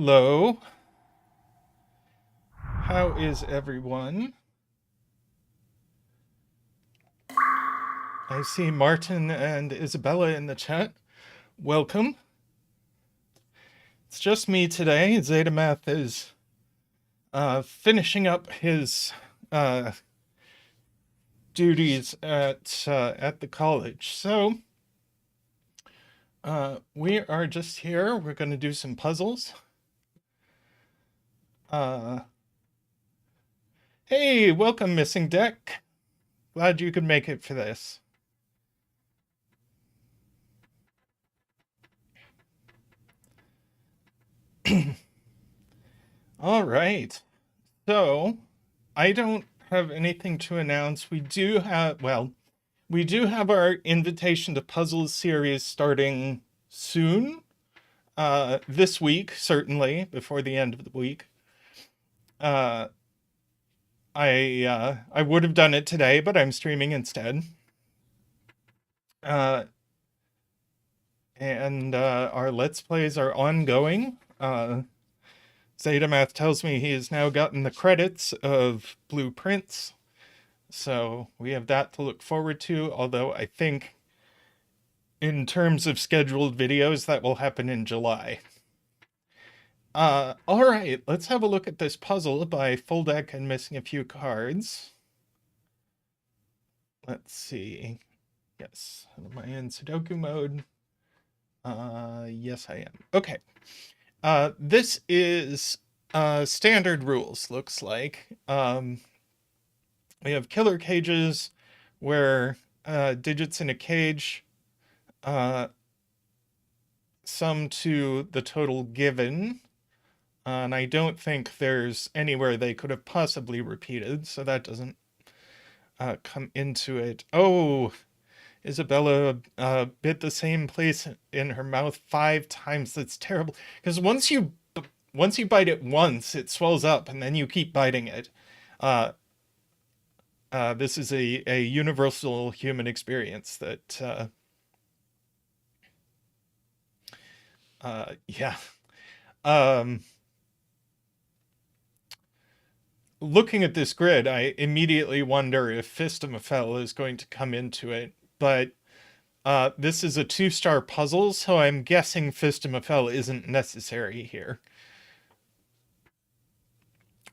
Hello. How is everyone? I see Martin and Isabella in the chat. Welcome. It's just me today. Zeta Math is finishing up his duties at the college. So we are just here. We're going to do some puzzles. Hey, welcome, Missing Deck. Glad you could make it for this. All right. So I don't have anything to announce. We do have our Invitation to Puzzles series starting soon. This week, certainly, before the end of the week. I would have done it today, but I'm streaming instead. And our Let's Plays are ongoing. Zeta tells me he has now gotten the credits of blueprints. So we have that to look forward to, although I think in terms of scheduled videos, that will happen in July. All right, let's have a look at this puzzle by FullDeck and missing a few cards. Let's see. Yes, am I in Sudoku mode? Yes, I am. Okay. This is standard rules, looks like. We have killer cages where digits in a cage sum to the total given. And I don't think there's anywhere they could have possibly repeated, so that doesn't come into it. Oh, Isabella bit the same place in her mouth 5 times. That's terrible. Because once you bite it once, it swells up, and then you keep biting it. This is a universal human experience that, yeah. Looking at this grid, I immediately wonder if Fistamafel is going to come into it, but this is a 2-star puzzle, so I'm guessing Fistamafel isn't necessary here.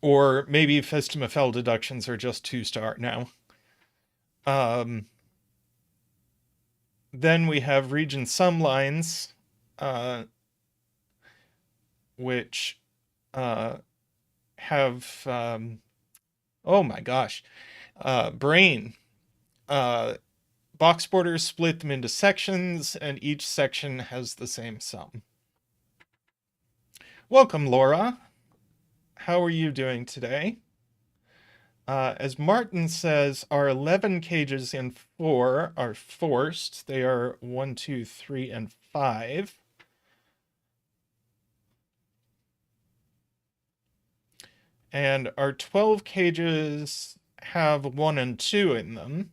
Or maybe Fistamafel deductions are just 2-star now. Then we have region sum lines, which have, oh my gosh, brain. Box borders split them into sections, and each section has the same sum. Welcome, Laura. How are you doing today? As Martin says, our 11 cages in 4 are forced. They are 1, 2, 3, and 5. And our 12 cages have 1 and 2 in them.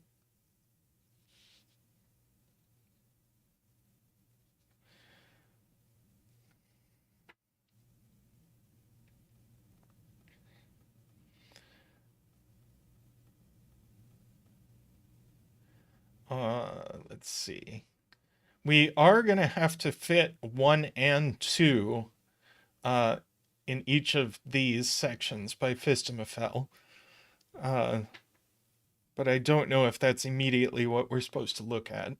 Let's see. We are going to have to fit 1 and 2 in each of these sections by Fistamafel. But I don't know if that's immediately what we're supposed to look at.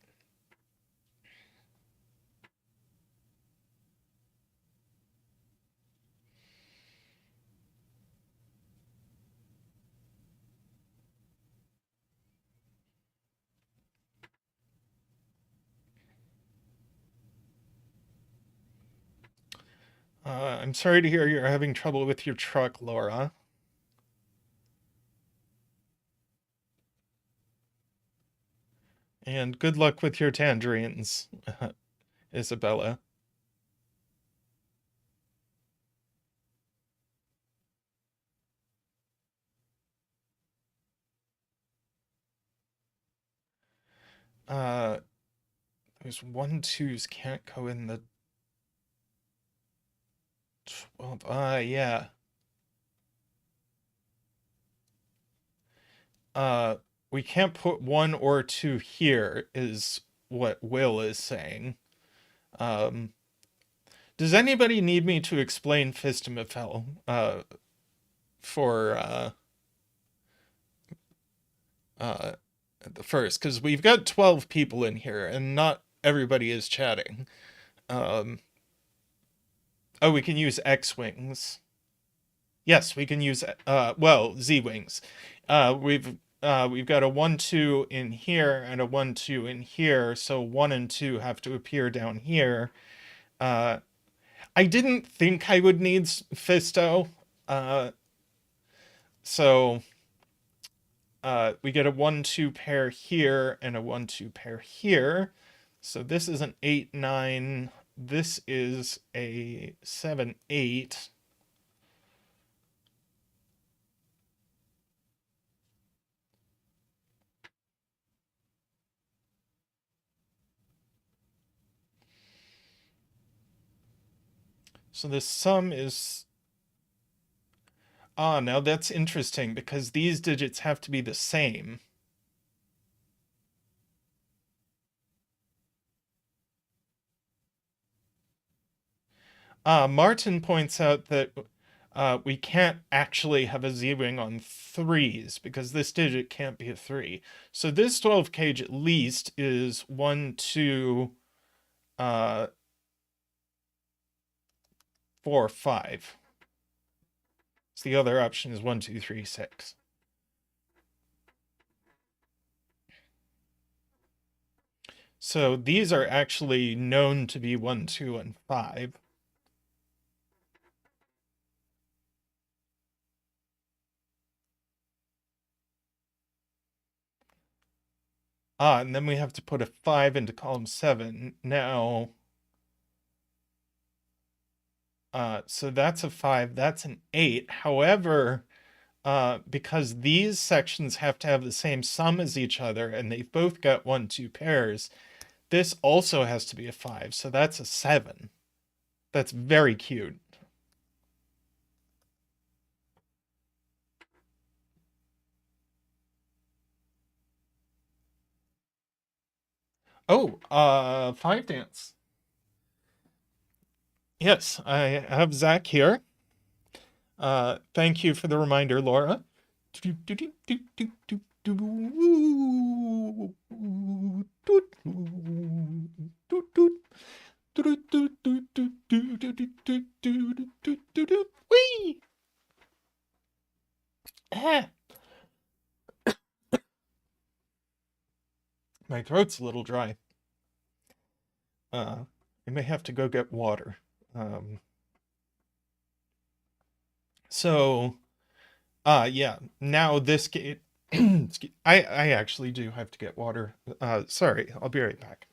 I'm sorry to hear you're having trouble with your truck, Laura. And good luck with your tangerines, Isabella. Those 1, 2s can't go in the 12, yeah. We can't put 1 or 2 here, is what Will is saying. Does anybody need me to explain Fistimifel for the first? Because we've got 12 people in here, and not everybody is chatting. Oh, we can use X-Wings. Yes, we can use, well, Z-Wings. We've got a 1, 2 in here and a 1, 2 in here, so 1 and 2 have to appear down here. I didn't think I would need Fisto, so we get a 1, 2 pair here and a 1, 2 pair here. So this is an 8, 9. This is a 7, 8. So the sum is... Ah, now that's interesting because these digits have to be the same. Martin points out that we can't actually have a Z-wing on 3s because this digit can't be a 3. So this 12 cage at least is 1, 2, 4, 5. So the other option is 1, 2, 3, 6. So these are actually known to be 1, 2, and 5. And then we have to put a 5 into column 7. Now, so that's a 5, that's an 8. However, because these sections have to have the same sum as each other, and they've both got 1, 2 pairs, this also has to be a 5, so that's a 7. That's very cute. Oh, 5 dance. Yes, I have Zach here. Thank you for the reminder, Laura. Whee! My throat's a little dry. I may have to go get water. Yeah, now this gate. I actually do have to get water. Sorry, I'll be right back.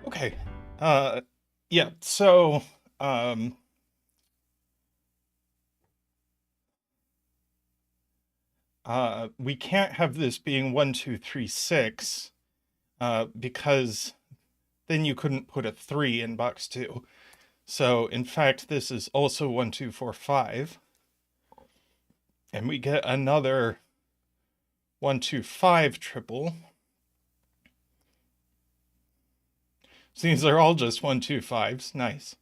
Okay. Yeah, so, we can't have this being 1, 2, 3, 6, because then you couldn't put a 3 in box 2. So, in fact, this is also 1, 2, 4, 5. And we get another 1, 2, 5 triple. So these are all just 1, 2, 5s. Nice.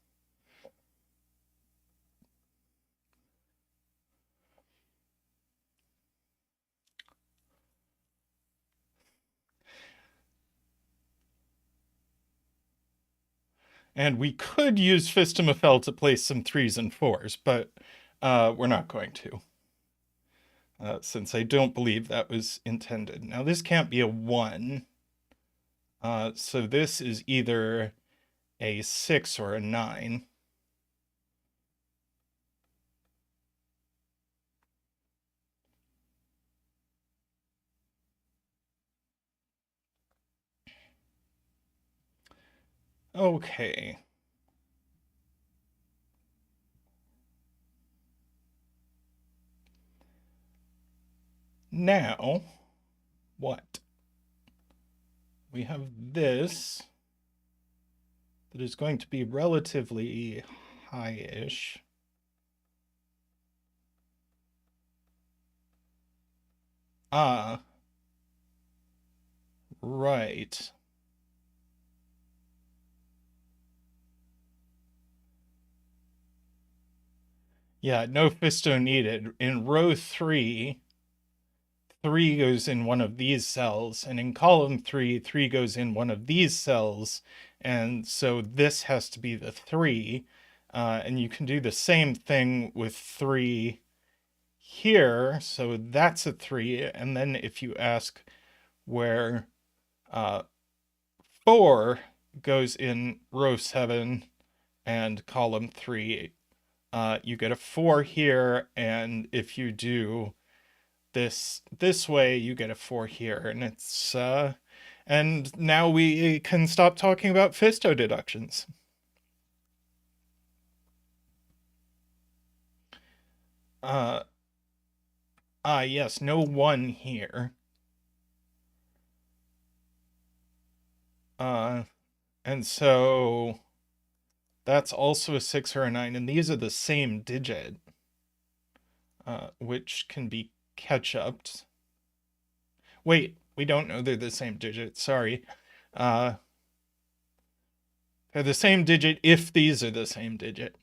And we could use Fistamafel to place some 3s and 4s, but we're not going to. Since I don't believe that was intended. Now this can't be a 1. So this is either a 6 or a 9. Okay. Now, what? We have this that is going to be relatively high-ish. Right. Yeah, no Fisto needed. In row 3, 3 goes in one of these cells, and in column 3, 3 goes in one of these cells, and so this has to be the 3. And you can do the same thing with 3 here, so that's a 3, and then if you ask where 4 goes in row 7 and column 3, you get a 4 here, and if you do this way, you get a 4 here, and it's and now we can stop talking about Fisto deductions. Yes, no 1 here. And so that's also a 6 or a 9, and these are the same digit, which can be catch-upped. Wait, we don't know they're the same digit, sorry. They're the same digit if these are the same digit.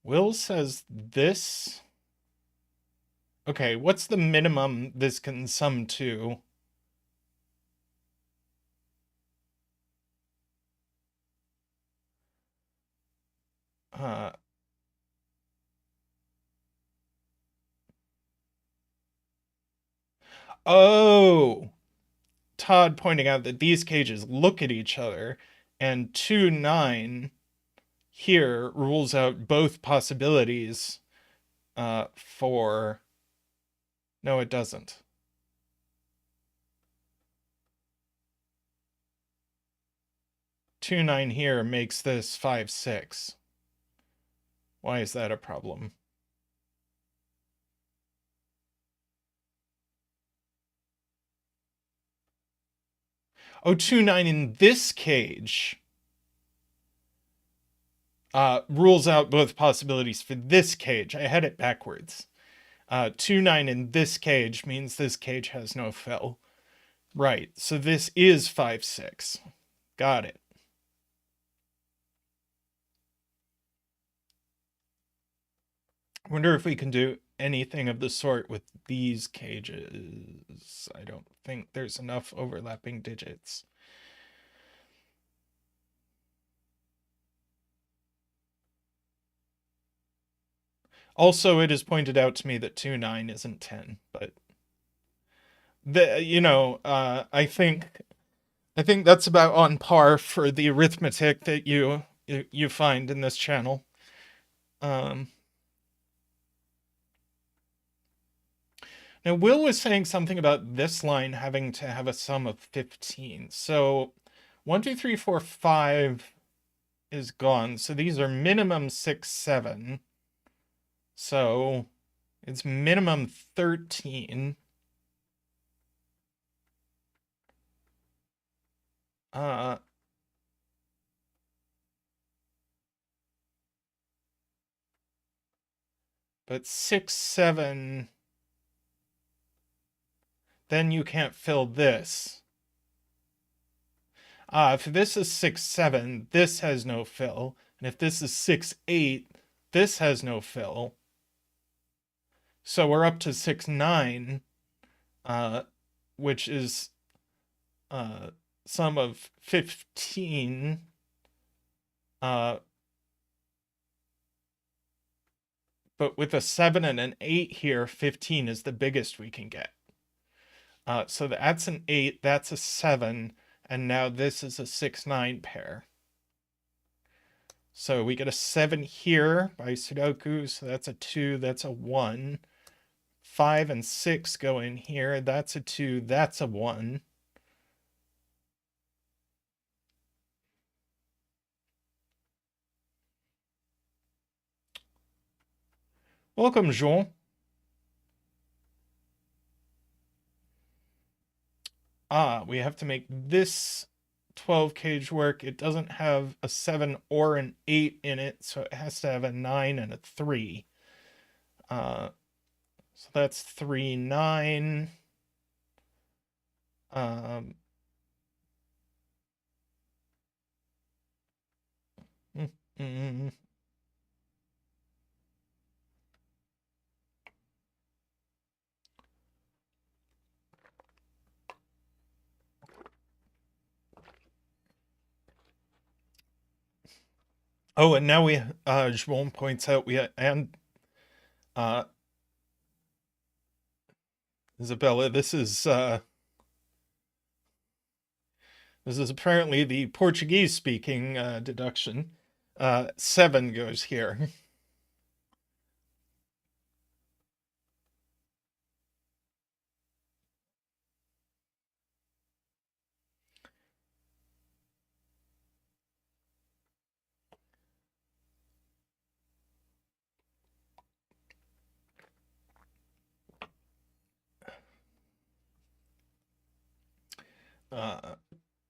Will says this. Okay, what's the minimum this can sum to? Oh, Todd pointing out that these cages look at each other, and 2, 9 here rules out both possibilities for... No, it doesn't. 2, 9 here makes this 5, 6. Why is that a problem? Oh, 2, 9 in this cage rules out both possibilities for this cage. I had it backwards. 2, 9 in this cage means this cage has no fill. Right, so this is 5, 6. Got it. I wonder if we can do anything of the sort with these cages. I don't think there's enough overlapping digits. Also, it is pointed out to me that 2, 9 isn't 10, but I think that's about on par for the arithmetic that you find in this channel. Now, Will was saying something about this line having to have a sum of 15. So 1, 2, 3, 4, 5 is gone. So these are minimum 6, 7. So it's minimum 13. But 6, 7, then you can't fill this. If this is 6, 7, this has no fill. And if this is 6, 8, this has no fill. So we're up to 6, 9, which is sum of 15. But with a 7 and an 8 here, 15 is the biggest we can get. So that's an 8, that's a 7, and now this is a 6, 9 pair. So we get a 7 here by Sudoku, so that's a 2, that's a 1. 5 and 6 go in here, that's a 2, that's a 1. Welcome, Jean. We have to make this 12 cage work. It doesn't have a 7 or an 8 in it, so it has to have a 9 and a 3. So that's 3, 9. Mm, mm. Oh, and now we, Joel points out and Isabella, this is apparently the Portuguese speaking deduction. 7 goes here.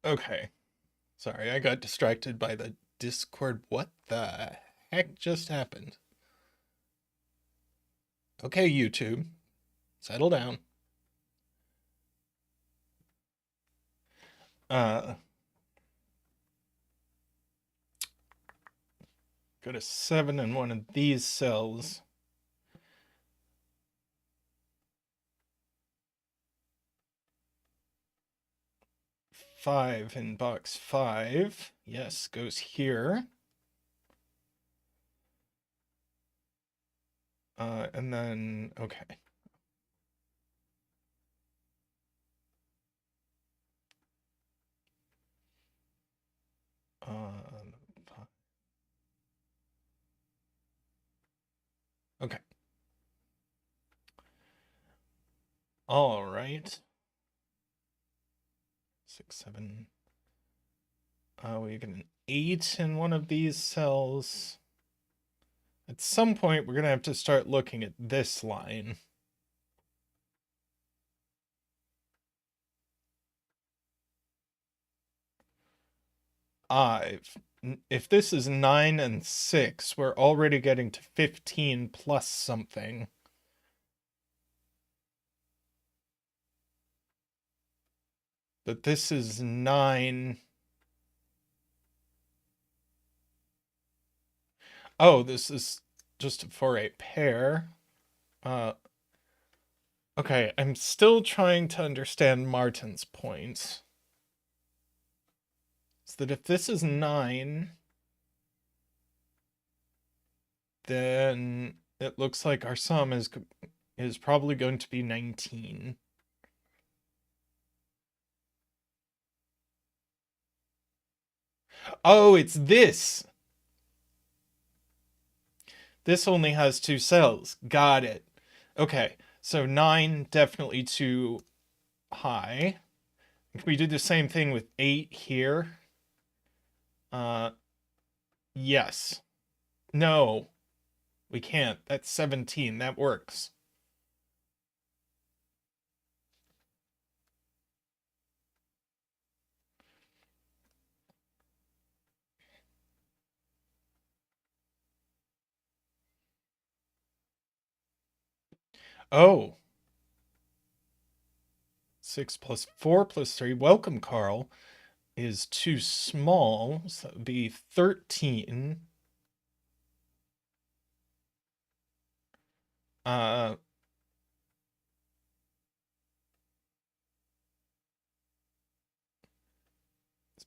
Okay. Sorry, I got distracted by the Discord. What the heck just happened? Okay, YouTube, settle down. Go to 7 in one of these cells. Five in box 5. Yes, goes here. And then, okay. Okay. All right. 6, 7. We get an 8 in one of these cells. At some point, we're going to have to start looking at this line. If this is 9 and 6, we're already getting to 15 plus something. But this is 9. Oh, this is just for a pair. Okay, I'm still trying to understand Martin's point. So that if this is 9, then it looks like our sum is probably going to be 19. Oh, it's this. This only has 2 cells. Got it. Okay, so 9 definitely too high. Can we do the same thing with 8 here? Yes. No, we can't. That's 17. That works. Oh, 6 plus 4 plus 3. Welcome, Carl. Is too small. So that would be 13. Uh,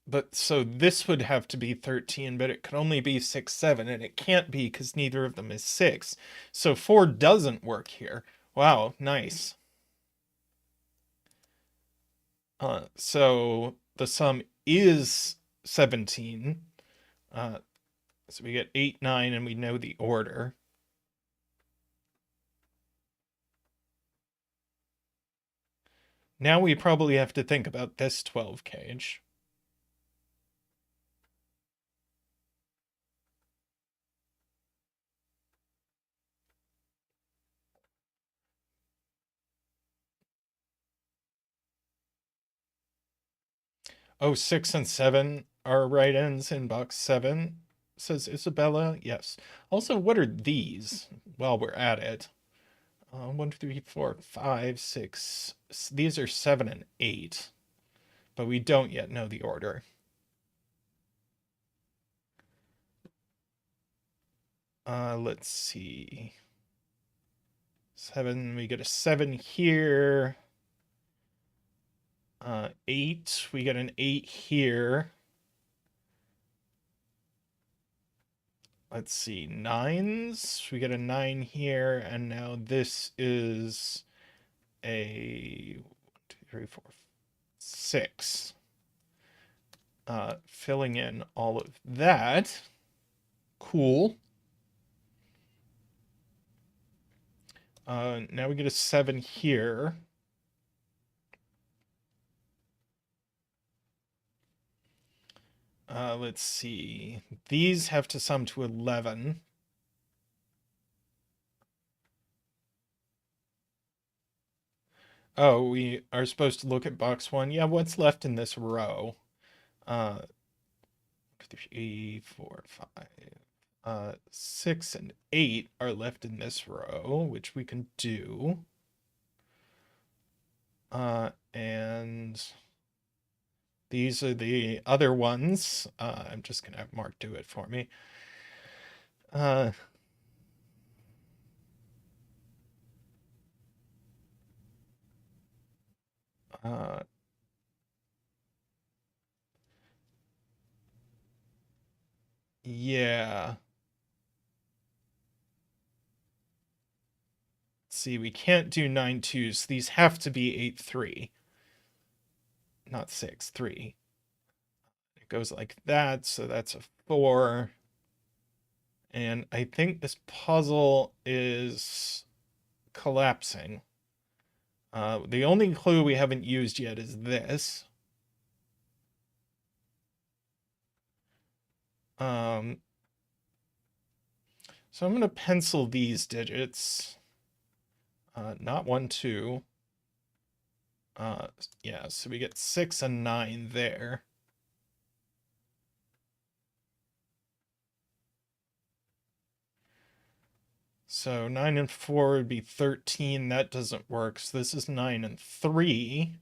but so this would have to be 13, but it could only be 6, 7, and it can't be because neither of them is 6. So 4 doesn't work here. Wow, nice. So the sum is 17. Uh, so we get 8, 9, and we know the order. Now we probably have to think about this 12 cage. Oh, 6 and 7 are right ends in box 7, says Isabella. Yes. Also, what are these while we're at it? 1, 2, 3, 4, 5, 6. These are 7 and 8, but we don't yet know the order. Let's see. 7, we get a 7 here. 8, we get an 8 here. Let's see, 9s, we get a 9 here, and now this is a 1, 2, 3, 4, 6. Filling in all of that. Cool. Now we get a 7 here. Let's see. These have to sum to 11. Oh, we are supposed to look at box 1. Yeah, what's left in this row? 3, 4, 5. 6 and 8 are left in this row, which we can do. And these are the other ones. I'm just going to have Mark do it for me. Yeah. See, we can't do 9 2s. These have to be 8 3. Not 6, 3. It goes like that, so that's a 4. And I think this puzzle is collapsing. The only clue we haven't used yet is this. So I'm going to pencil these digits. Not 1, 2. Yeah, so we get 6 and 9 there. So 9 and 4 would be 13. That doesn't work. So this is 9 and 3.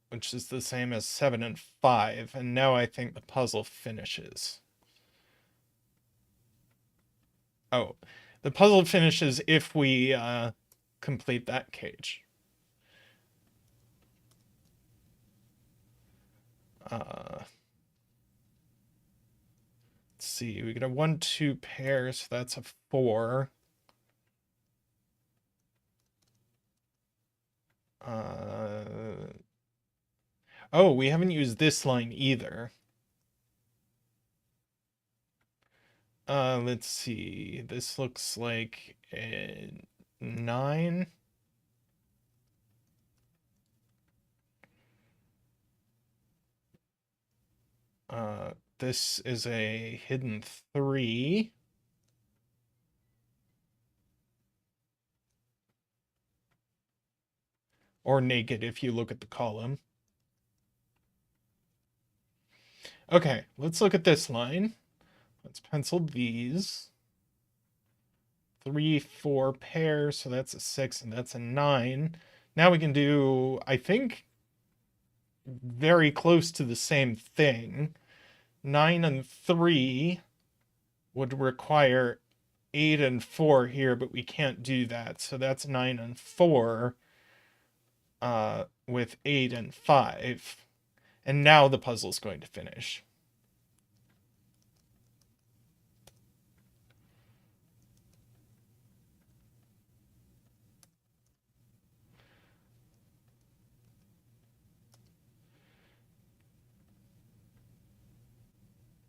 Which is the same as 7 and 5. And now I think the puzzle finishes. Oh, the puzzle finishes if we complete that cage. Let's see, we get a 1, 2 pair, so that's a 4. Oh, we haven't used this line either. Let's see. This looks like a 9. This is a hidden 3. Or naked if you look at the column. Okay, let's look at this line. Let's pencil these. 3, 4 pairs, so that's a 6 and that's a 9. Now we can do, I think, very close to the same thing. 9 and 3 would require 8 and 4 here, but we can't do that. So that's 9 and 4 with 8 and 5. And now the puzzle's going to finish.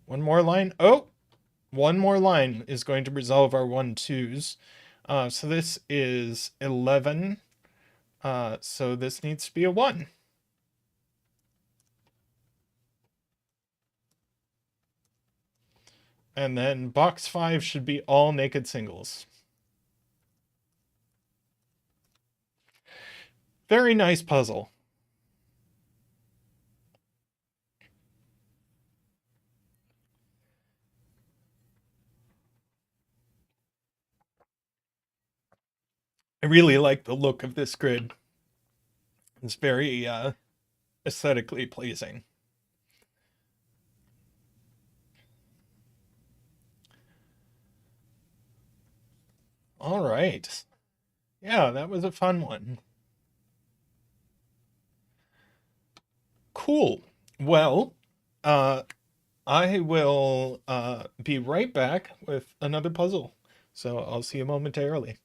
One more line. Oh, one more line is going to resolve our 1, 2s. So this is 11. So this needs to be a 1. And then box 5 should be all naked singles. Very nice puzzle. I really like the look of this grid. It's very aesthetically pleasing. All right. Yeah, that was a fun one. Cool. Well, I will be right back with another puzzle. So I'll see you momentarily.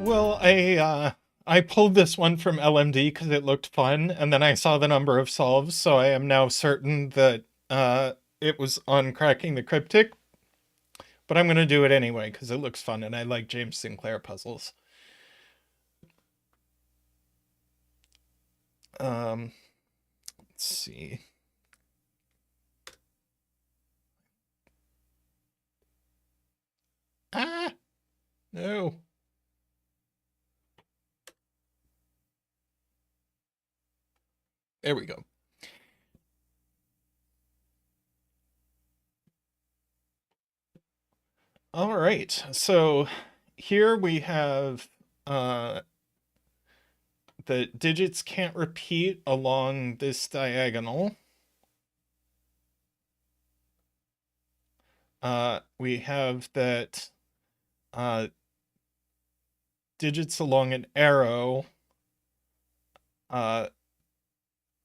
Well, I pulled this one from LMD because it looked fun, and then I saw the number of solves, so I am now certain that it was on Cracking the Cryptic. But I'm going to do it anyway because it looks fun, and I like James Sinclair puzzles. Let's see. Ah, no. There we go. All right, so here we have the digits can't repeat along this diagonal. We have that digits along an arrow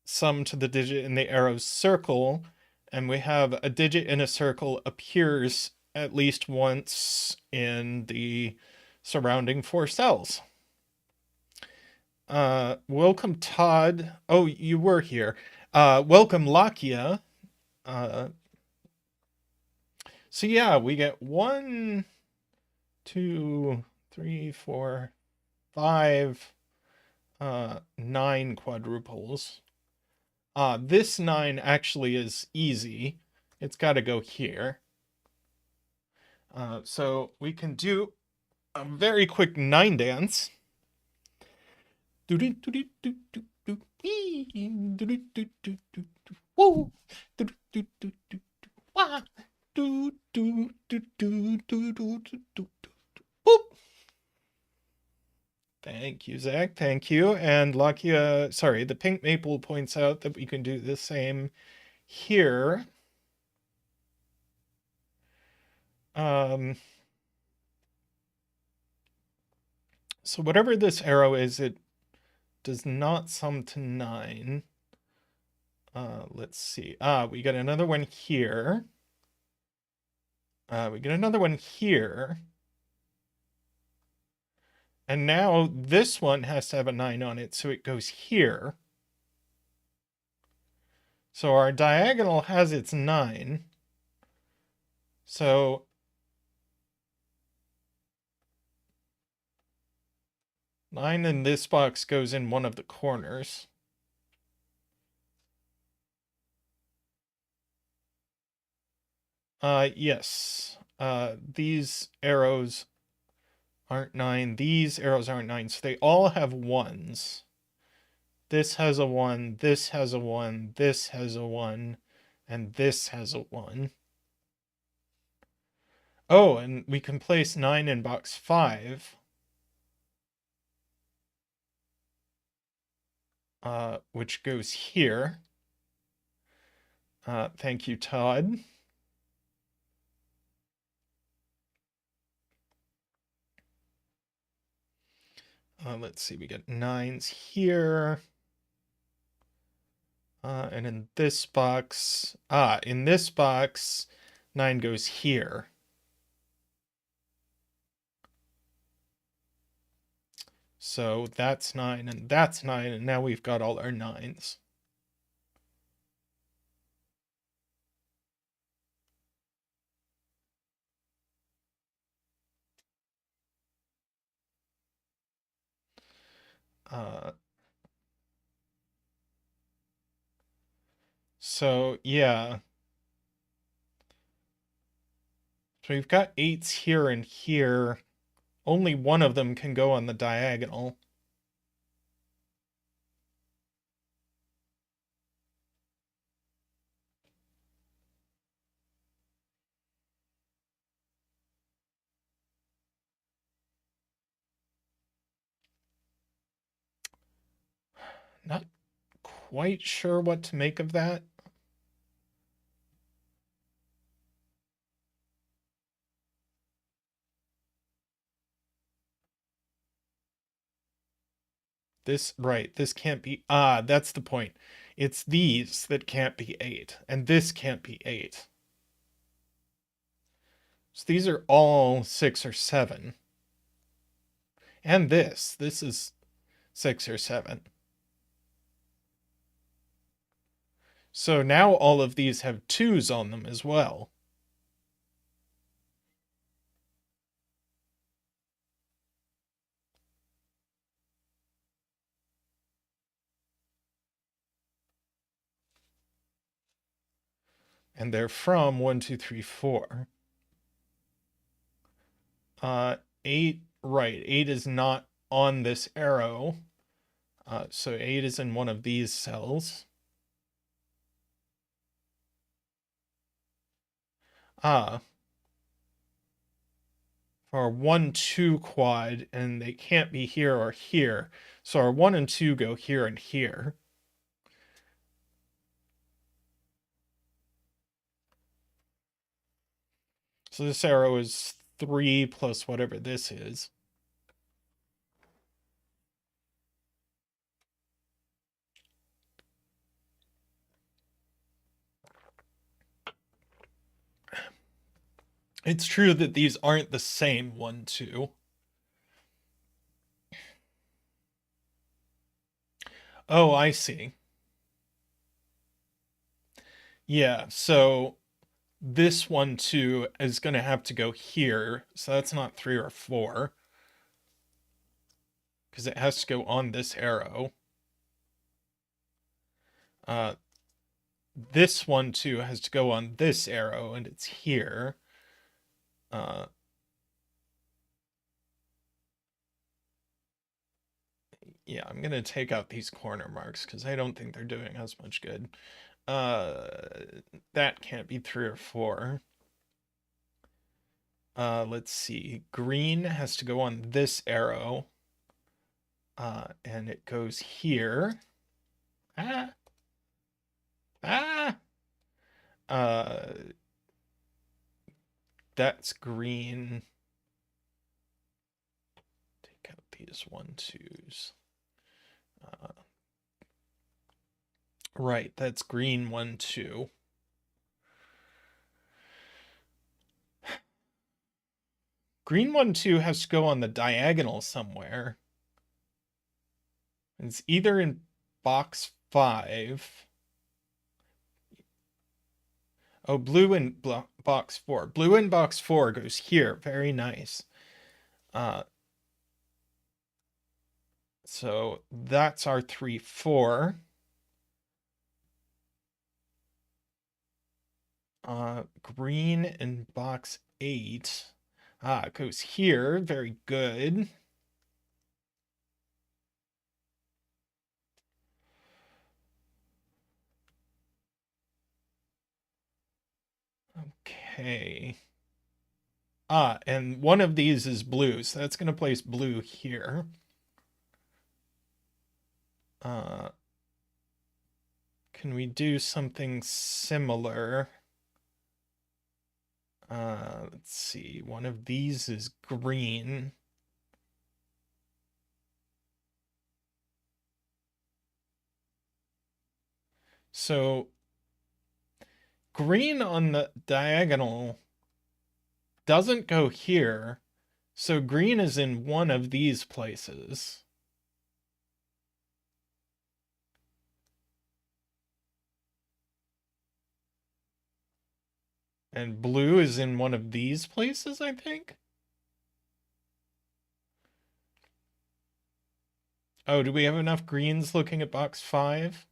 sum to the digit in the arrow's circle, and we have a digit in a circle appears at least once in the surrounding 4 cells. Welcome, Todd. Oh, you were here. Welcome, Lakia. So yeah, we get 1, 2, 3, 4, 5, 9 quadruples. This 9 actually is easy. It's got to go here. So we can do a very quick 9 dance. Thank you, Zach. Thank you. And Lakia, sorry, the Pink Maple points out that we can do the same here. So whatever this arrow is, it does not sum to 9. Let's see. We got another one here. We get another one here. And now this one has to have a 9 on it, so it goes here. So our diagonal has its 9. So nine in this box goes in one of the corners. Yes. These arrows aren't 9. These arrows aren't 9. So they all have 1s. This has a 1, this has a 1, this has a 1, and this has a 1. Oh, and we can place 9 in box 5. Which goes here. Thank you, Todd. Let's see, we get 9s here. And in this box, 9 goes here. So that's 9 and that's 9, and now we've got all our 9s. So yeah. So we've got 8s here and here. Only one of them can go on the diagonal. Not quite sure what to make of that. This can't be, that's the point. It's these that can't be 8, and this can't be 8. So these are all 6 or 7. And this is 6 or 7. So now all of these have 2s on them as well. And they're from 1, 2, 3, 4. 8, right. 8 is not on this arrow. So 8 is in one of these cells. For our 1, 2 quad, and they can't be here or here. So our 1 and 2 go here and here. So this arrow is 3 plus whatever this is. It's true that these aren't the same 1, 2. Oh, I see. Yeah, so this 1, 2 is going to have to go here. So that's not 3 or 4. Because it has to go on this arrow. This 1, 2 has to go on this arrow, and it's here. Yeah, I'm going to take out these corner marks because I don't think they're doing as much good. That can't be 3 or 4. Let's see. Green has to go on this arrow. And it goes here. Ah! Ah! That's green. Take out these 1, 2s. Right, that's green 1, 2. Green 1, 2 has to go on the diagonal somewhere. It's either in box 5. Oh, blue in box 4. Blue in box 4 goes here. Very nice. So that's our 3, 4. Green in box 8. It goes here. Very good. Okay. And one of these is blue, so that's going to place blue here. Can we do something similar? Let's see. One of these is green. So green on the diagonal doesn't go here. So green is in one of these places. And blue is in one of these places, I think. Oh, do we have enough greens looking at box 5?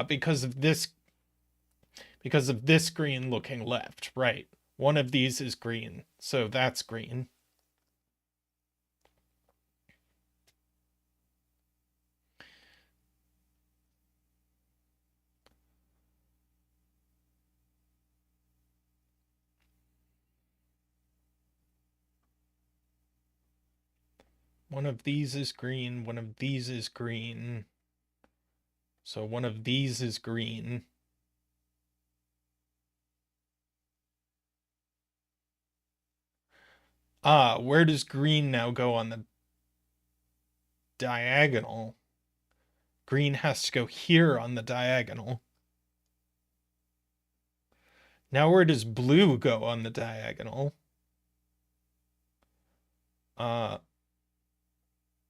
Because of this green looking left, right. One of these is green, so that's green. One of these is green, one of these is green. So one of these is green. Where does green now go on the diagonal. Green has to go here on the diagonal. Now where does blue go on the diagonal?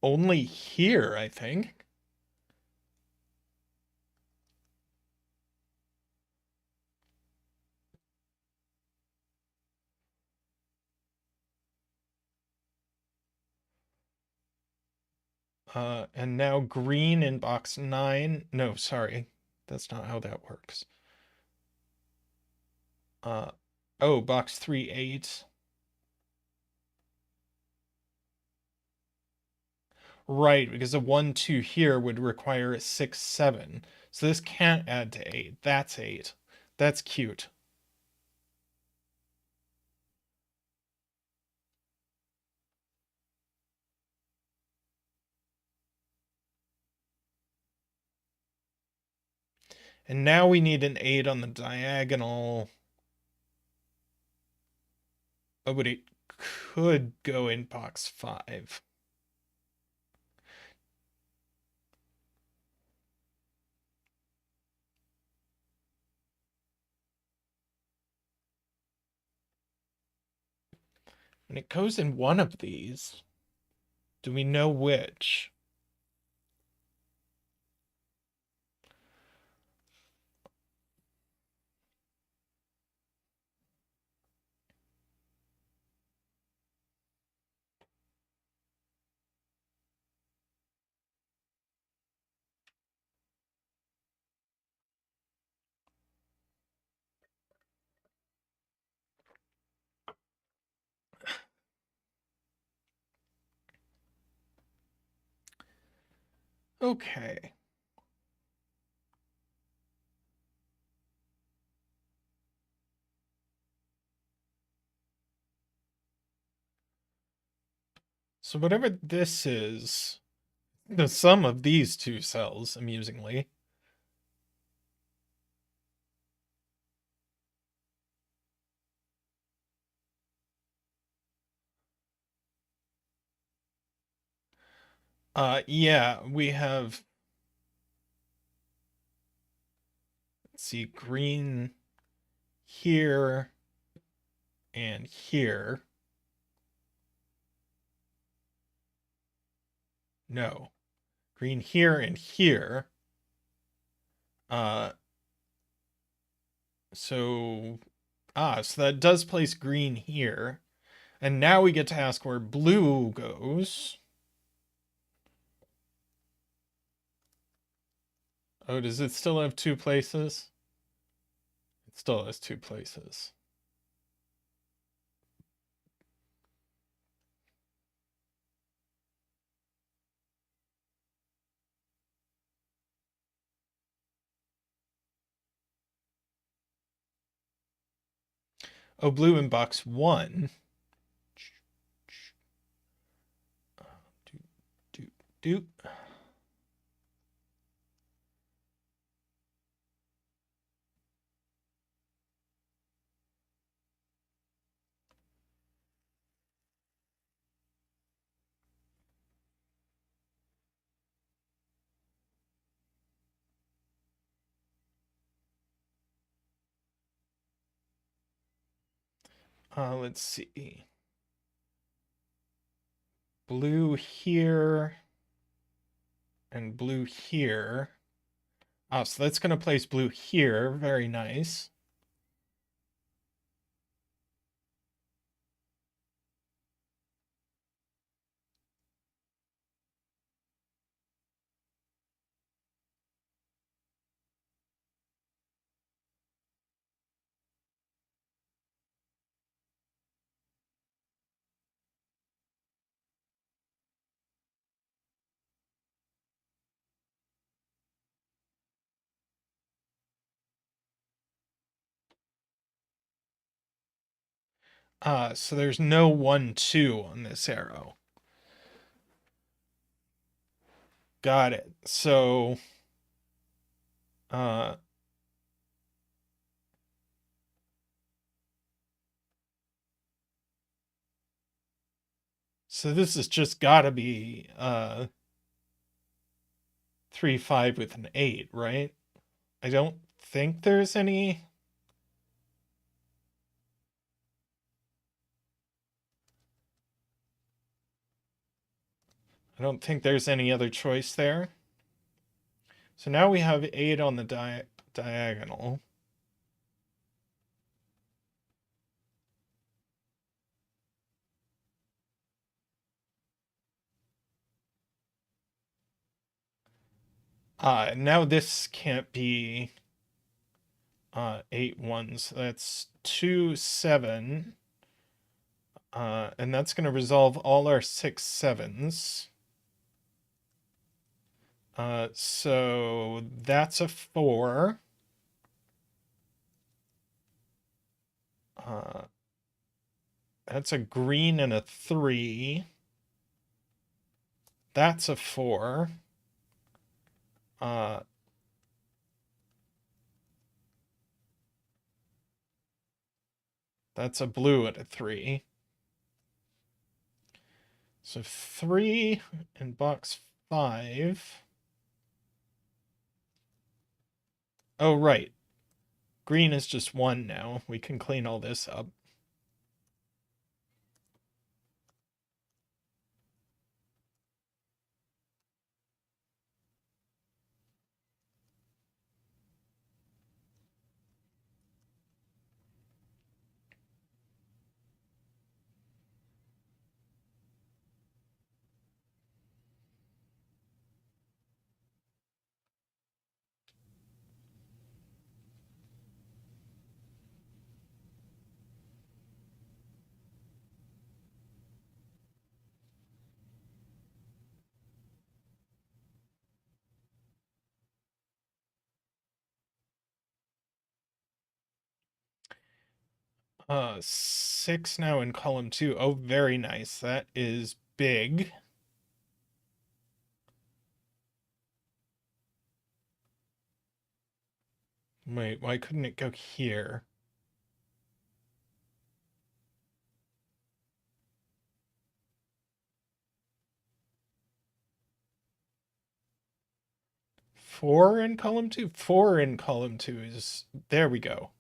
Only here, I think. And now green in box 9. No, sorry. That's not how that works. Oh, box 3, 8. Right, because a 1, 2 here would require a 6, 7. So this can't add to 8. That's 8. That's cute. And now we need an 8 on the diagonal. Oh, but it could go in box 5. And it goes in one of these. Do we know which? Okay. So whatever this is, the sum of these two cells, amusingly. Yeah, we have, let's see, green here and here. No, green here and here. Uh, so that does place green here. And now we get to ask where blue goes. Oh, does it still have 2 places? It still has 2 places. Oh, blue in box 1. Doot. Let's see. Blue here and blue here. Oh, so that's going to place blue here. Very nice. So there's no 1, 2 on this arrow. Got it. So, uh, so this has just got to be, 3, 5 with an 8, right? I don't think there's any. I don't think there's any other choice there. So now we have 8 on the diagonal. Now this can't be 8 ones. That's 2, 7. And that's going to resolve all our 6 sevens. So that's a 4. That's a green and a 3. That's a 4. That's a blue and a 3. So 3 in box 5. Oh, right. Green is just 1 now. We can clean all this up. Uh, 6 now in column 2. Oh, very nice. That is big. Wait, why couldn't it go here? Four in column 2? 4 in column 2 is... There we go.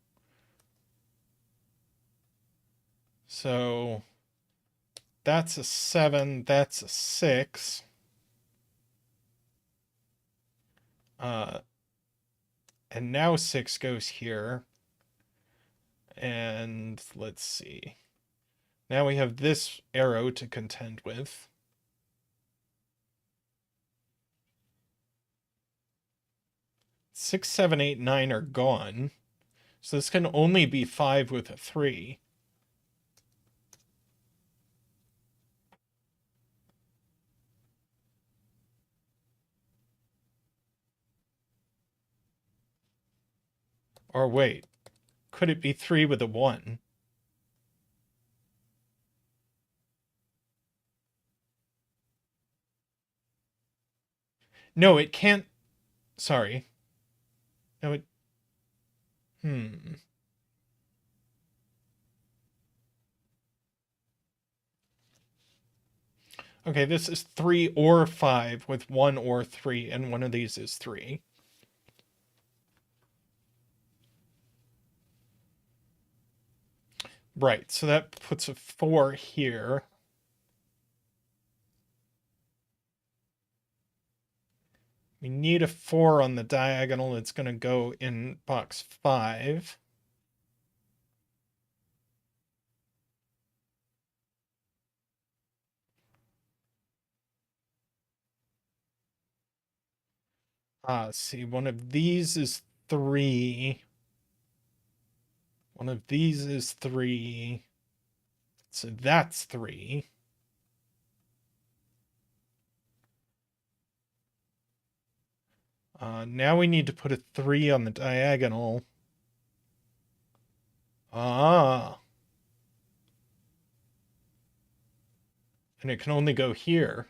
So... That's a 7, that's a 6. And now 6 goes here. And let's see. Now we have this arrow to contend with. 6, 7, 8, 9 are gone. So this can only be 5 with a 3. Or wait, could it be 3 with a 1? No, it can't. Sorry. No, it. Okay, this is 3 or 5 with 1 or 3, and one of these is 3. Right, so that puts a 4 here. We need a 4 on the diagonal. It's going to go in box 5. See, one of these is 3. One of these is 3. So that's 3. Now we need to put a 3 on the diagonal. And it can only go here.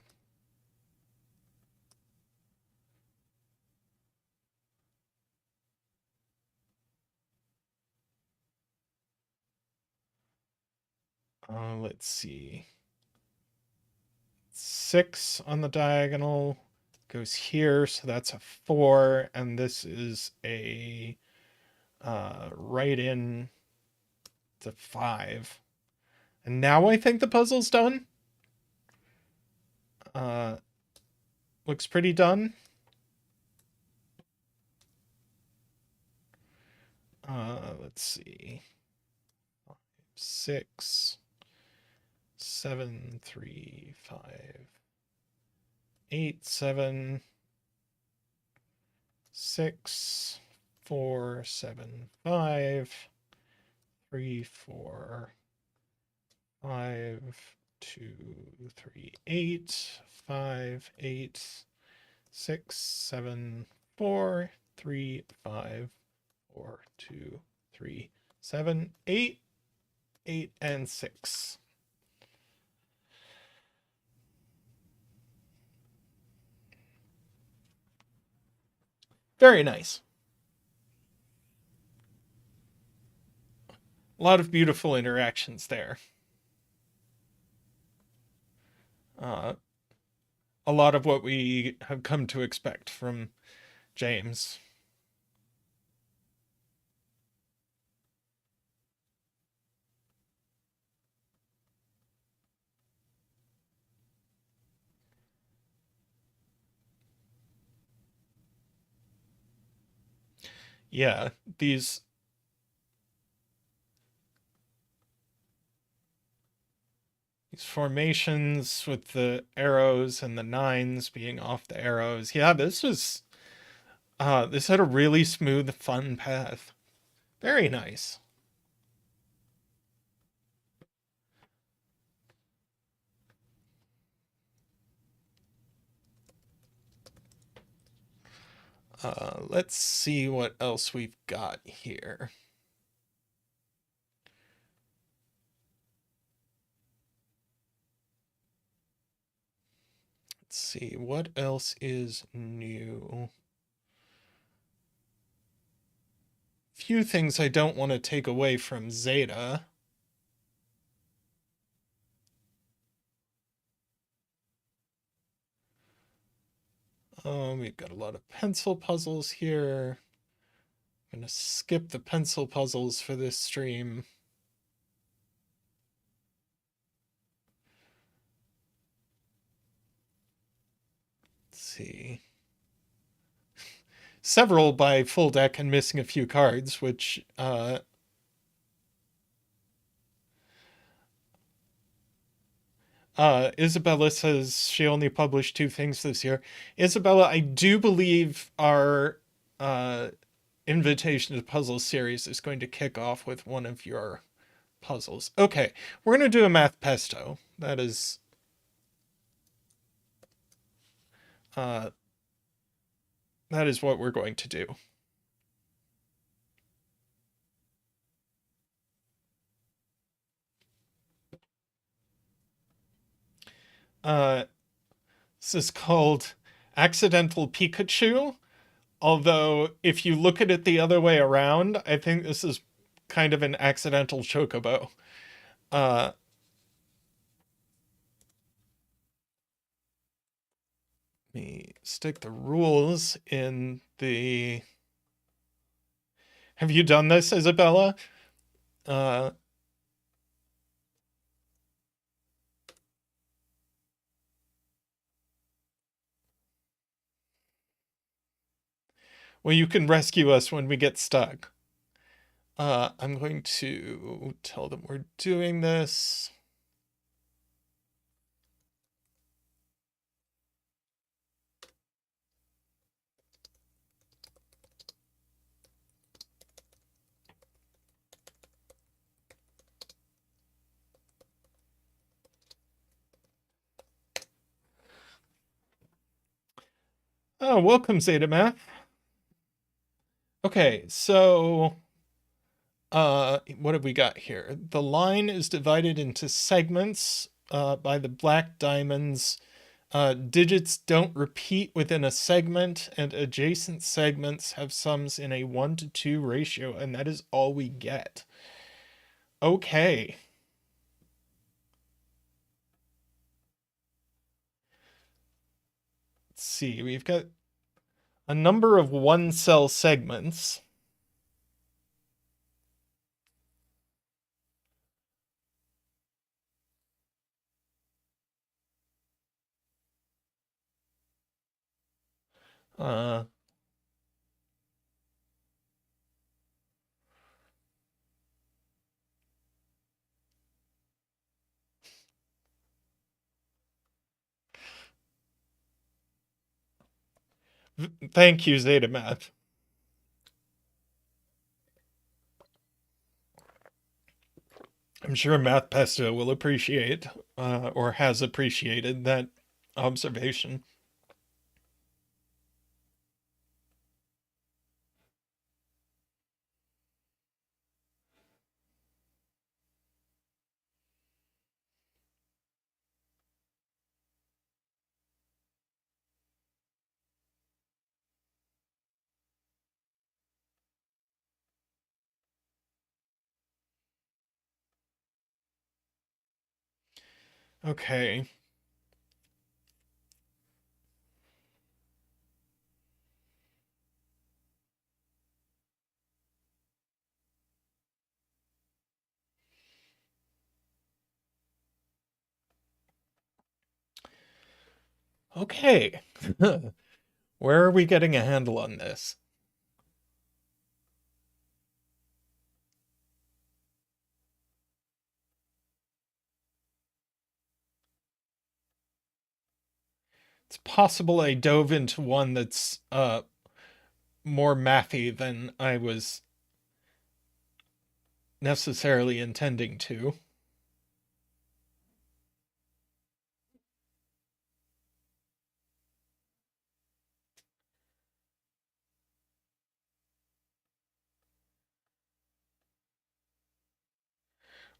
Let's see. 6 on the diagonal goes here, so that's a 4, and this is a right in the 5. And now I think the puzzle's done. Looks pretty done. Let's see. 6, 7, 3, 5, 8, 7, 6, 4, 7, 5, 3, 4, 5, 2, 3, 8, 5, 8, 6, 7, 4, 3, 5, 4, 2, 3, 7, 8, 8, and 6. Very nice. A lot of beautiful interactions there. A lot of what we have come to expect from James. Yeah, these formations with the arrows and the 9s being off the arrows. Yeah, this was this had a really smooth, fun path. Very nice. Let's see what else we've got here. Let's see, what else is new? Few things I don't want to take away from Zeta. We've got a lot of pencil puzzles here. I'm going to skip the pencil puzzles for this stream. Let's see. Several by FullDeck and missing a few cards, which Isabella says she only published 2 things this year. Isabella, I do believe our invitation to puzzle series is going to kick off with one of your puzzles. Okay, we're going to do a math pesto. That is what we're going to do. This is called Accidental Pikachu. Although, if you look at it the other way around, I think this is kind of an accidental chocobo. Let me stick the rules in the... Have you done this, Isabella? Well, you can rescue us when we get stuck. I'm going to tell them we're doing this. Oh, welcome, Zeta Math. Okay, so what have we got here? The line is divided into segments by the black diamonds. Digits don't repeat within a segment, and adjacent segments have sums in a 1-to-2 ratio, and that is all we get. Okay. Let's see. We've got a number of one-cell segments. Thank you, Zeta Math. I'm sure Math Pesto will appreciate, or has appreciated, that observation. Okay. Okay. Where are we getting a handle on this? It's possible I dove into one that's more mathy than I was necessarily intending to.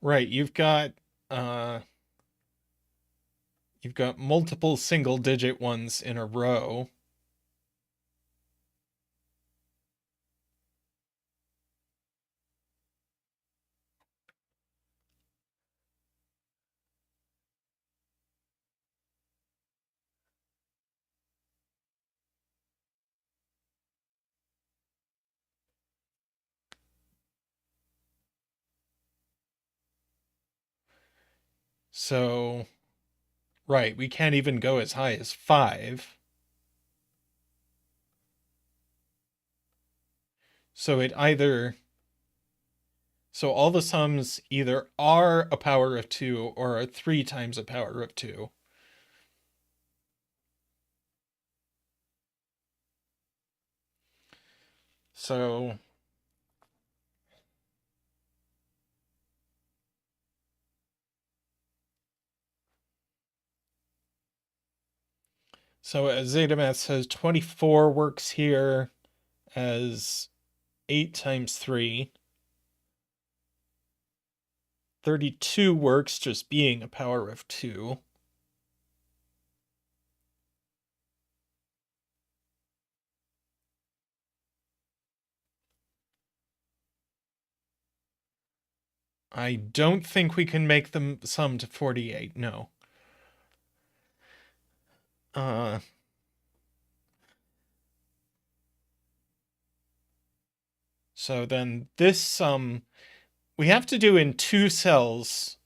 Right, you've got multiple single digit ones in a row. So, right, we can't even go as high as 5. So all the sums either are a power of 2 or are 3 times a power of 2. So as Zeta Math says, 24 works here as 8 times 3. 32 works just being a power of 2. I don't think we can make them sum to 48, no. So then this sum, we have to do in 2 cells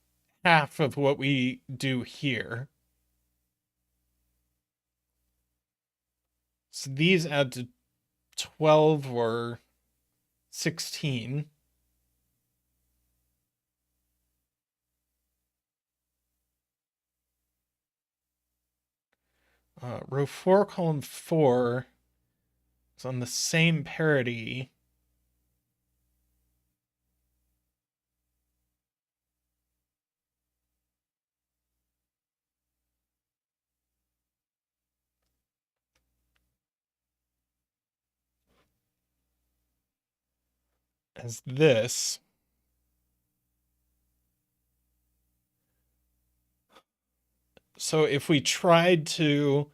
half of what we do here. So these add to 12 or 16. Row 4, column 4 is on the same parity. As this. So if we tried to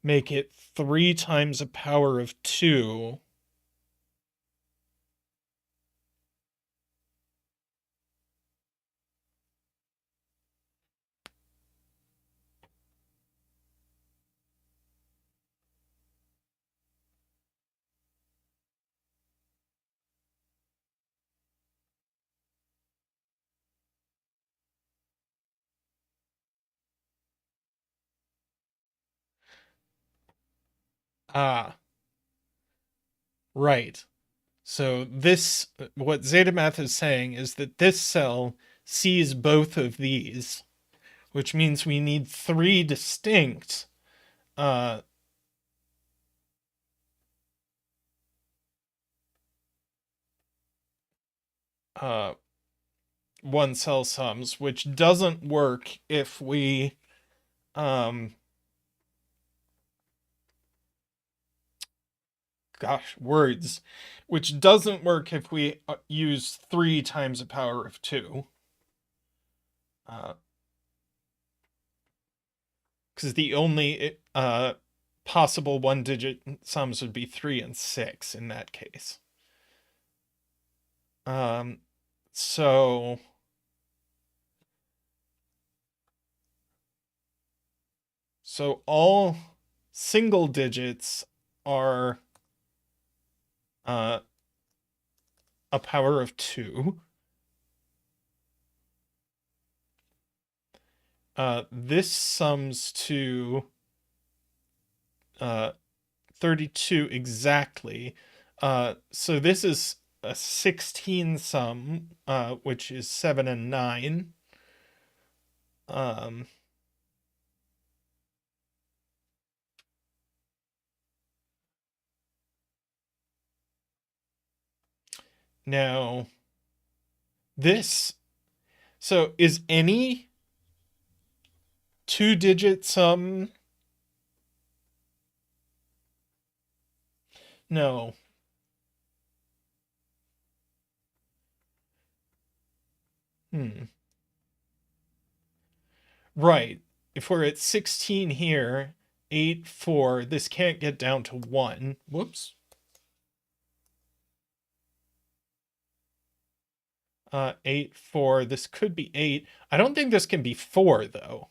make it 3 times a power of 2, Ah, right. So this, whatZetamath is saying is that this cell sees both of these, which means we need three distinct uh, uh, one cell sums, which doesn't work if we um, gosh, words, which doesn't work if we use 3 times the power of 2. Because the only possible one-digit sums would be 3 and 6 in that case. So all single digits are a power of 2. This sums to 32 exactly. So this is a 16 sum, which is 7 and 9. Now, this, so is any 2-digit sum? No. Right. If we're at 16 here, 8, 4, this can't get down to 1. Whoops. 8, 4, this could be 8. I don't think this can be 4, though.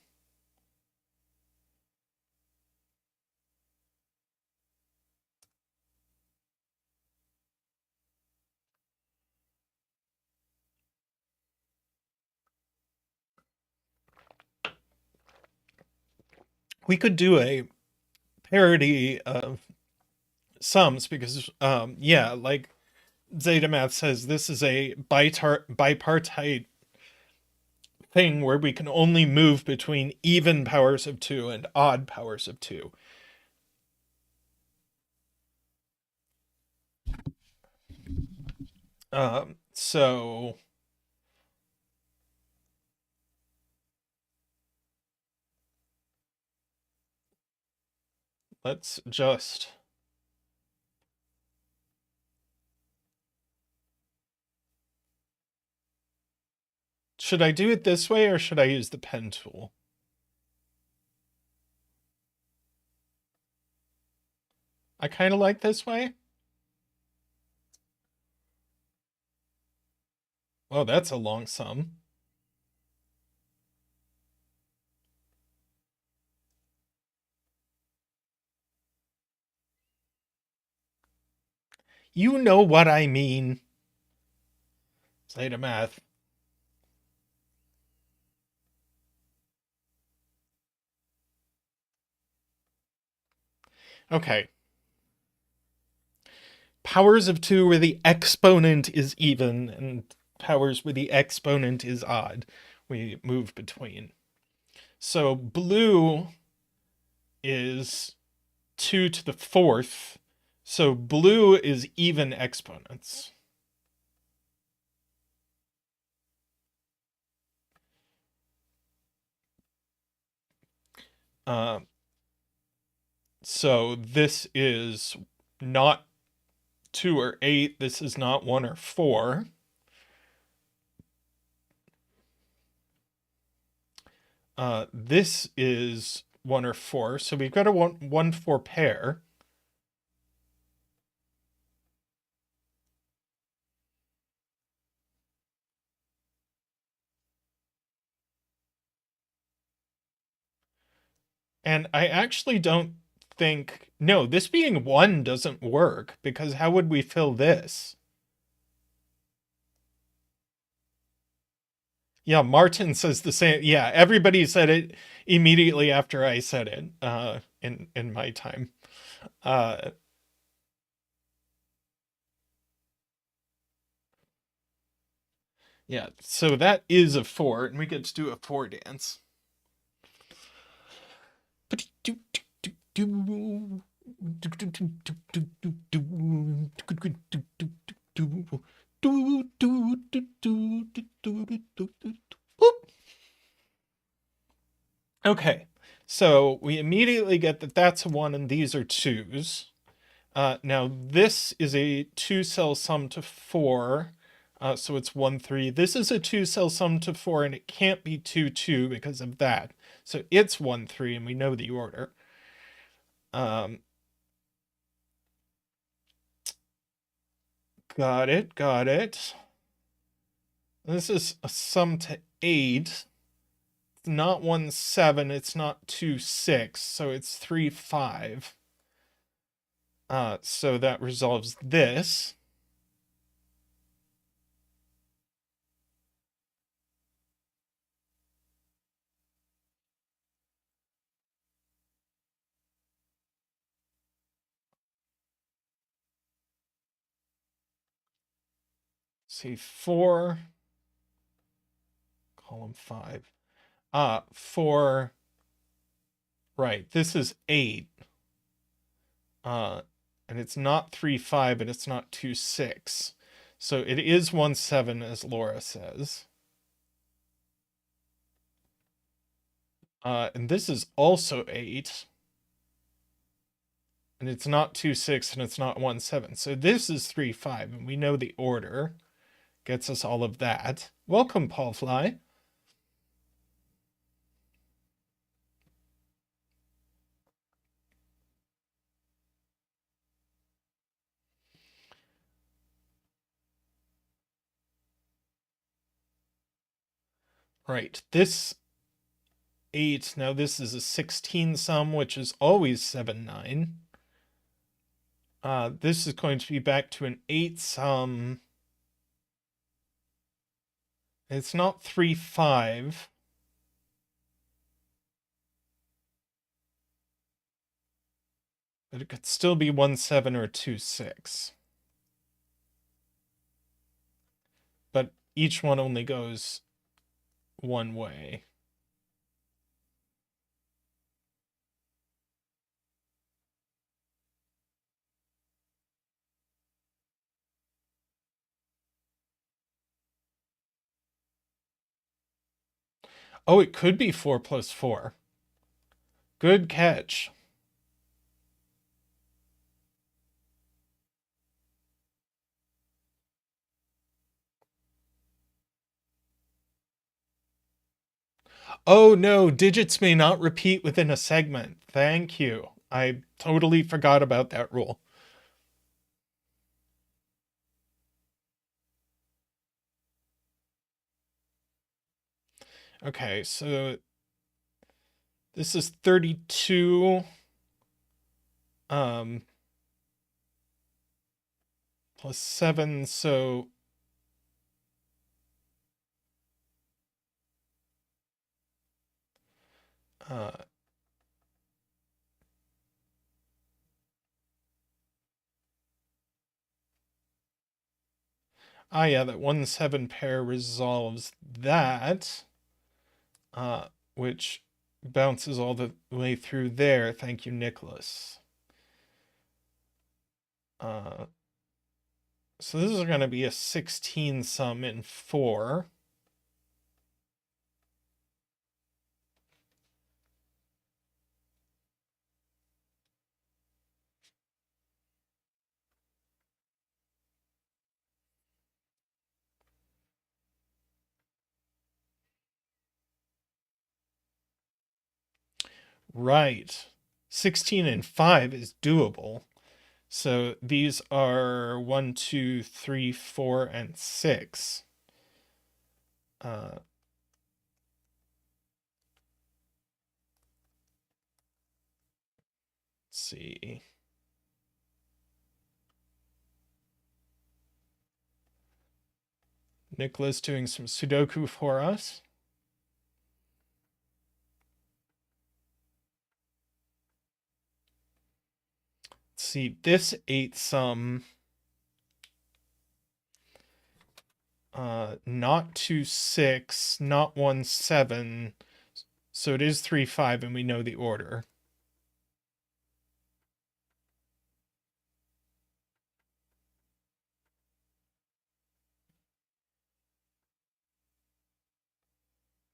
We could do a parody of sums because, yeah, likeZetamath says, this is a bipartite thing where we can only move between even powers of 2 and odd powers of 2. So let's just should I do it this way or should I use the pen tool? I kind of like this way. Oh, that's a long sum. You know what I mean.Zetamath. Okay. Powers of 2 where the exponent is even and powers where the exponent is odd, we move between. So blue is 2 to the 4th. So blue is even exponents. So this is not 2 or 8. This is not 1 or 4. This is 1 or 4. So we've got a 1, 4 pair. And I actually don't think, no, this being 1 doesn't work because how would we fill this? Yeah, Martin says the same. Yeah, everybody said it immediately after I said it in my time. uh, yeah, so that is a 4, and we get to do a 4 dance. Okay, so we immediately get that that's a 1 and these are 2s. Now this is a 2-cell sum to 4, so it's 1, 3. This is a 2-cell sum to 4, and it can't be 2, 2 because of that. So it's 1, 3, and we know the order. Got it, got it. This is a sum to 8. It's not 1, 7, it's not 2, 6, so it's 3, 5. So that resolves this. See, 4, column 5. 4, right, this is 8. And it's not 3, 5, and it's not 2, 6. So it is 1, 7, as Laura says. And this is also 8. And it's not 2, 6, and it's not 1, 7. So this is 3, 5, and we know the order gets us all of that. Welcome, Paul Fly. Right, this 8, now this is a 16 sum, which is always 7, 9. This is going to be back to an 8 sum. It's not 3, 5. But it could still be 1, 7 or 2, 6. But each one only goes one way. Oh, it could be 4 plus 4. Good catch. Oh no, digits may not repeat within a segment. Thank you. I totally forgot about that rule. Okay, so this is 32 plus 7, so yeah, that 1, 7 pair resolves that, which bounces all the way through there. Thank you, Nicholas. So this is going to be a 16 sum in 4. Right. 16 and 5 is doable. So these are 1, 2, 3, 4, and 6. Let's see. Nicholas doing some Sudoku for us. let's see, this 8 sum, not 2, 6, not 1, 7. So it is 3, 5, and we know the order.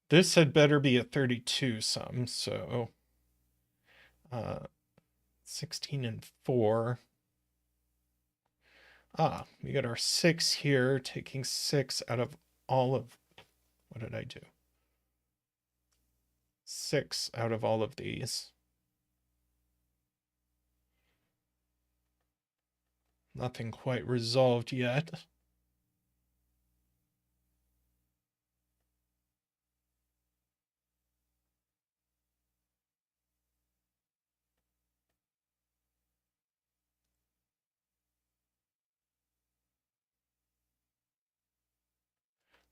This had better be a 32 sum, so 16 and 4. We got our 6 here, taking 6 out of all of, what did I do? 6 out of all of these. Nothing quite resolved yet.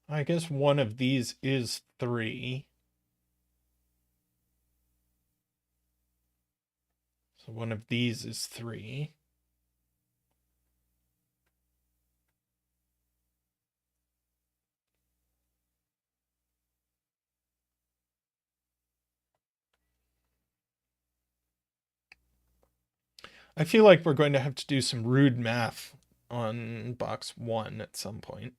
I guess one of these is 3. So one of these is 3. I feel like we're going to have to do some rude math on box 1 at some point.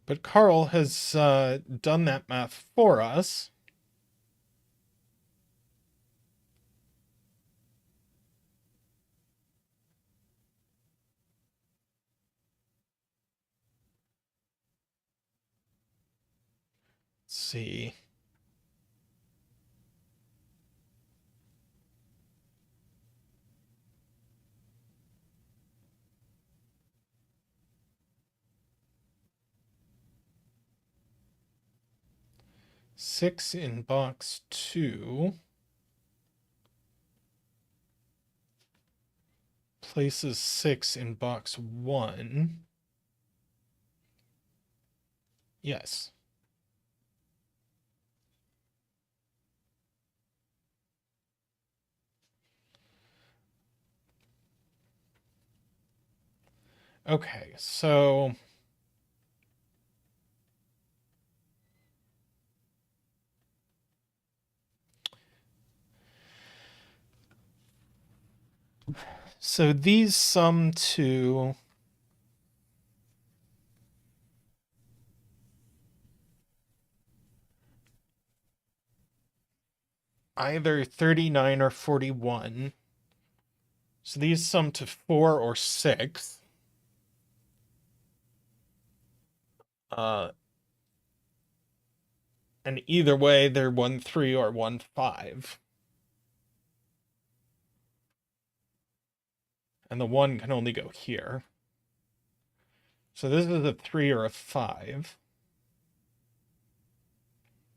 But Carl has done that math for us. Let's see. Six in box 2 places 6 in box 1. Yes. Okay, so these sum to either 39 or 41. So these sum to 4 or 6. And either way, they're 1, 3 or 1, 5. And the 1 can only go here. So this is a 3 or a 5.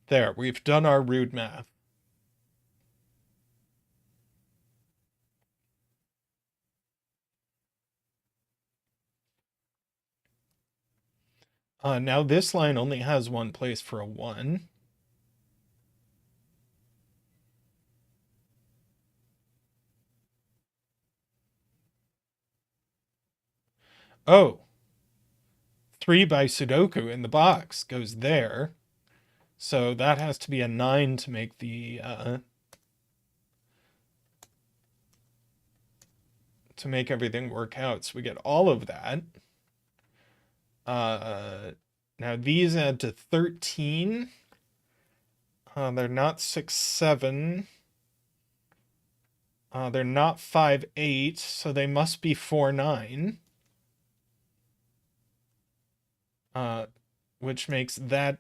There, we've done our rude math. Now this line only has one place for a 1. Oh, 3 by Sudoku in the box goes there. So that has to be a 9 to make the to make everything work out. So we get all of that. Now these add to 13. They're not 6, 7. They're not 5, 8, so they must be 4, 9. Which makes that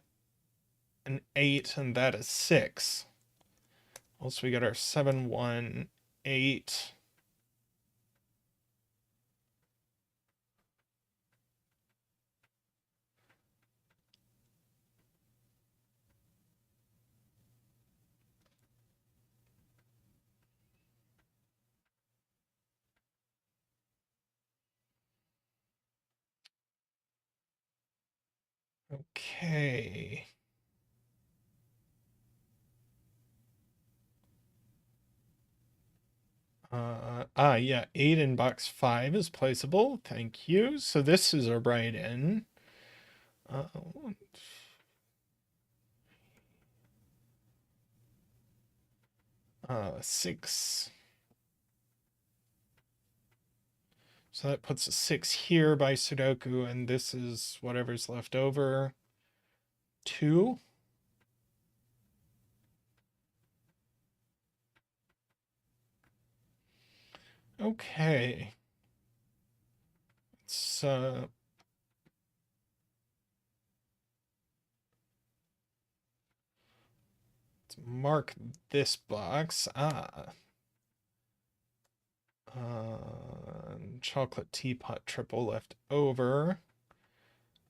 an 8 and that a 6. Also, we got our 7, 1, 8. Okay. Yeah, 8 in box 5 is placeable. Thank you. So this is a right in. 6. So that puts a 6 here by Sudoku, and this is whatever's left over. 2. Okay. Let's mark this box. Chocolate teapot triple left over.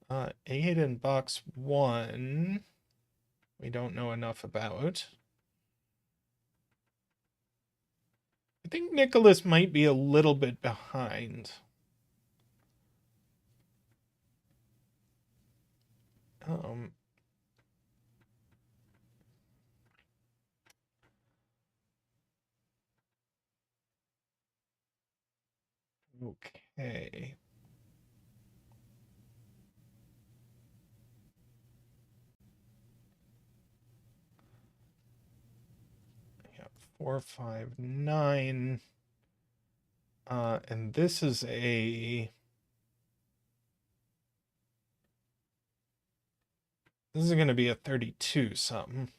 8 in box 1. We don't know enough about. I think Nicholas might be a little bit behind. Okay. Yeah, 4, 5, 9. And this is a. This is going to be a 32 something.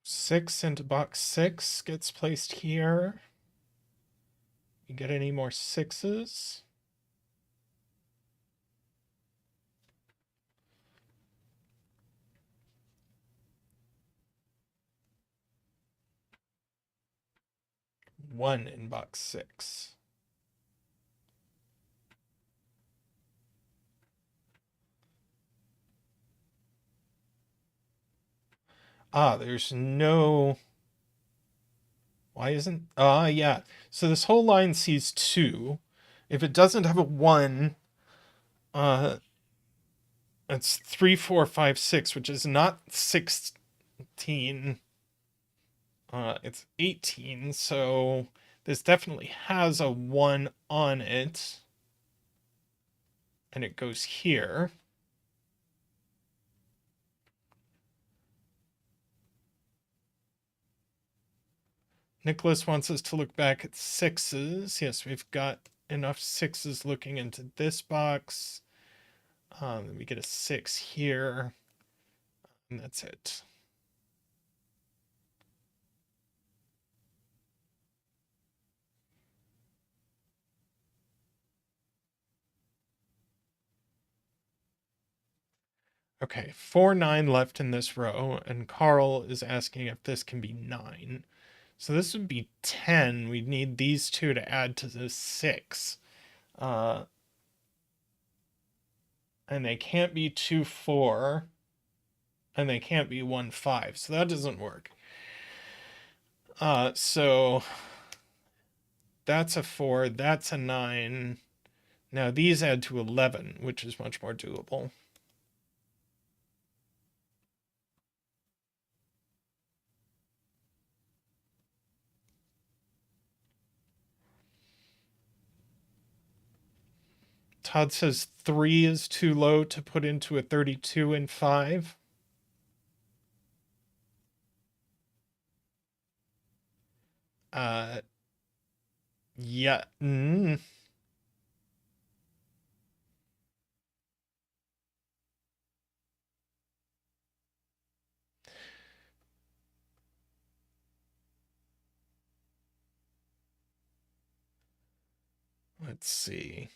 Six into box 6 gets placed here. You get any more 6s? One in box 6. There's no. Why isn't. Yeah. So this whole line sees 2. If it doesn't have a 1, it's 3, 4, 5, 6, which is not 16. It's 18. So this definitely has a 1 on it. And it goes here. Nicholas wants us to look back at 6s. Yes, we've got enough 6s looking into this box. We get a 6 here. And that's it. Okay, 4, 9 left in this row, and Carl is asking if this can be 9. So this would be 10. We'd need these two to add to the 6. And they can't be 2, 4. And they can't be 1, 5. So that doesn't work. So that's a 4. That's a 9. Now these add to 11, which is much more doable. Todd says 3 is too low to put into a 32 and 5. Yeah. Let's see.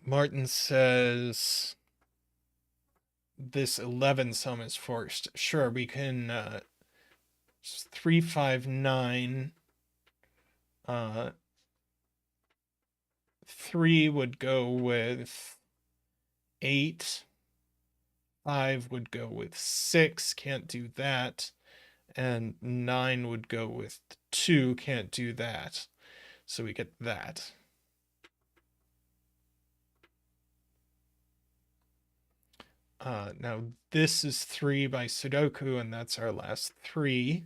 Martin says this 11 sum is forced. Sure, we can 3, 5, 9. 3 would go with 8. 5 would go with 6, can't do that. And 9 would go with 2, can't do that. So we get that. Now this is 3 by Sudoku, and that's our last 3.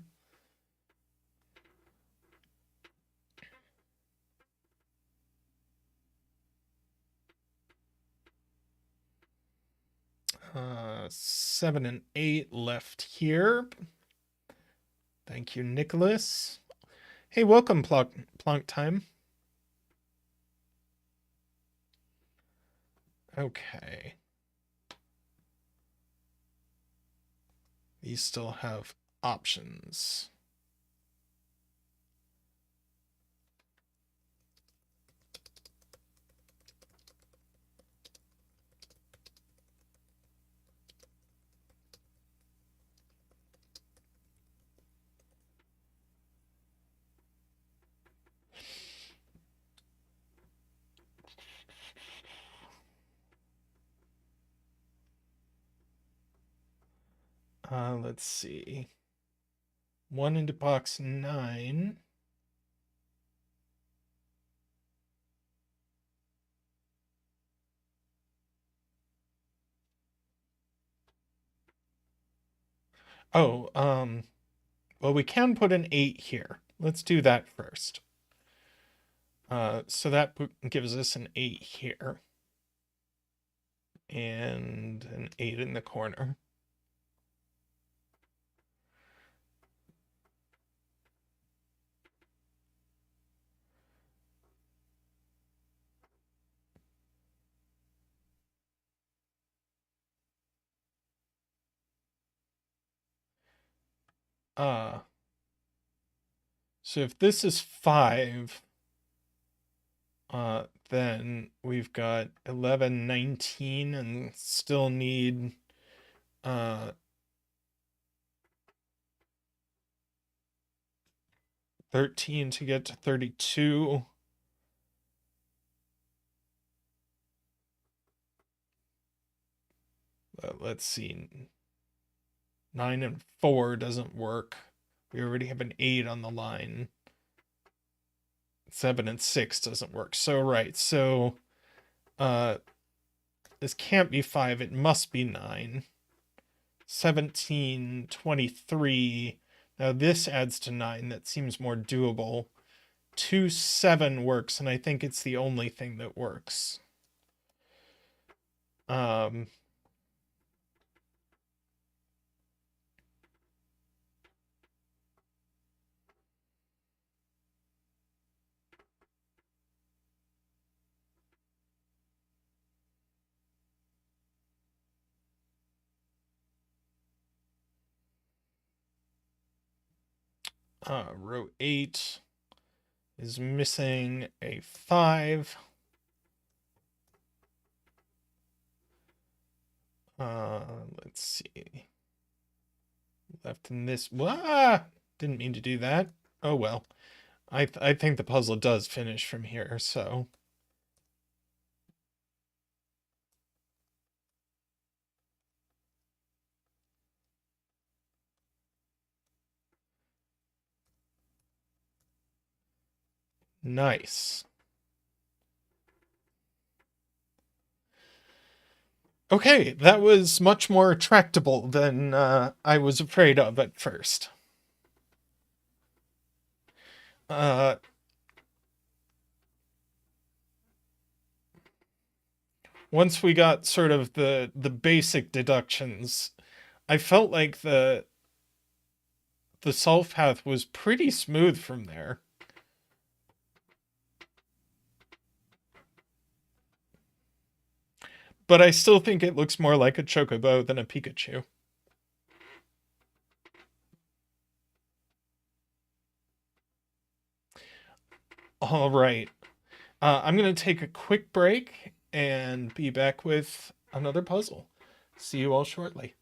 Uh, 7 and 8 left here. Thank you, Nicholas. Hey, welcome, Plonk Time. Okay. These still have options. Let's see. 1 into box 9. Oh, well, we can put an 8 here. Let's do that first. So that gives us an 8 here. And an 8 in the corner. So if this is 5, then we've got 11, 19, and still need 13 to get to 32. Let's see. 9 and 4 doesn't work. We already have an 8 on the line. 7 and 6 doesn't work. So, right. So, this can't be 5. It must be 9. 17, 23. Now, this adds to 9. That seems more doable. 2, 7 works, and I think it's the only thing that works. Row 8 is missing a 5. Let's see. Left in this. Didn't mean to do that. Oh well. I think the puzzle does finish from here, so. Nice. Okay, that was much more tractable than I was afraid of at first. Once we got sort of the basic deductions, I felt like the solve path was pretty smooth from there. But I still think it looks more like a chocobo than a Pikachu. All right. I'm going to take a quick break and be back with another puzzle. See you all shortly.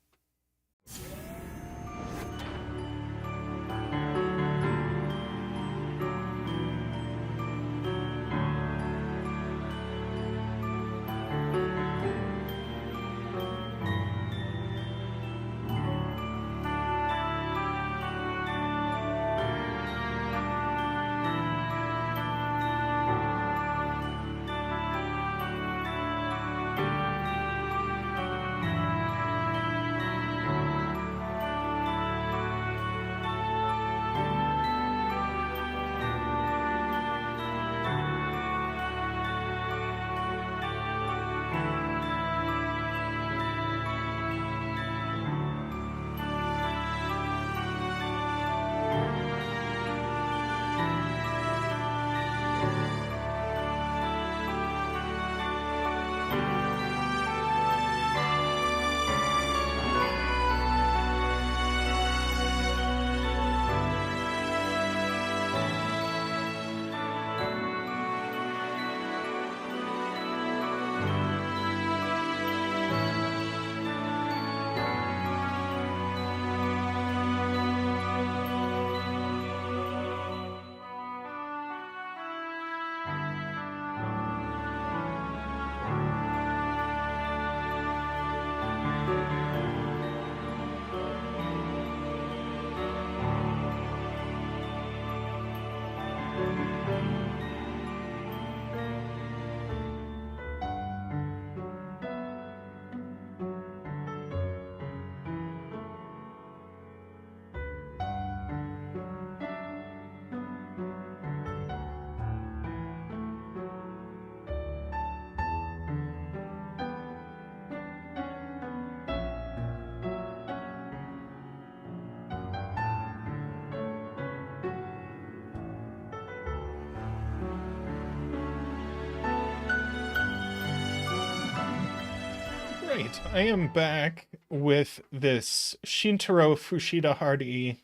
Right, I am back with this Shintaro Fushida Hardy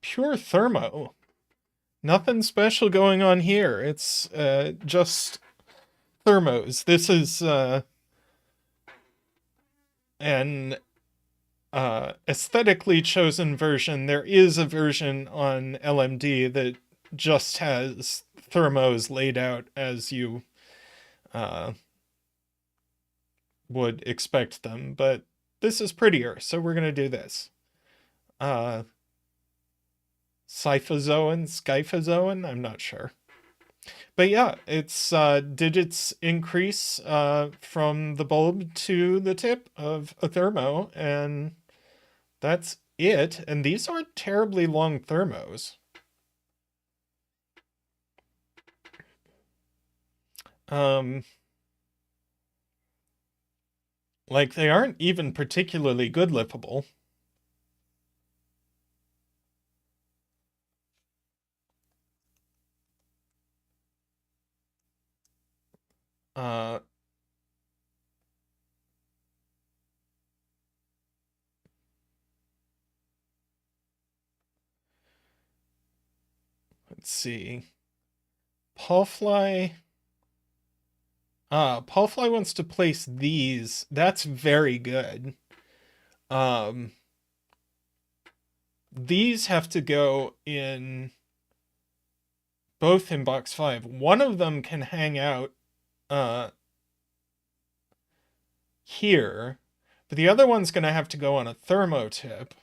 pure thermo. Nothing special going on here. It's just thermos. This is an aesthetically chosen version. There is a version on LMD that just has thermos laid out as you would expect them, but this is prettier, so we're gonna do this. Scyphozoan, I'm not sure. But yeah, it's digits increase from the bulb to the tip of a thermo, and that's it. And these aren't terribly long thermos. Like, they aren't even particularly good lippable. Let's see. Paulfly. Paulfly wants to place these. That's very good. These have to go in both in box 5. One of them can hang out here, but the other one's going to have to go on a thermo tip.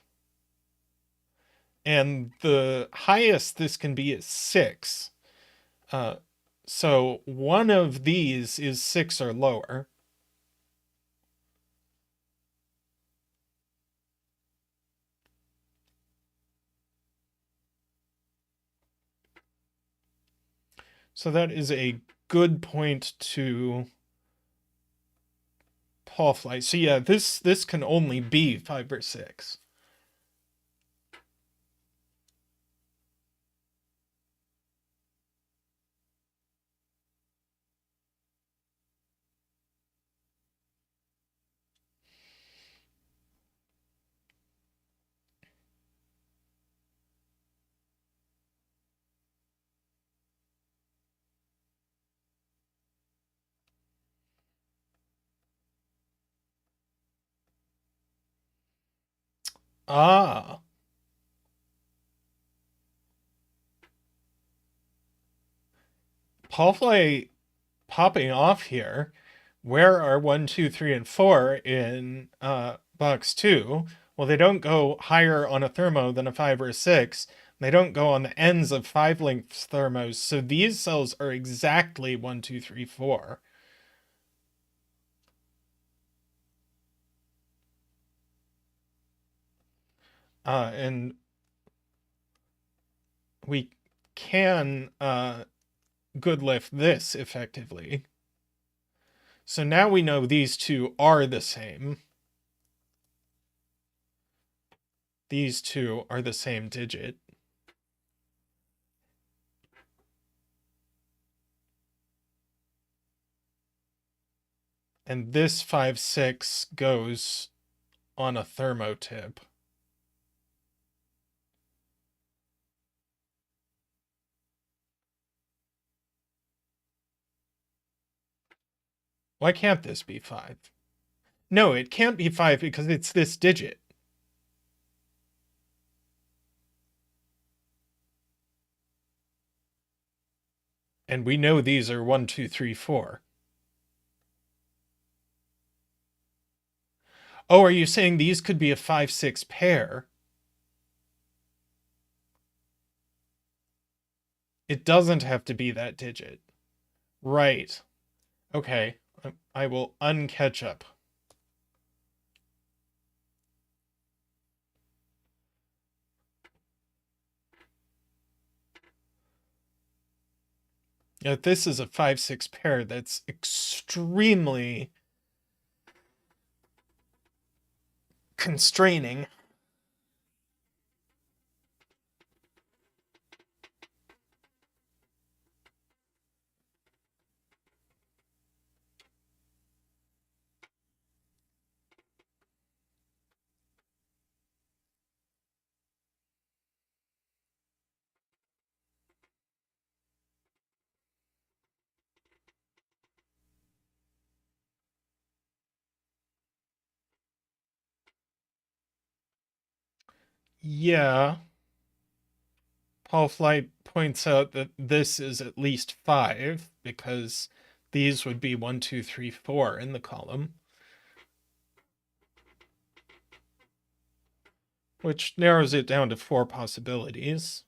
And the highest this can be is 6. So one of these is 6 or lower. So that is a good point to Paulfly. So yeah, this can only be 5 or 6. Ah. Paulfly popping off here. Where are 1, 2, 3, and 4 in box 2? Well, they don't go higher on a thermo than a 5 or a 6. They don't go on the ends of 5-length thermos. So these cells are exactly 1, 2, 3, 4. And we can good lift this effectively. So now we know these two are the same. These two are the same digit. And this 5, 6 goes on a thermotip. Why can't this be 5? No, it can't be 5 because it's this digit. And we know these are 1, 2, 3, 4. Oh, are you saying these could be a 5, 6 pair? It doesn't have to be that digit. Right. Okay. I will uncatch up. Now, this is a 5, 6 pair that's extremely constraining. Yeah. Paul Flight points out that this is at least 5 because these would be 1, 2, 3, 4 in the column, which narrows it down to 4 possibilities.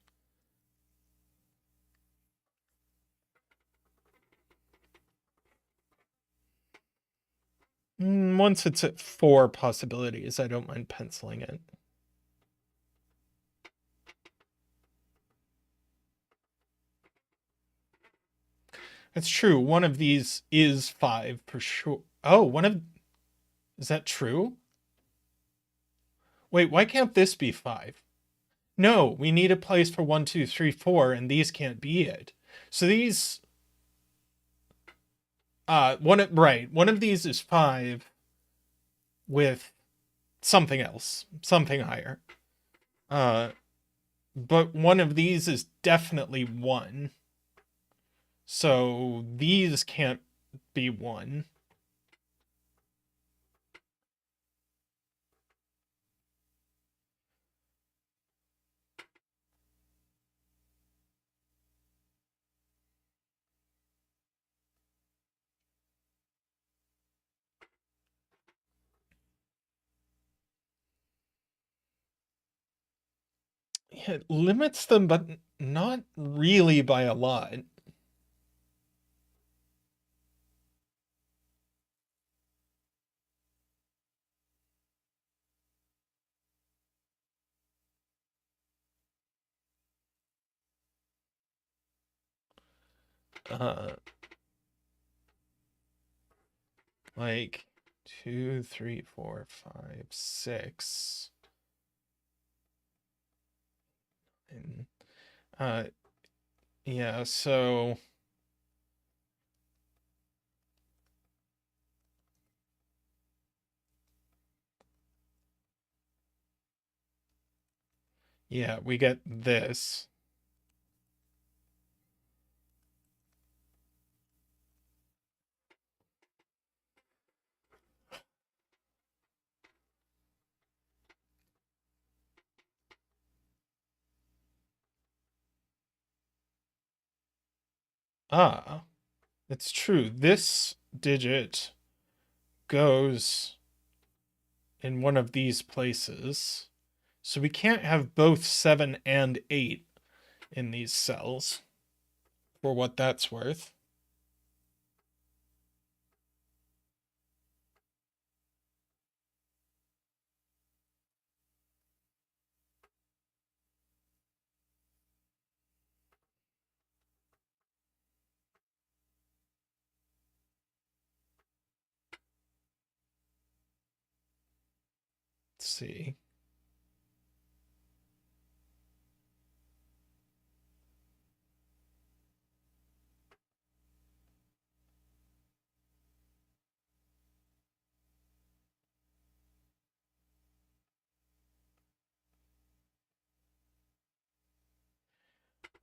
Once it's at 4 possibilities, I don't mind penciling it. That's true. One of these is 5 for sure. Oh, is that true? Wait, why can't this be 5? No, we need a place for 1, 2, 3, 4, and these can't be it. So these, one of these is 5 with something else, something higher. But one of these is definitely 1. So these can't be 1. It limits them, but not really by a lot. Uh, like 2, 3, 4, 5, 6. And, yeah, so yeah, we get this. Ah, it's true. This digit goes in one of these places. So we can't have both 7 and 8 in these cells, for what that's worth. Let's see.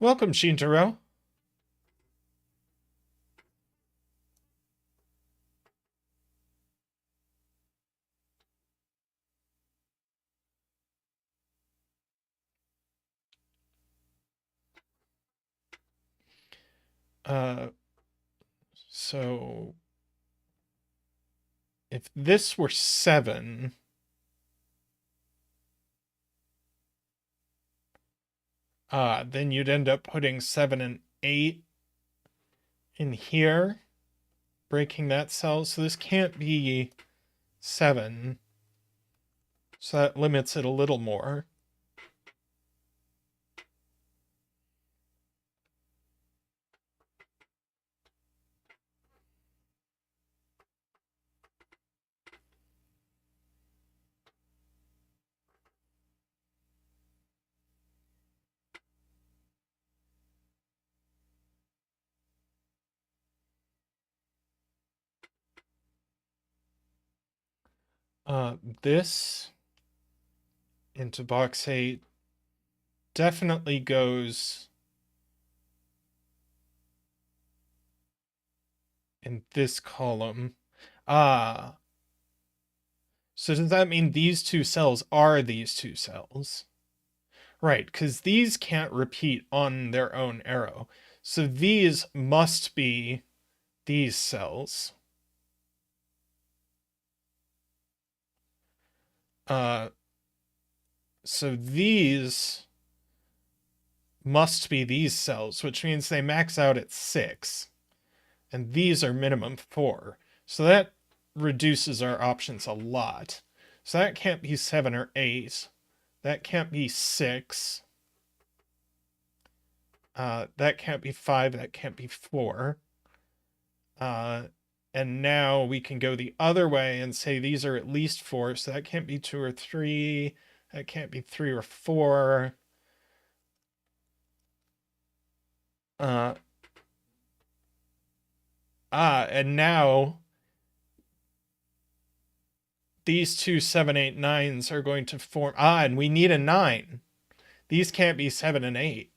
Welcome, Shintaro. So if this were 7, then you'd end up putting 7 and 8 in here, breaking that cell. So this can't be 7. So that limits it a little more. This into box 8 definitely goes in this column. Ah, so does that mean these two cells are these two cells? Right, because these can't repeat on their own arrow. So these must be these cells. So these must be these cells, which means they max out at 6. And these are minimum 4. So that reduces our options a lot. So that can't be 7 or 8. That can't be 6. That can't be 5. That can't be 4. And now we can go the other way and say these are at least 4. So that can't be 2 or 3. That can't be 3 or 4. And now these two 7, 8, 9s are going to form. And we need a 9. These can't be 7 and 8.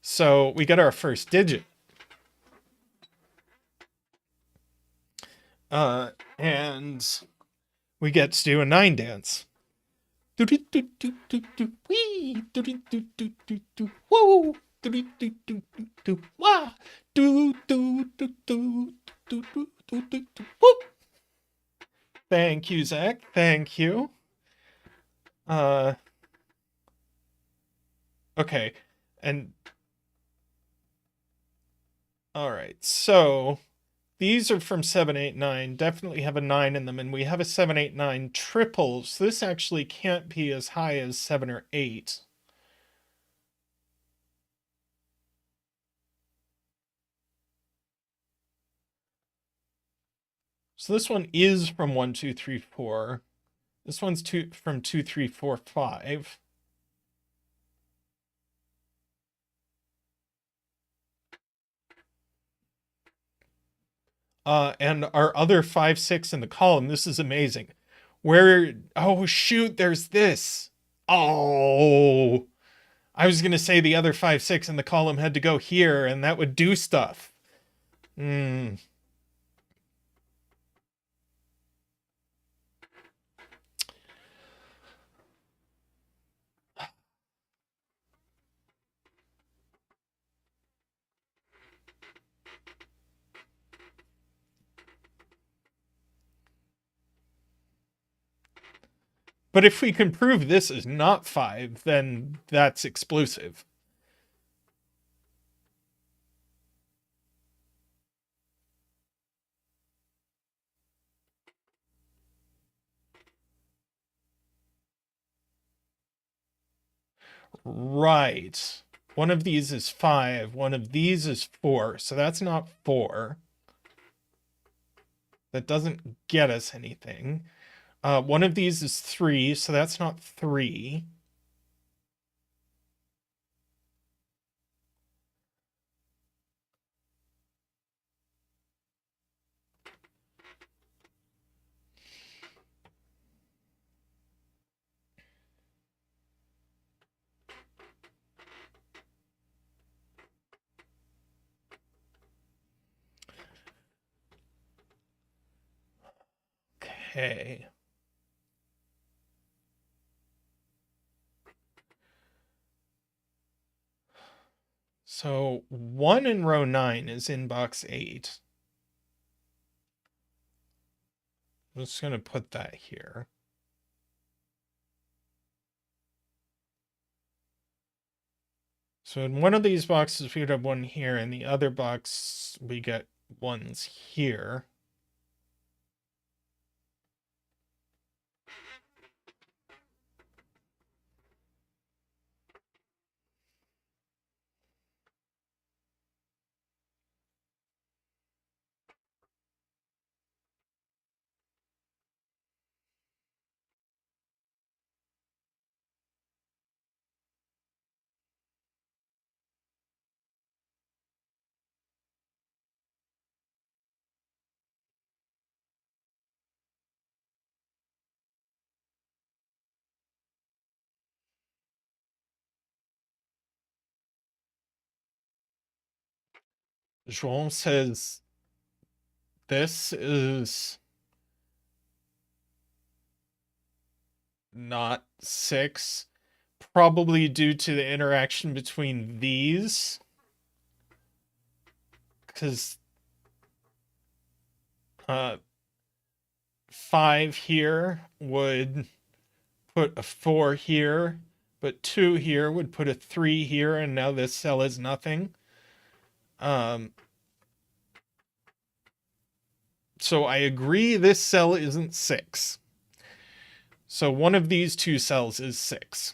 So we get our first digit. And we get to do a 9 dance. Thank you, Zach. Thank you. Okay. And all right. So these are from 7, 8, 9, definitely have a 9 in them, and we have a 7, 8, 9 triples. This actually can't be as high as 7 or 8. So this one is from 1, 2, 3, 4. This one's from 2, 3, 4, 5. And our other 5, 6 in the column, this is amazing. Oh shoot, there's this. Oh, I was going to say the other 5, 6 in the column had to go here, and that would do stuff. But if we can prove this is not 5, then that's exclusive. Right. One of these is 5, one of these is 4, so that's not 4. That doesn't get us anything. One of these is 3, so that's not 3. Okay. So 1 in row 9 is in box 8. I'm just going to put that here. So in one of these boxes, we would have 1 here. In the other box, we get 1s here. Joel says this is not 6, probably due to the interaction between these. Because 5 here would put a 4 here, but 2 here would put a 3 here, and now this cell is nothing. So I agree this cell isn't 6. So one of these two cells is 6.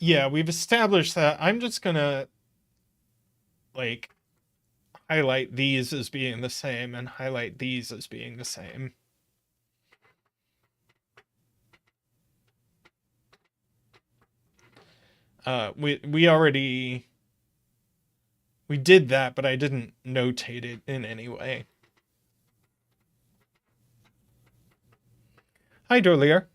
Yeah, we've established that. I'm just gonna, like, highlight these as being the same and highlight these as being the same. We already... We did that, but I didn't notate it in any way. Hi, Dolier.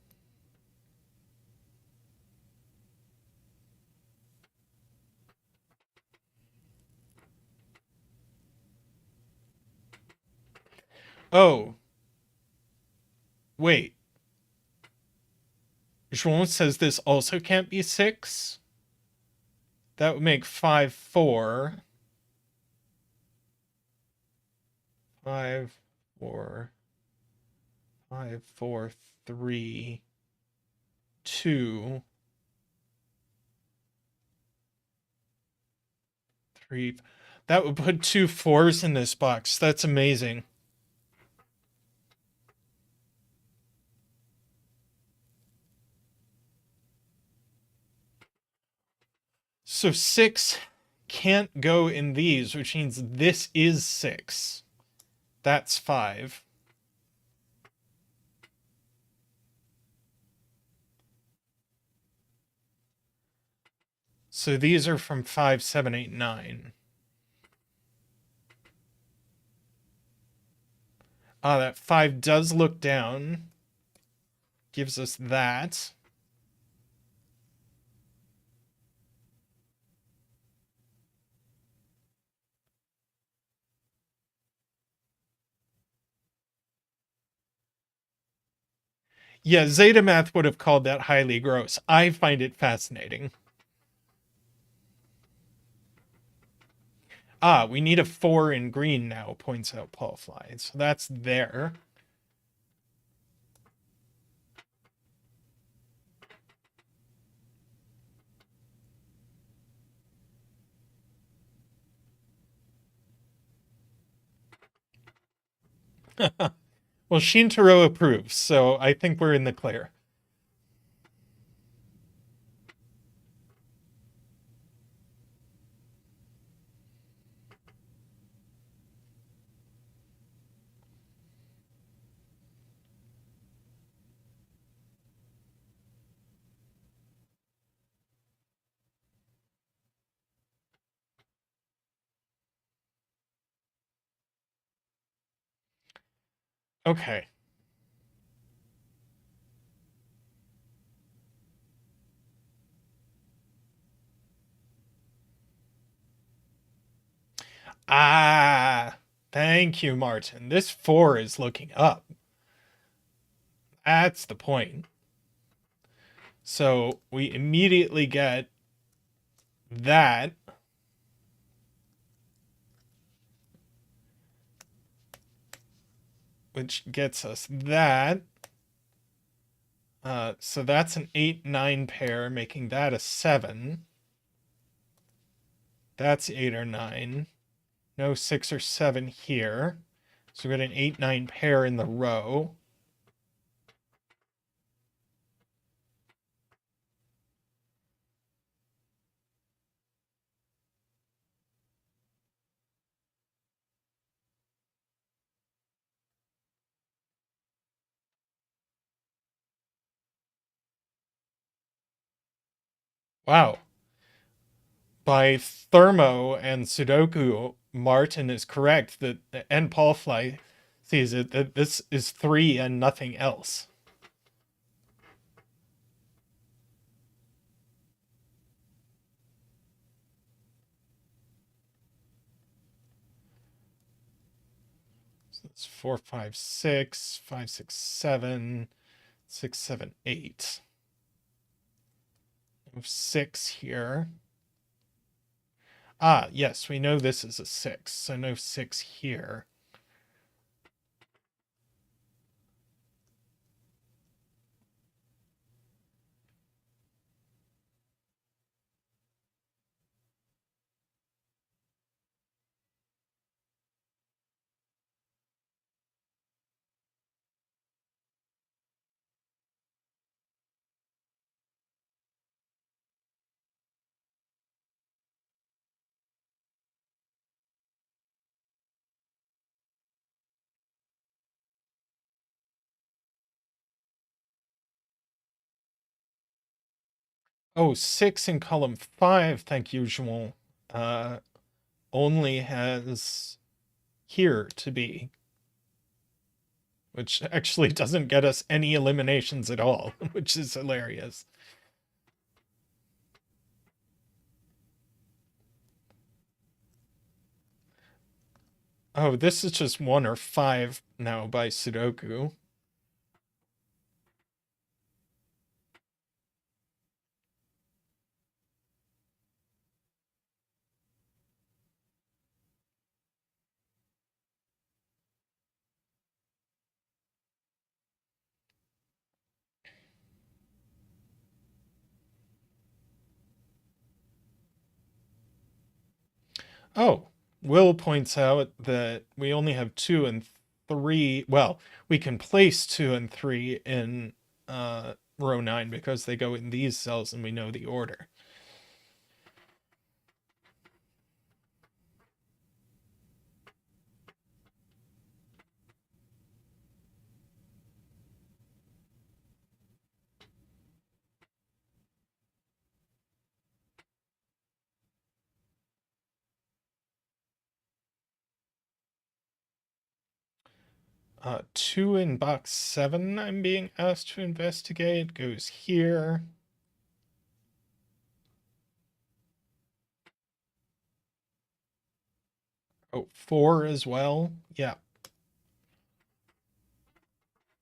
Oh. Wait. Juan says this also can't be 6? That would make 5, 4. 5, 4. 5, 4, 3, 2, 3. That would put 2 4s in this box. That's amazing. So 6 can't go in these, which means this is 6. That's 5. So these are from 5, 7, 8, 9. That 5 does look down. Gives us that. Yeah, Zeta Math would have called that highly gross. I find it fascinating. Ah, we need a 4 in green now, points out Paul Fly. So that's there. Well, Shintaro approves, so I think we're in the clear. Okay. Ah, thank you, Martin. This 4 is looking up. That's the point. So we immediately get that. Which gets us that. So that's an 8-9 pair, making that a 7. That's 8 or 9. No 6 or 7 here. So we got an 8-9 pair in the row. Wow. By Thermo and Sudoku, Martin is correct that, and Paul Fly sees it, that this is 3 and nothing else. So that's 4, 5, 6, 5, 6, 7, 6, 7, 8. We have 6 here. Ah, yes, we know this is a 6, so no 6 here. Oh, 6 in column 5, thank you, Juan, only has here to be, which actually doesn't get us any eliminations at all, which is hilarious. Oh, this is just 1 or 5 now by Sudoku. Oh, Will points out that we only have 2 and 3. Well, we can place 2 and 3 in row 9 because they go in these cells and we know the order. Two in box 7, I'm being asked to investigate, goes here. Oh, 4 as well. Yeah.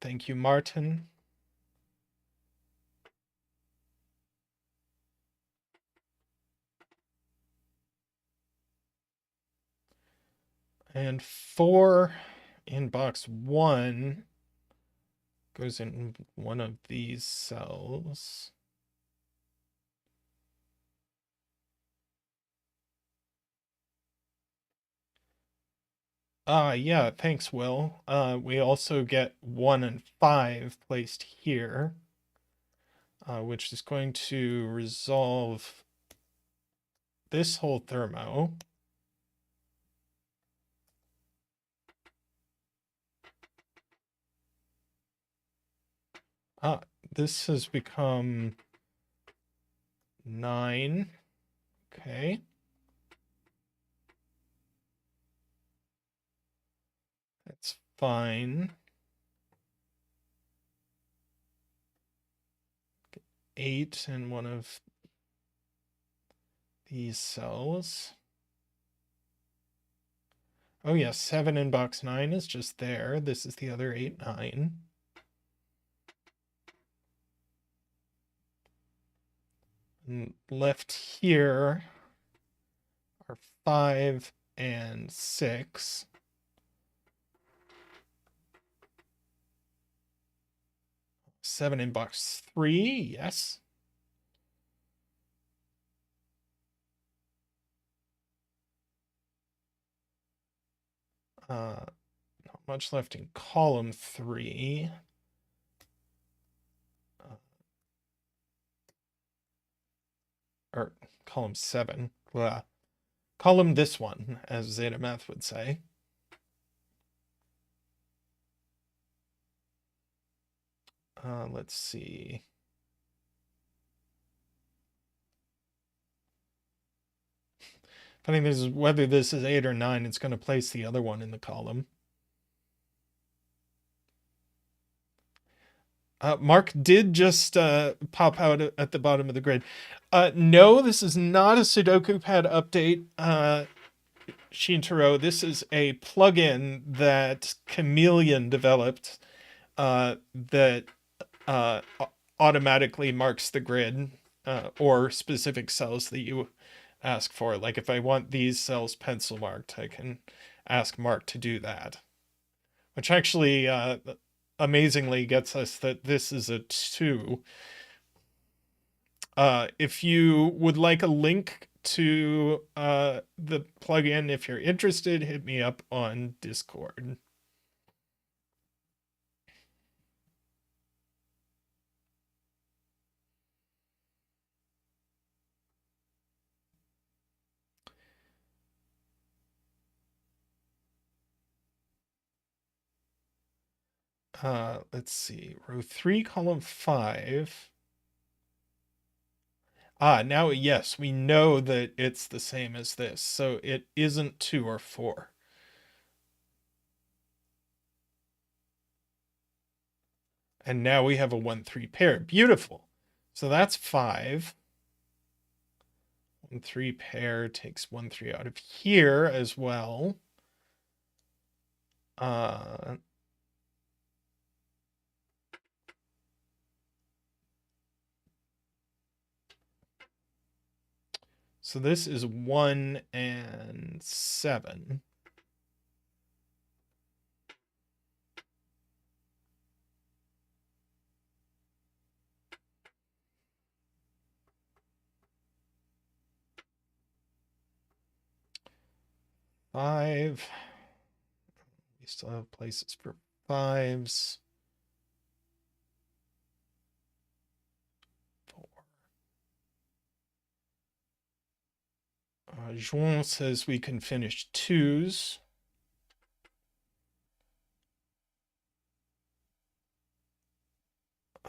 Thank you, Martin. And 4 in box 1 goes in one of these cells. Yeah, thanks, Will. We also get 1 and 5 placed here, which is going to resolve this whole thermo. This has become 9. Okay. That's fine. 8 in one of these cells. Oh yeah, 7 in box 9 is just there. This is the other 8, 9. And left here are 5 and 6. 7 in box 3, yes. Not much left in column 3. Or column 7. Blah. Column this one, as Zeta Math would say. Let's see. Funny thing is, whether this is 8 or 9, it's going to place the other one in the column. Mark did just pop out at the bottom of the grid. No, this is not a Sudoku pad update, Shintaro. This is a plugin that Chameleon developed that automatically marks the grid or specific cells that you ask for. Like if I want these cells pencil marked, I can ask Mark to do that. Which actually amazingly gets us that this is a 2. If you would like a link to the plugin, if you're interested, hit me up on Discord. Let's see, row 3, column 5. Now, yes, we know that it's the same as this, so it isn't 2 or 4. And now we have a 1-3 pair. Beautiful. So that's 5. 1-3 pair takes 1-3 out of here as well. So this is 1 and 7. Five. We still have places for 5s. 4. Juan says we can finish 2s.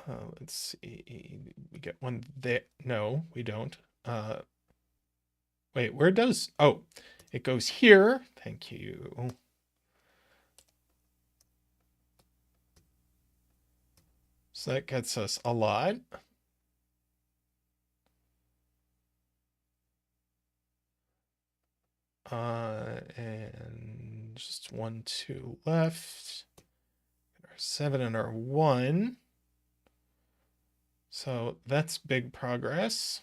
Let's see. We get one there. No, we don't. Wait, where does... Oh, it goes here. Thank you. So that gets us a lot. And just 1, 2 left. Our 7 and our 1. So that's big progress.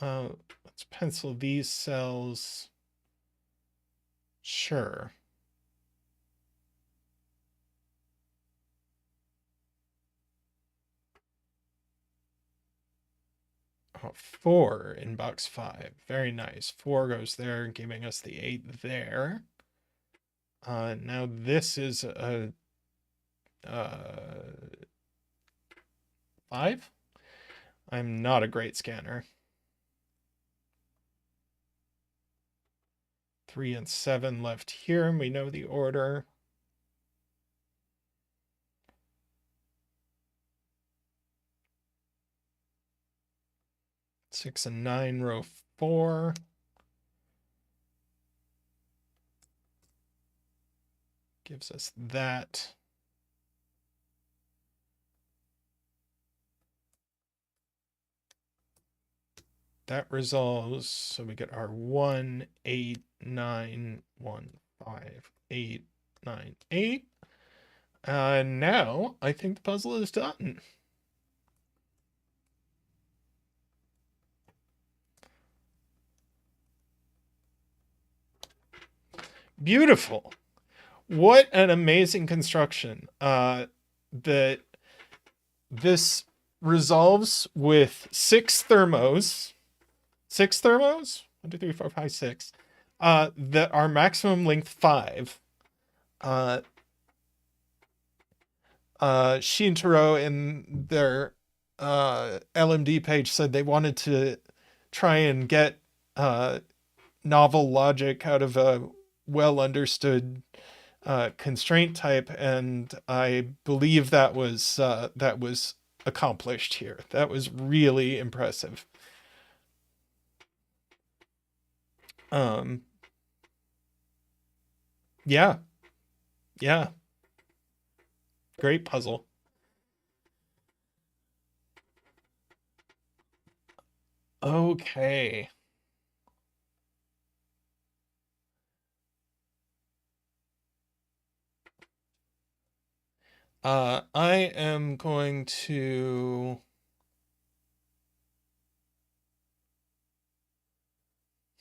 Let's pencil these cells. Sure. Oh, 4 in box 5. Very nice. 4 goes there, giving us the 8 there. Now this is a 5. I'm not a great scanner. 3 and 7 left here, and we know the order. 6 and 9, row 4. Gives us that. That resolves, so we get our 1, 8, 9, 1, 5, 8, 9, 8. Now I think the puzzle is done. Beautiful. What an amazing construction. That this resolves with 6 thermos. 6 thermos? 1, 2, 3, 4, 5, 6. That are maximum length 5. Shintaro in their LMD page said they wanted to try and get novel logic out of a well understood constraint type, and I believe that was accomplished here. That was really impressive. Yeah. Great puzzle. Okay. I am going to...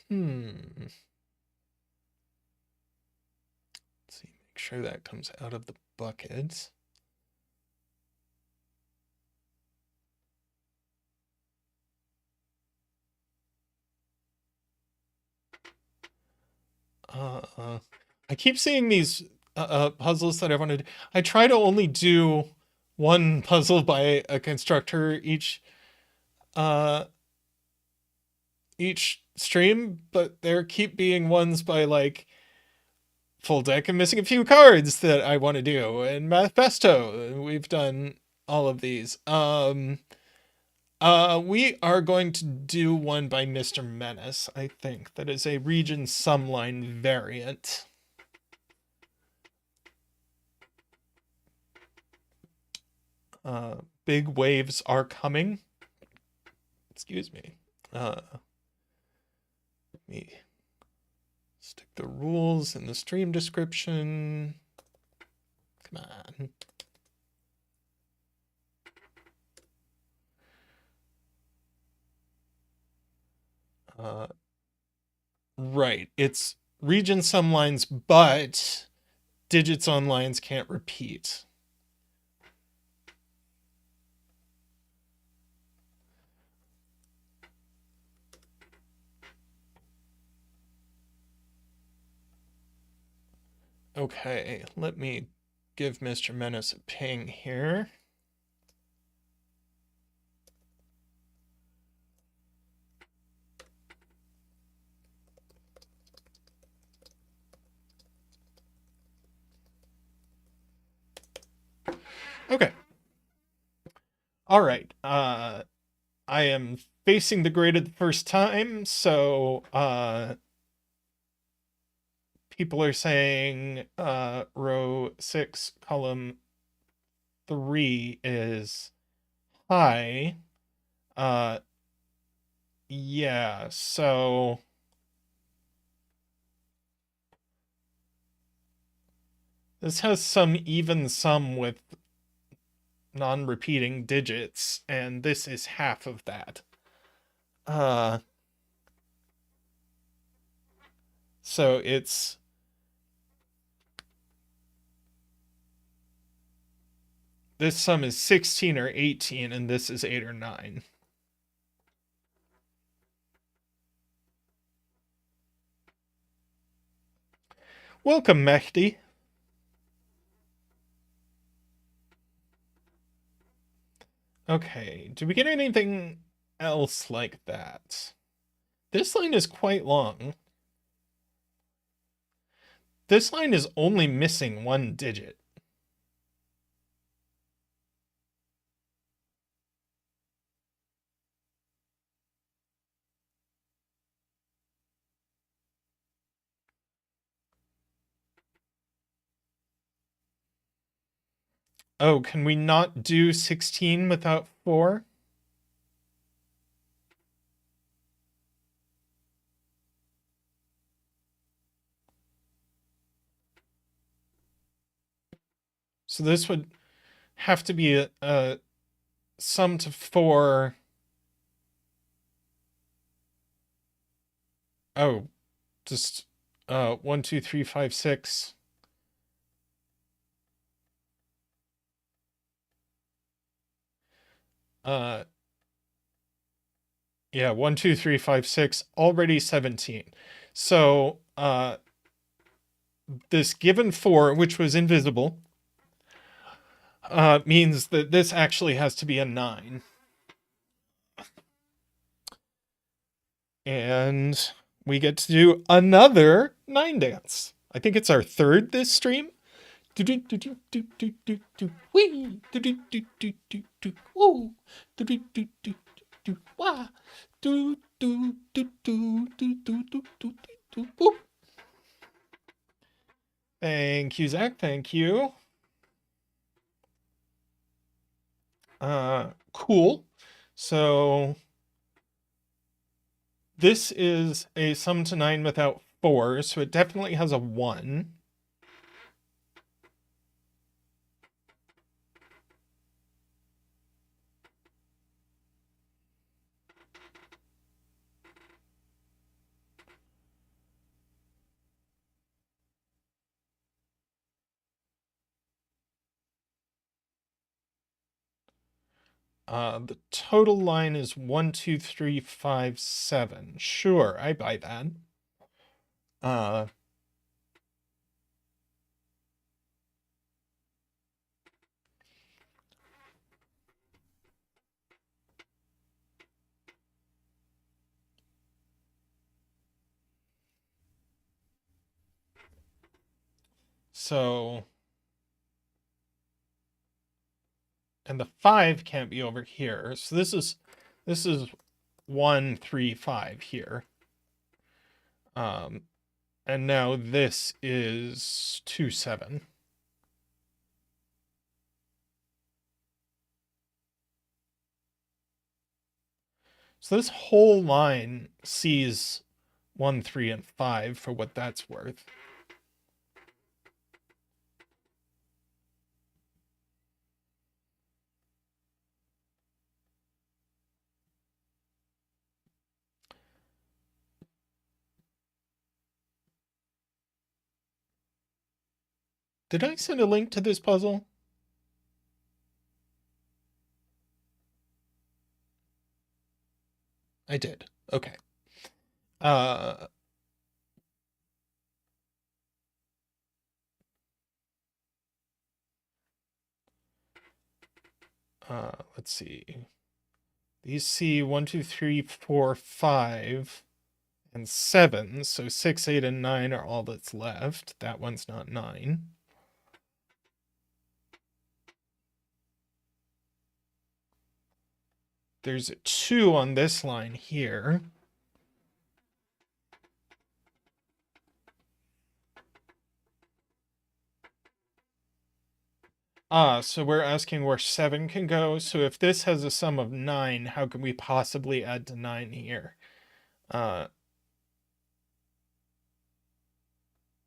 Let's see, make sure that comes out of the buckets. I keep seeing these puzzles that I want to do. I try to only do one puzzle by a constructor each stream, but there keep being ones by like FullDeck and missing a few cards that I want to do, and Manifesto. We've done all of these. We are going to do one by Mr. Menace, I think. That is a region sumline variant. Big waves are coming. Excuse me. Let me stick the rules in the stream description. Come on. Right. It's region sumlines, but digits on lines can't repeat. Okay, let me give Mr. Menace a ping here. Okay. All right. I am facing the graded the first time, so people are saying row 6, column 3 is high. Yeah, so this has some even sum with non-repeating digits, and this is half of that. So it's this sum is 16 or 18, and this is 8 or 9. Welcome, Mehdi. Okay, do we get anything else like that? This line is quite long. This line is only missing one digit. Oh, can we not do 16 without 4? So this would have to be a sum to 4. Oh, just 1, 2, 3, 5, 6. Yeah, 1, 2, 3, 5, 6, already 17. So this given 4, which was invisible, means that this actually has to be a 9. And we get to do another 9 dance. I think it's our third this stream. Do do do do do do do do wee do do do do do do woo do do do do do wah do do do do do do do do do woo. Thank you, Zach. Thank you. Cool. So this is a sum to 9 without 4, so it definitely has a 1. The total line is 1, 2, 3, 5, 7. Sure, I buy that. So, and the 5 can't be over here. So this is 1, 3, 5 here. And now this is 2, 7. So this whole line sees 1, 3, and 5 for what that's worth. Did I send a link to this puzzle? I did. Okay. Let's see. These see 1, 2, 3, 4, 5, and 7. So 6, 8, and 9 are all that's left. That one's not 9. There's a 2 on this line here. So we're asking where 7 can go. So if this has a sum of 9, how can we possibly add to 9 here?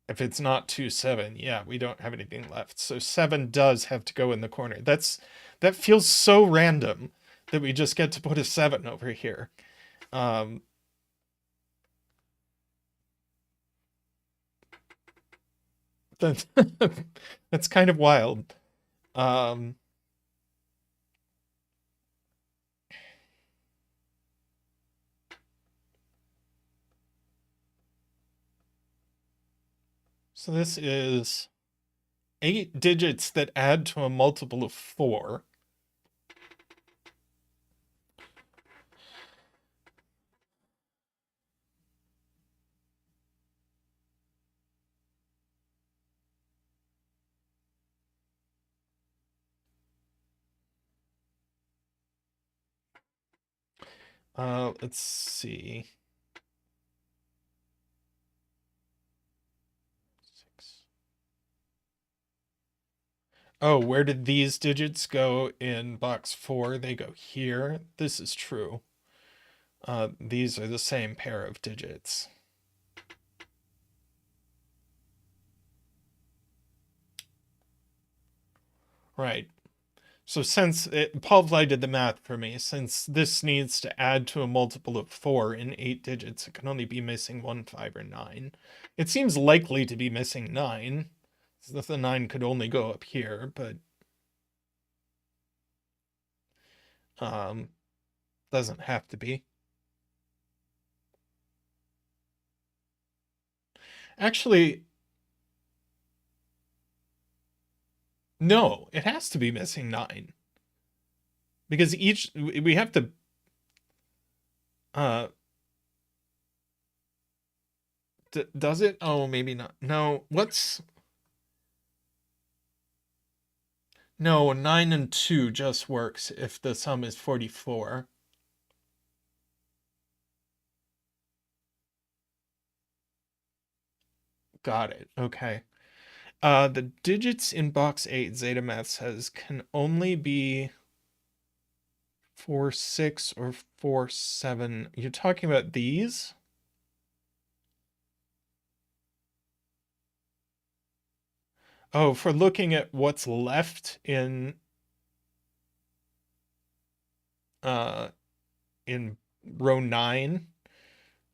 If it's not 2, 7, yeah, we don't have anything left. So 7 does have to go in the corner. That feels so random that we just get to put a 7 over here. That's, that's kind of wild. Um, so this is 8 digits that add to a multiple of 4. Let's see. 6. Oh, where did these digits go in box 4? They go here. This is true. These are the same pair of digits. Right. So since Paul Vly did the math for me, since this needs to add to a multiple of 4 in 8 digits, it can only be missing 1, 5, or 9. It seems likely to be missing 9. So the 9 could only go up here, but doesn't have to be. Actually, no, it has to be missing 9. Because we have to uh does it? Oh, maybe not. No, no, 9 and 2 just works if the sum is 44. Got it. Okay. The digits in box 8, Zeta Math says, can only be 4, 6 or 4, 7. You're talking about these? Oh, for looking at what's left uh in row 9.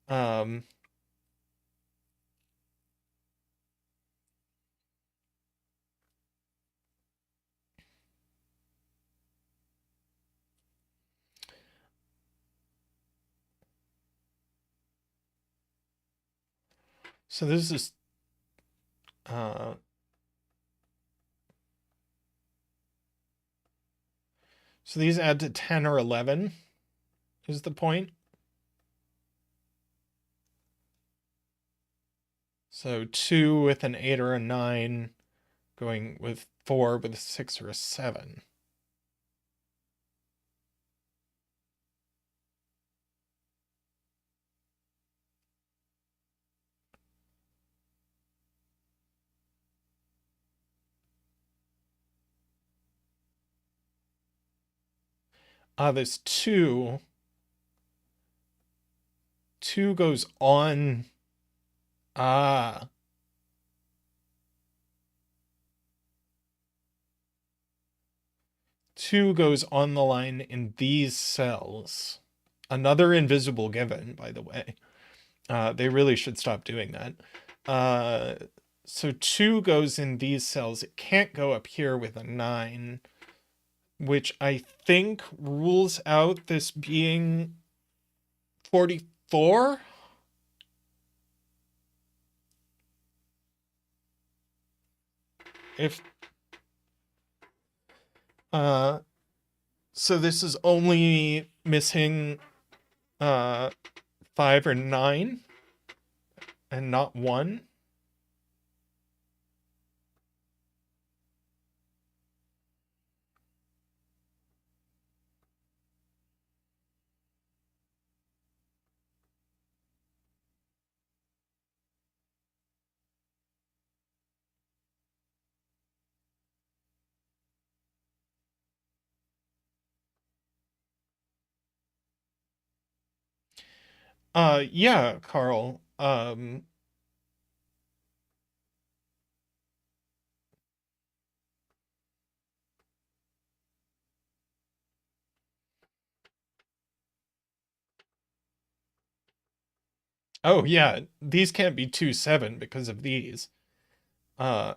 Um so this is uh so these add to 10 or 11 is the point. So 2 with an 8 or a 9 going with 4 with a 6 or a 7. This 2 goes on. Ah. 2 goes on the line in these cells. Another invisible given, by the way. They really should stop doing that. So 2 goes in these cells. It can't go up here with a 9, which I think rules out this being 44. If so this is only missing 5 or 9 and not 1. Yeah, Carl. Oh yeah, these can't be 2, 7 because of these. Uh,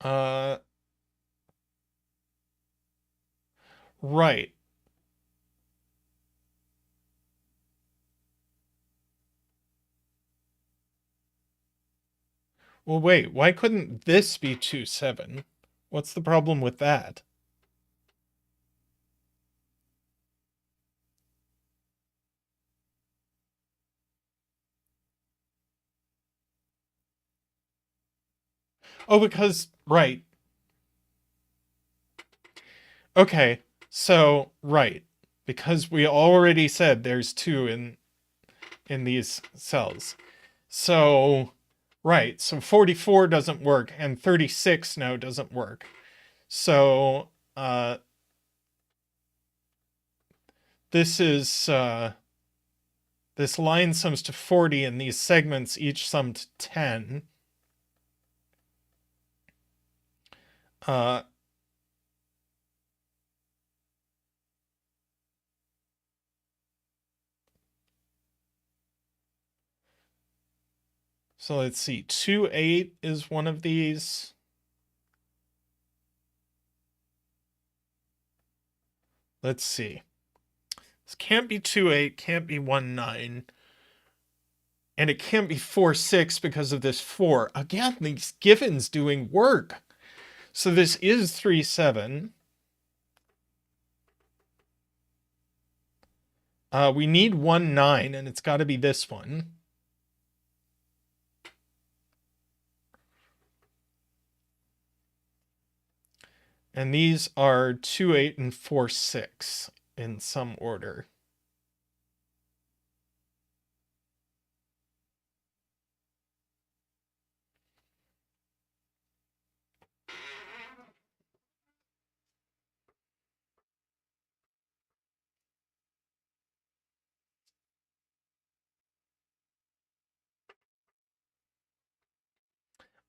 uh, right. Well, wait, why couldn't this be 2-7? What's the problem with that? Oh, because, right. Okay, so, right. Because we already said there's 2 in these cells. So, right, so 44 doesn't work, and 36 now doesn't work. So, this is, this line sums to 40, and these segments each sum to 10. Uh, so let's see, 2, 8 is one of these. Let's see. This can't be 2, 8, can't be 1, 9. And it can't be 4, 6 because of this 4. Again, these givens doing work. So this is 3, 7. We need 1, 9, and it's got to be this one. And these are 2, 8, and 4, 6 in some order.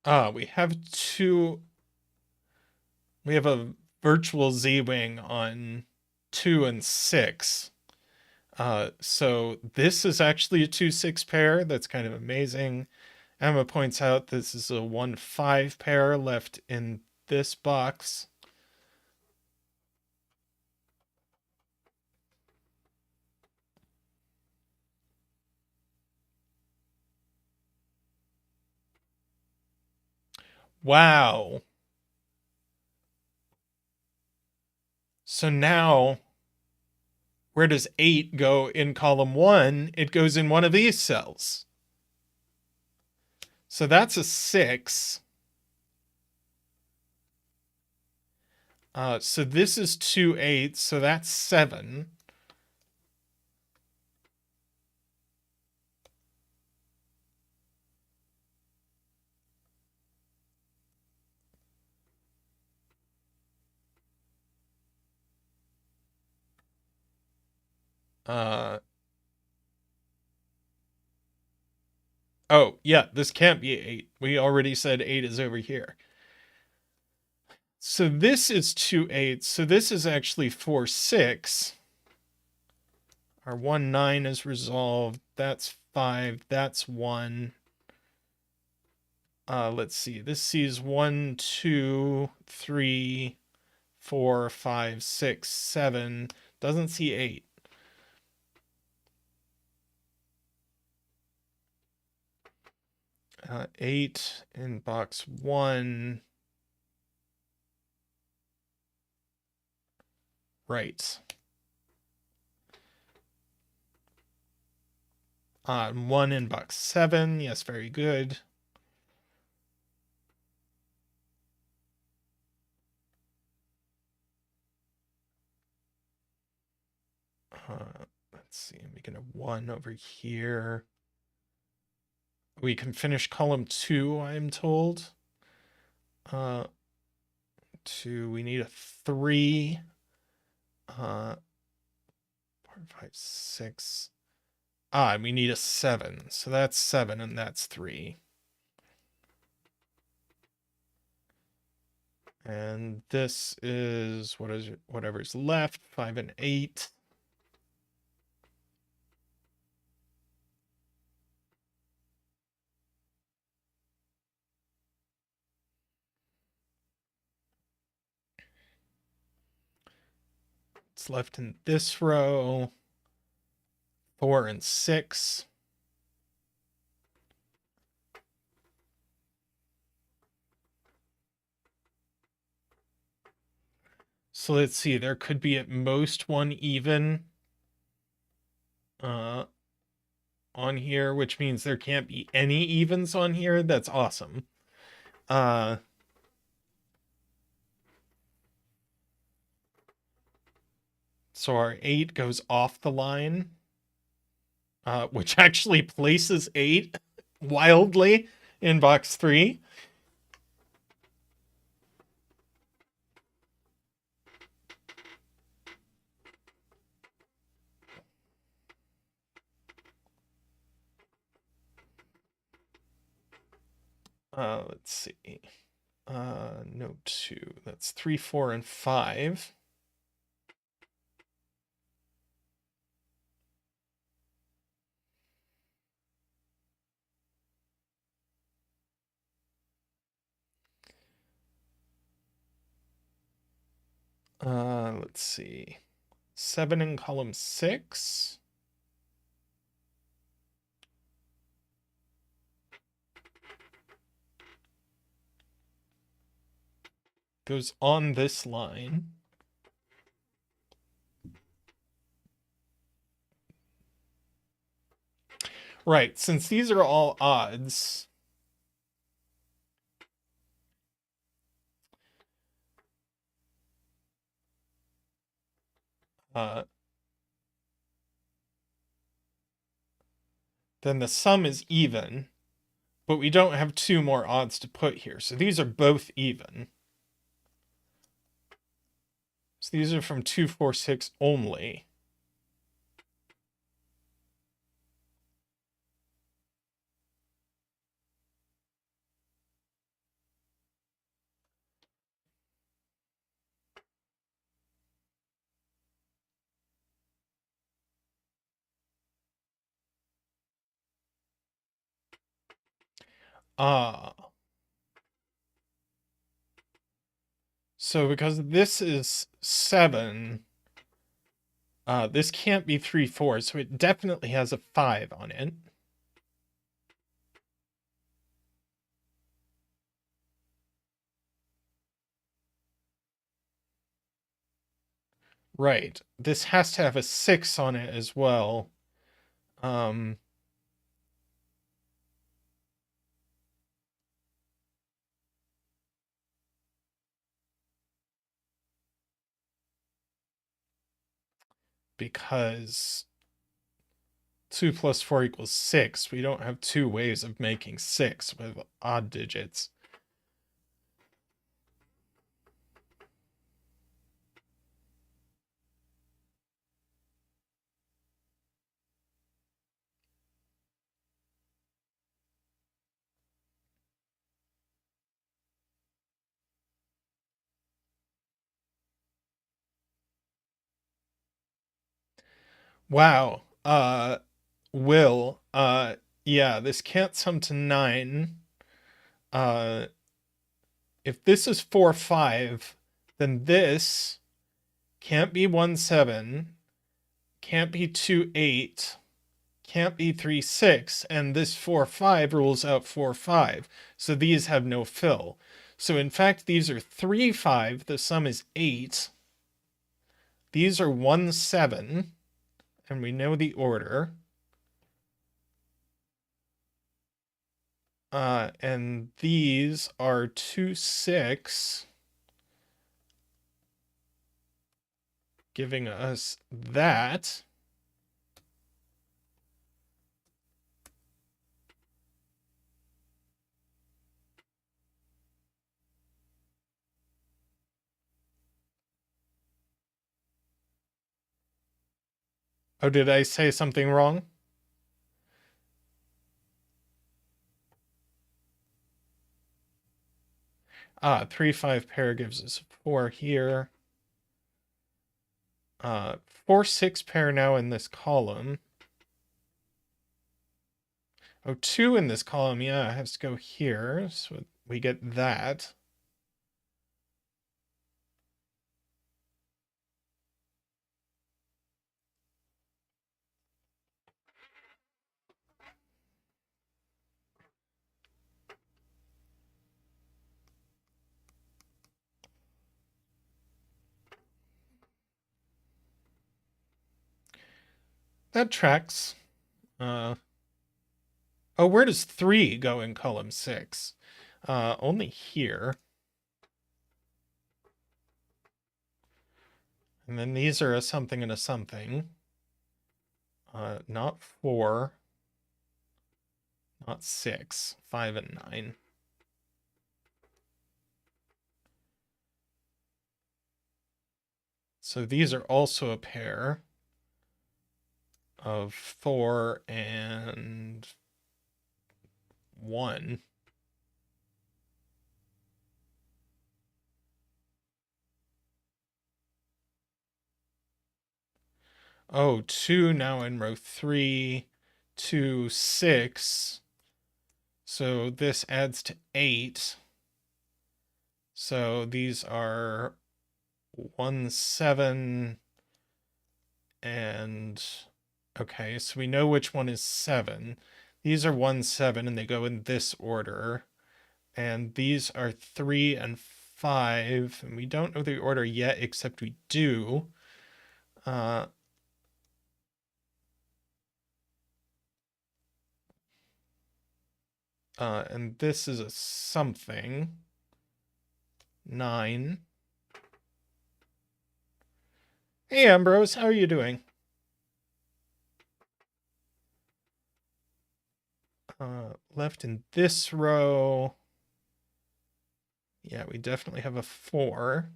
We have we have a virtual Z-wing on 2 and 6. So this is actually a 2-6 pair. That's kind of amazing. Emma points out this is a 1-5 pair left in this box. Wow. So now, where does 8 go in column 1? It goes in one of these cells. So that's a 6. So this is 2, 8, so that's 7. Oh, yeah, this can't be 8. We already said 8 is over here. So this is 2, 8. So this is actually 4, 6. Our 1, 9 is resolved. That's 5. That's 1. Let's see. This sees 1, 2, 3, 4, 5, 6, 7. Doesn't see 8. Uh, 8 in box 1. Right. 1 in box 7. Yes, very good. Let's see. I'm making a 1 over here. We can finish column 2, I'm told. 2. We need a 3. 4, 5, 6. Ah, we need a 7. So that's 7 and that's 3. And this is whatever's left, 5 and 8. It's left in this row, 4 and 6. So let's see, there could be at most one even on here, which means there can't be any evens on here. That's awesome. So our 8 goes off the line, which actually places 8 wildly in box 3. Let's see. No 2. That's 3, 4, and 5. Let's see. 7 in column 6. Goes on this line. Right, since these are all odds, then the sum is even, but we don't have 2 more odds to put here. So these are both even. So these are from 2, 4, 6 only. So because this is 7, this can't be 3, 4, so it definitely has a 5 on it. Right. This has to have a 6 on it as well. Because 2 plus 4 equals 6. We don't have 2 ways of making 6 with odd digits. Wow. Will, yeah, this can't sum to 9. If this is 4, 5, then this can't be 1, 7, can't be 2, 8, can't be 3, 6, and this 4, 5 rules out 4, 5. So these have no fill. So in fact, these are 3, 5, the sum is 8. These are 1, 7, and we know the order. And these are 2, 6, giving us that. Oh, did I say something wrong? Ah, 3-5 pair gives us 4 here. 4-6 pair now in this column. Oh, 2 in this column, yeah, it has to go here, so we get that. That tracks. Oh, where does 3 go in column 6? Only here. And then these are a something and a something. Not 4. Not 6. 5 and 9. So these are also a pair of 4 and 1. Oh, 2 now in row 3, 2, 6. So this adds to 8. So these are 1, 7, and okay, so we know which one is 7. These are 1, 7, and they go in this order. And these are 3 and 5, and we don't know the order yet, except we do. And this is a something. 9. Hey, Ambrose, how are you doing? Left in this row. Yeah, we definitely have a 4.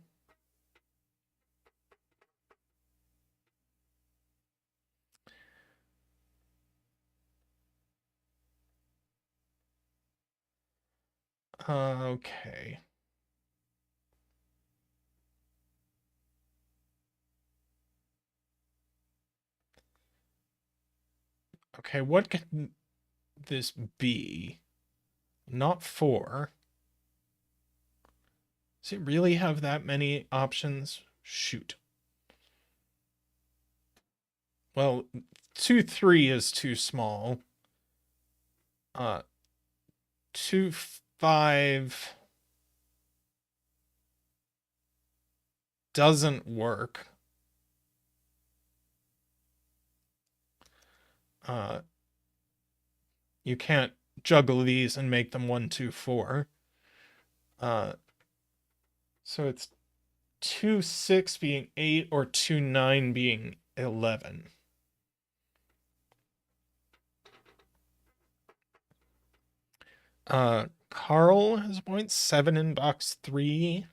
Okay. Okay, what can this be? Not 4. Does it really have that many options? Shoot. Well, 2, 3 is too small. 2, 5 doesn't work. You can't juggle these and make them 1, 2, 4. So it's 2, 6 being 8 or 2, 9 being 11. Carl has points 7 in box 3.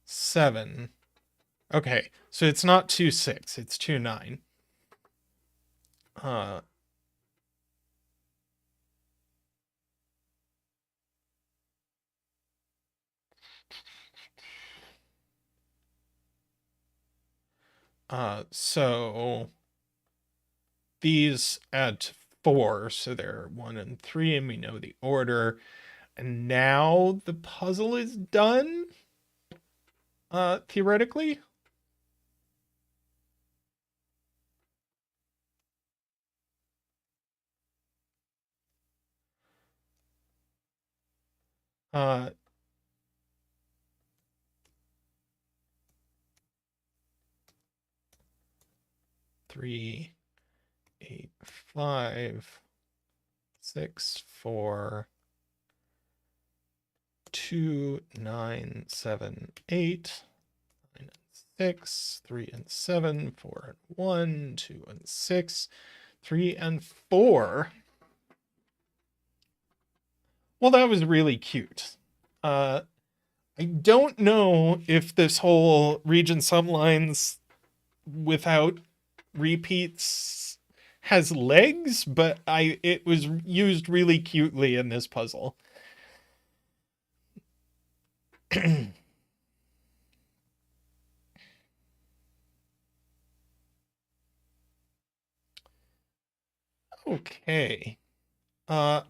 7. Okay, so it's not 2, 6, it's 2, 9. So these add to 4, so they're 1 and 3, and we know the order. And now the puzzle is done? Theoretically? Uh, Three, 8, 5, 6, 4, 2, 9, 7, 8, 9 and 6, 3 and 7, 4 and 1, 2 and 6, 3 and 4. Well, that was really cute. I don't know if this whole region sublines without repeats has legs, but it was used really cutely in this puzzle. Okay. I'm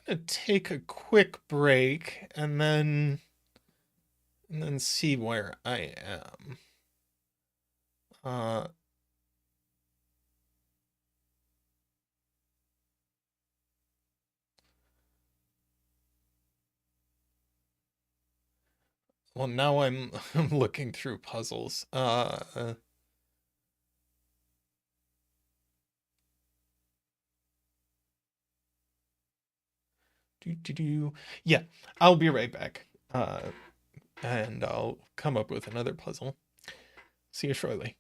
gonna take a quick break and then see where I am. Well, now I'm looking through puzzles. Yeah, I'll be right back. And I'll come up with another puzzle. See you shortly.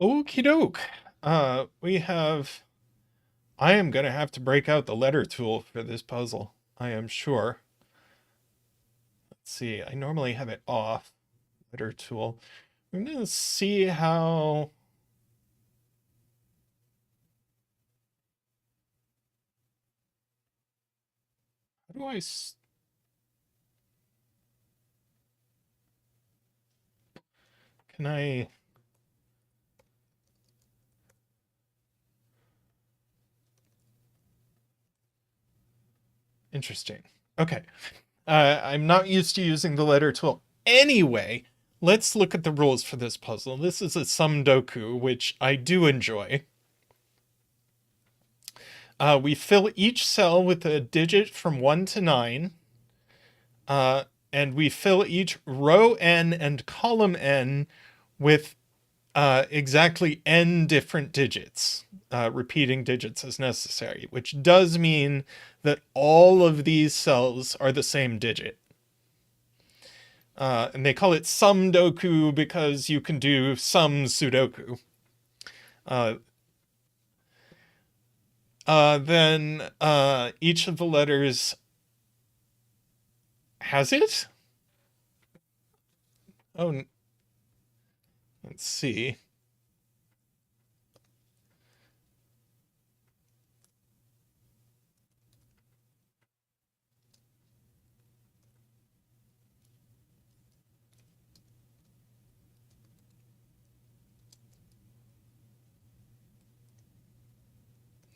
Okie doke. We have. I am going to have to break out the letter tool for this puzzle, I am sure. Let's see, I normally have it off. Letter tool. I'm going to see how. How do I. Can I. Interesting. Okay. I'm not used to using the letter tool. Anyway, let's look at the rules for this puzzle. This is a Sudoku, which I do enjoy. We fill each cell with a digit from 1 to 9. And we fill each row n and column n with exactly n different digits, repeating digits as necessary, which does mean that all of these cells are the same digit. And they call it Sudoku because you can do some Sudoku. Then each of the letters has it? Oh, let's see.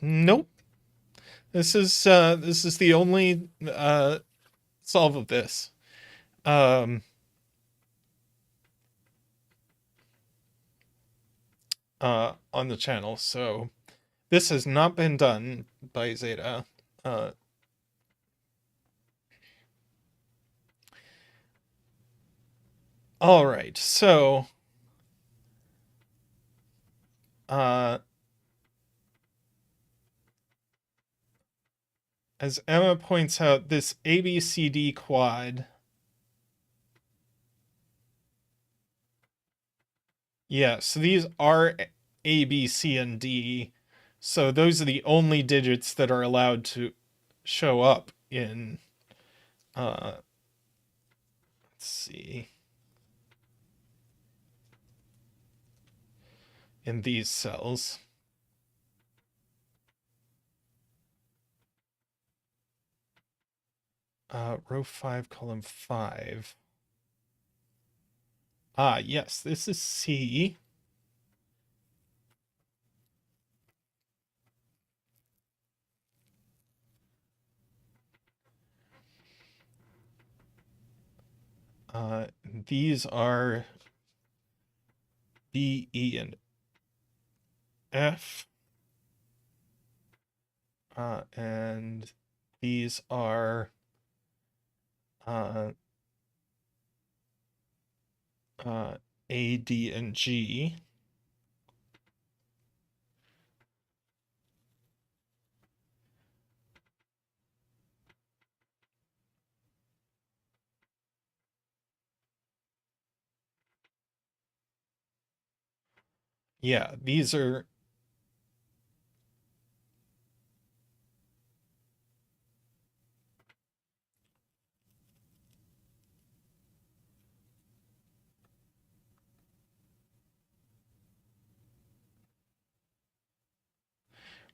Nope. This is the only solve of this. On the channel, so this has not been done by Zeta. All right, so as Emma points out, this ABCD quad. Yeah, so these are A, B, C, and D. So those are the only digits that are allowed to show up in, let's see, in these cells. Row 5, column 5. Ah, yes, this is C. These are B, E, and F. And these are A, D, and G. Yeah, these are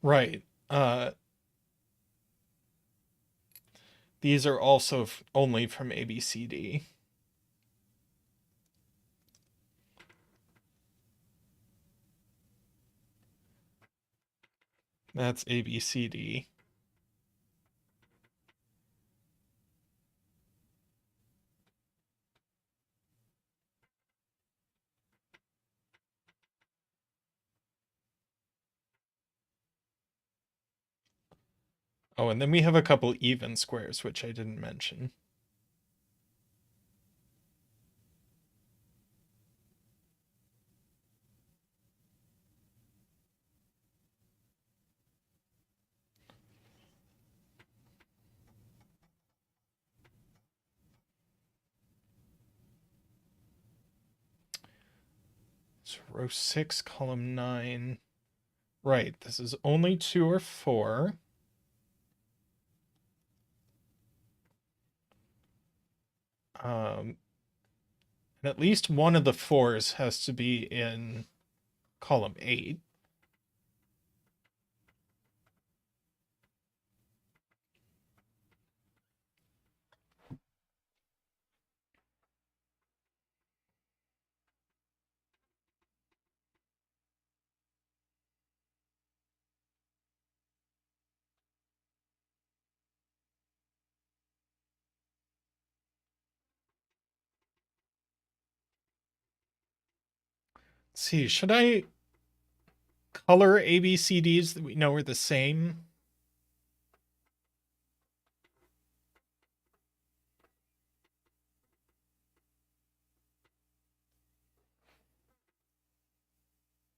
right. These are also only from ABCD. That's ABCD. Oh, and then we have a couple even squares, which I didn't mention. So row 6, column 9. Right, this is only 2 or 4. And at least one of the 4s has to be in column 8. Let's see, should I color ABCDs that we know are the same?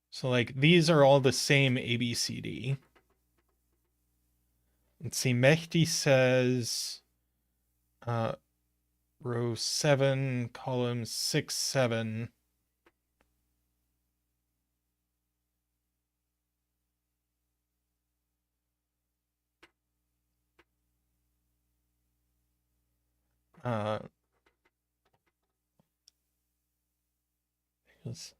So like these are all the same ABCD. Let's see, Mehdi says row 7, column 6, 7. Yes.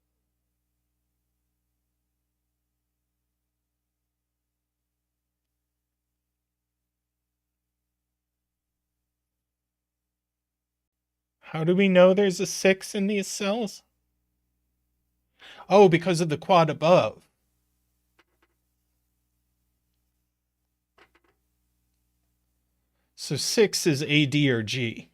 How do we know there's a 6 in these cells? Oh, because of the quad above. So 6 is A, D, or G.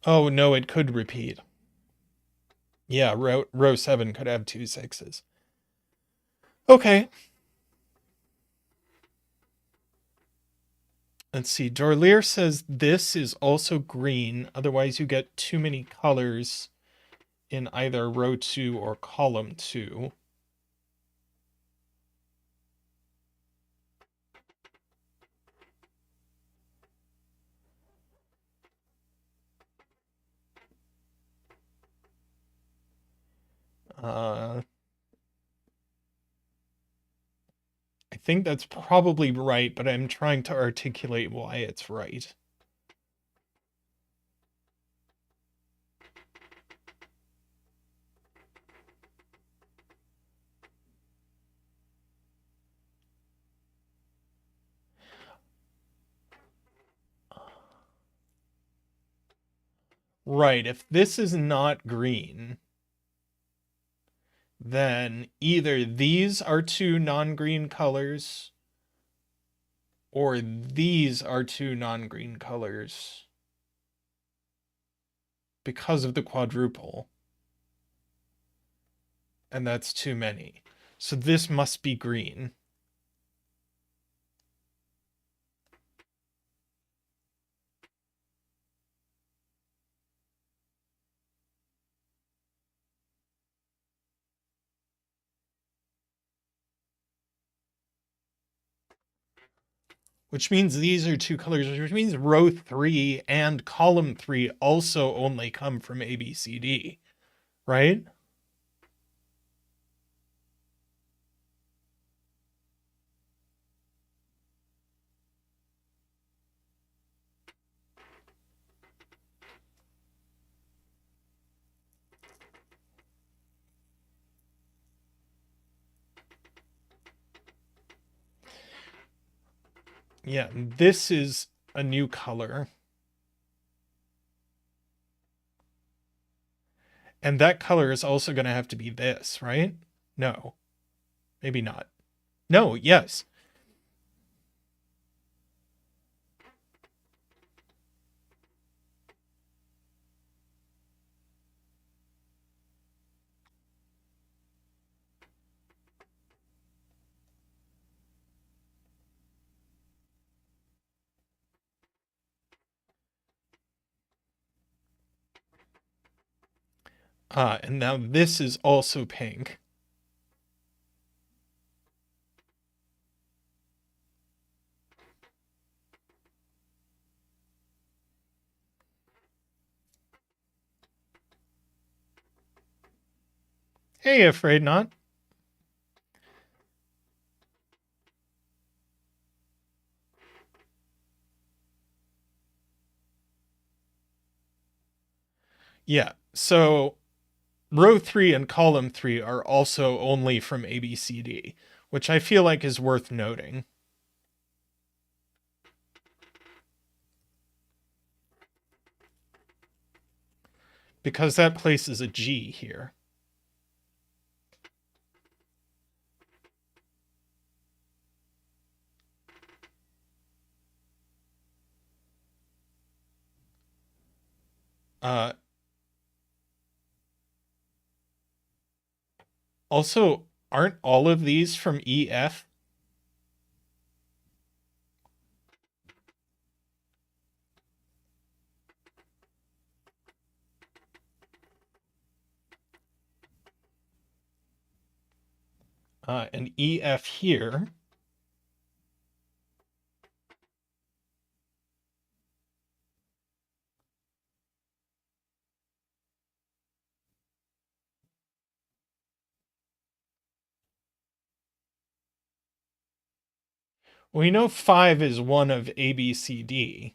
Oh, no, it could repeat. Yeah, row 7 could have 2 6s. Okay. Let's see. Dorlier says this is also green. Otherwise, you get too many colors in either row 2 or column 2. I think that's probably right, but I'm trying to articulate why it's right. Right, if this is not green, then either these are 2 non-green colors or these are 2 non-green colors because of the quadruple. And that's too many. So this must be green. Which means these are 2 colors, which means row 3 and column 3 also only come from ABCD, right? Yeah, this is a new color. And that color is also going to have to be this, right? No, maybe not. No, yes. And now this is also pink. Hey, Afraid Not. Yeah, so row 3 and column 3 are also only from ABCD, which I feel like is worth noting. Because that places a G here. Also, aren't all of these from EF? And EF here. We know 5 is one of ABCD.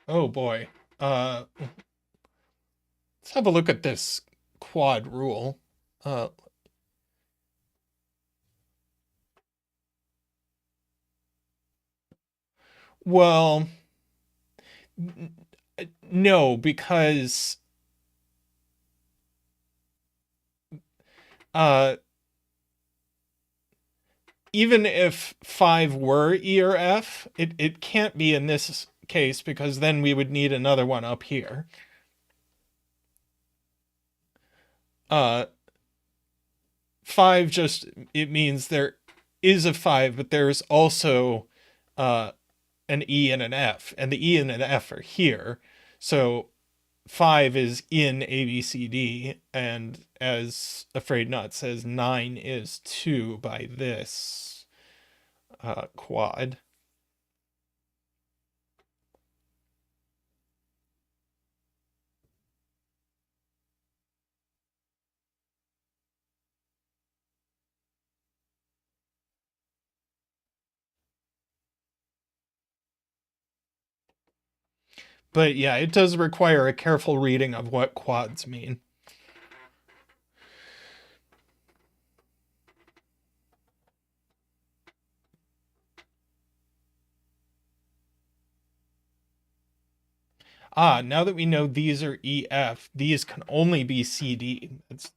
Oh boy. Let's have a look at this quad rule. Uh, well, no, because uh, even if 5 were E or F, it can't be in this case because then we would need another one up here. 5 just, it means there is a 5, but there's also an E and an F, and the E and an F are here. So 5 is in ABCD, and as Afraid Not says, 9 is 2 by this quad. But yeah, it does require a careful reading of what quads mean. Now that we know these are EF, these can only be CD.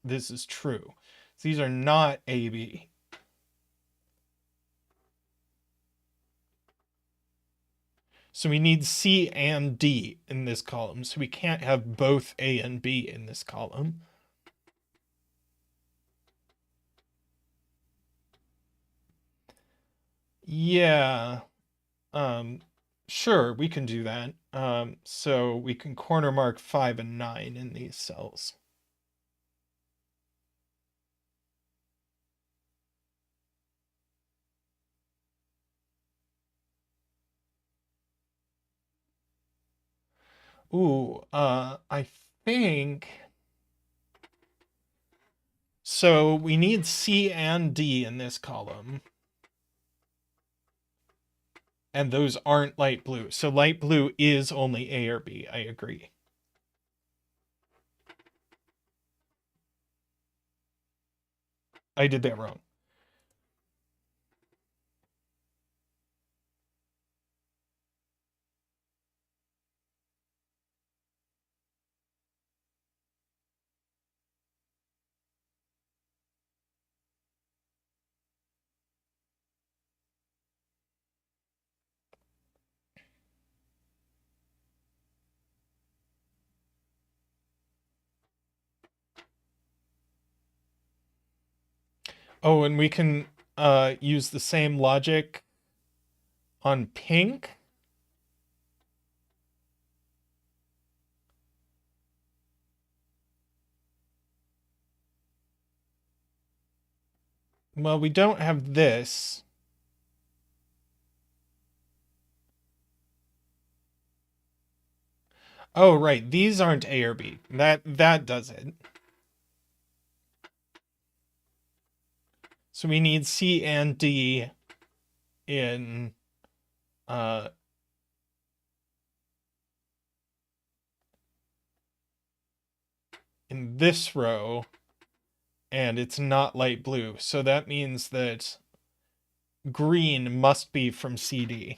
This is true. These are not AB. So we need C and D in this column. So we can't have both A and B in this column. Yeah. Sure, we can do that. So we can corner mark 5 and 9 in these cells. Ooh, I think so we need C and D in this column. And those aren't light blue. So light blue is only A or B. I agree. I did that wrong. Oh, and we can use the same logic on pink. Well, we don't have this. Oh, right. These aren't A or B. That does it. So we need C and D in uh in this row, and it's not light blue. So that means that green must be from CD.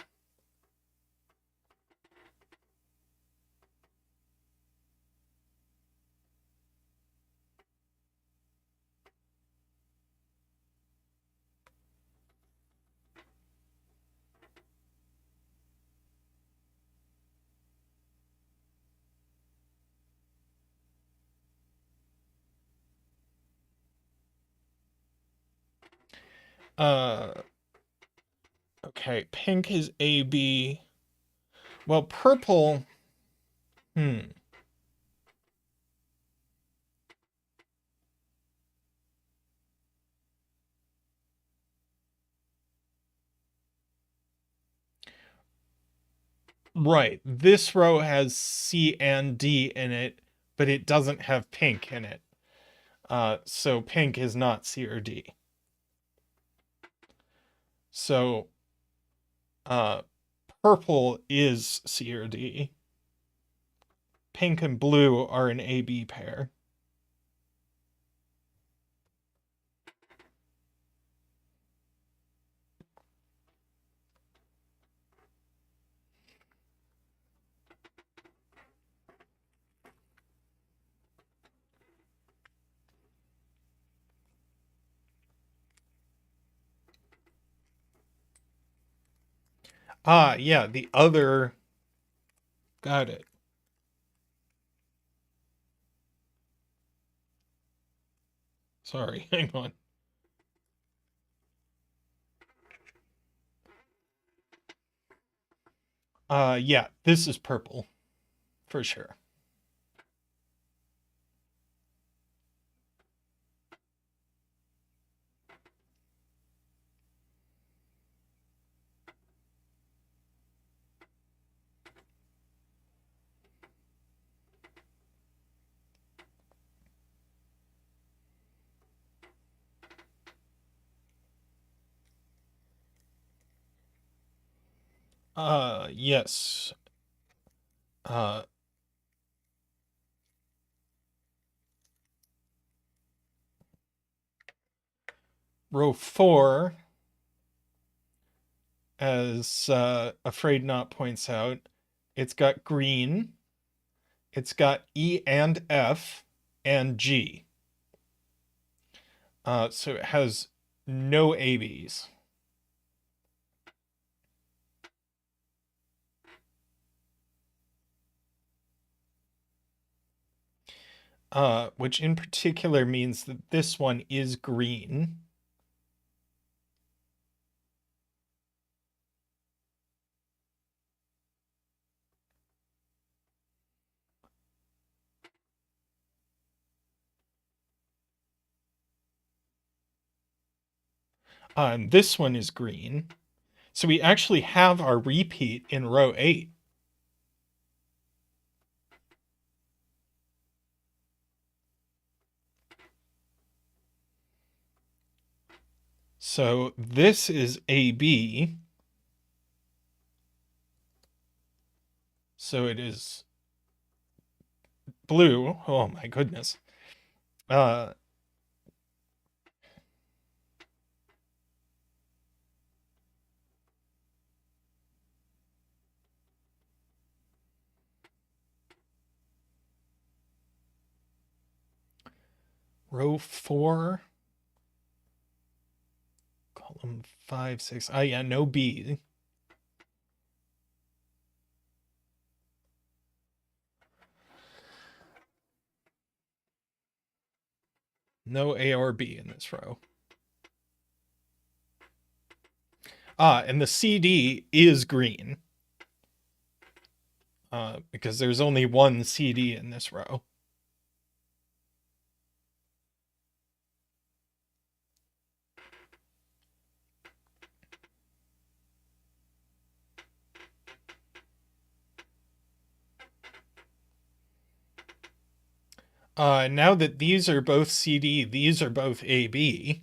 Uh, okay, pink is AB. Well, purple, hmm. Right. This row has C and D in it, but it doesn't have pink in it. So pink is not C or D. So purple is C or D. Pink and blue are an AB pair. Ah, yeah, the other. Got it. Sorry, hang on. Yeah, this is purple for sure. Yes. Uh, row 4, as Afraid Not points out, it's got green, it's got E and F and G. So it has no ABs. Which in particular means that this one is green. And this one is green. So we actually have our repeat in row 8. So this is AB. So it is blue. Oh my goodness. Uh, row 4. Column 5, 6. Ah, yeah, no B. No A or B in this row. And the CD is green. Because there's only one CD in this row. Now that these are both CD, these are both AB.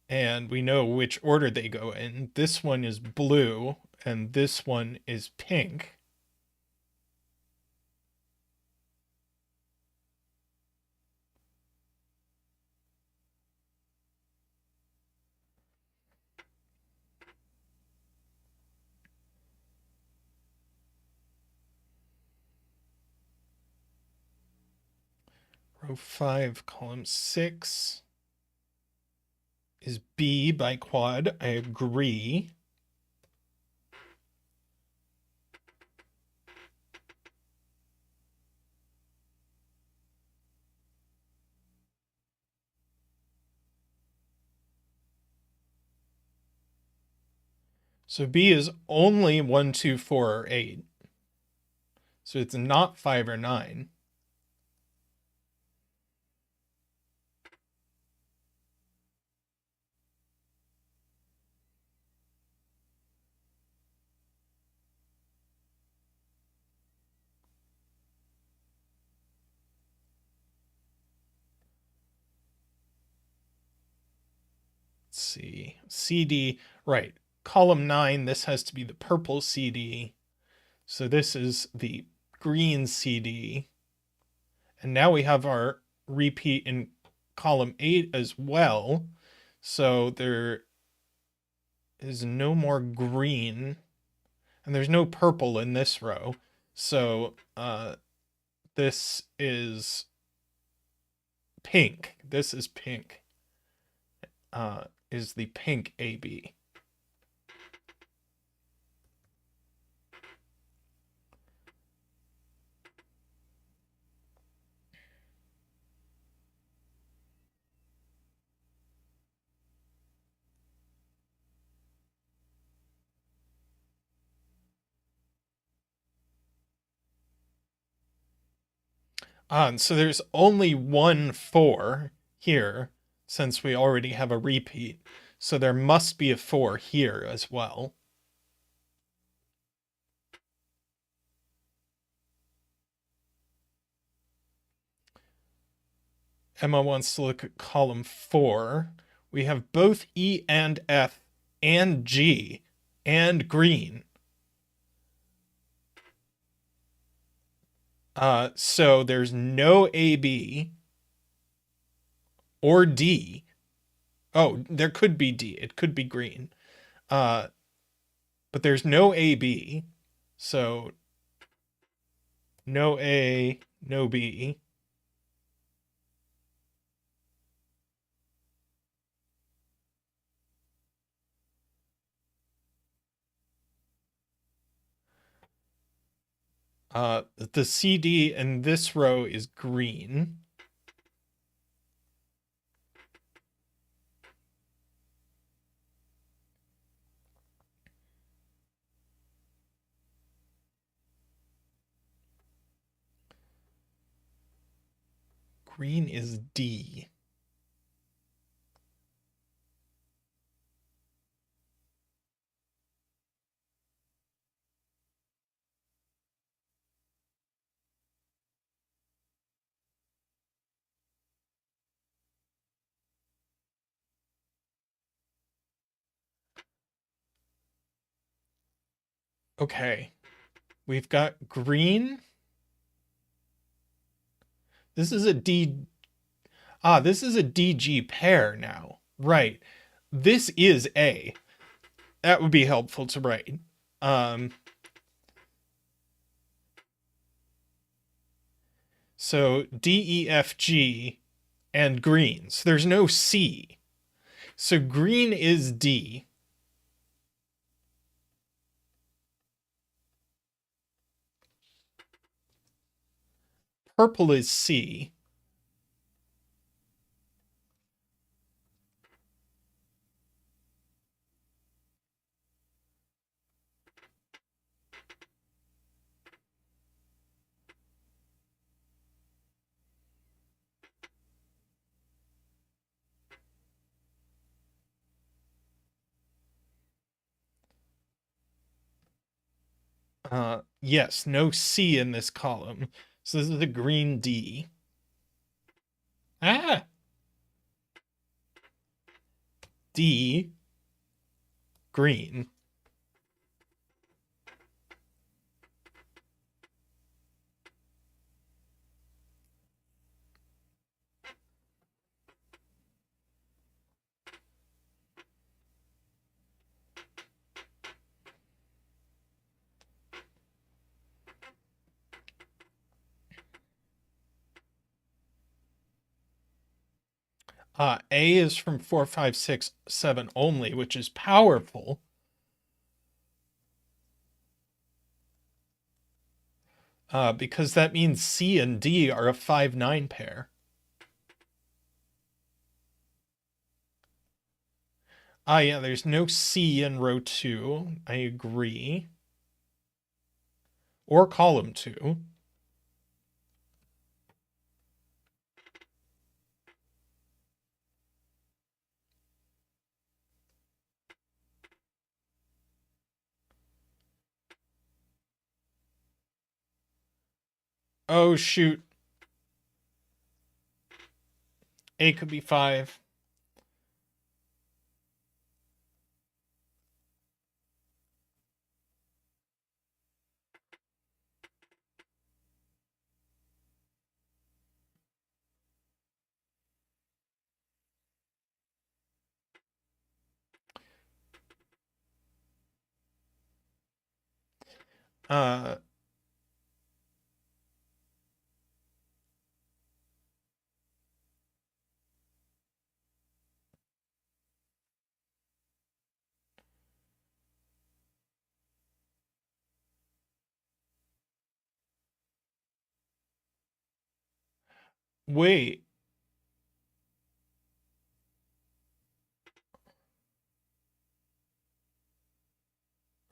And we know which order they go in. This one is blue, and this one is pink. Row 5, column 6 is B by quad. I agree. So B is only 1, 2, 4, or 8. So it's not 5 or 9. Let's see. CD, right. Column 9, this has to be the purple CD. So this is the green CD. And now we have our repeat in column 8 as well. So there is no more green. And there's no purple in this row. So this is pink. This is pink. Is the pink AB. So there's only one 4 here, since we already have a repeat. So there must be a 4 here as well. Emma wants to look at column 4. We have both E and F and G and green. So there's no AB or D. Oh, there could be D. It could be green. But there's no AB. So no A, no B. The CD in this row is green. Green is D. Okay. We've got green. This is a D. This is a DG pair now. Right. This is A. That would be helpful to write. So D, E, F, G, and green. So there's no C. So green is D. Purple is C. Yes, no C in this column. So this is a green D. Ah! D, green. A is from 4, 5, 6, 7 only, which is powerful. Because that means C and D are a 5, 9 pair. Yeah, there's no C in row 2. I agree. Or column 2. Oh, shoot. A could be 5. Uh, Wait.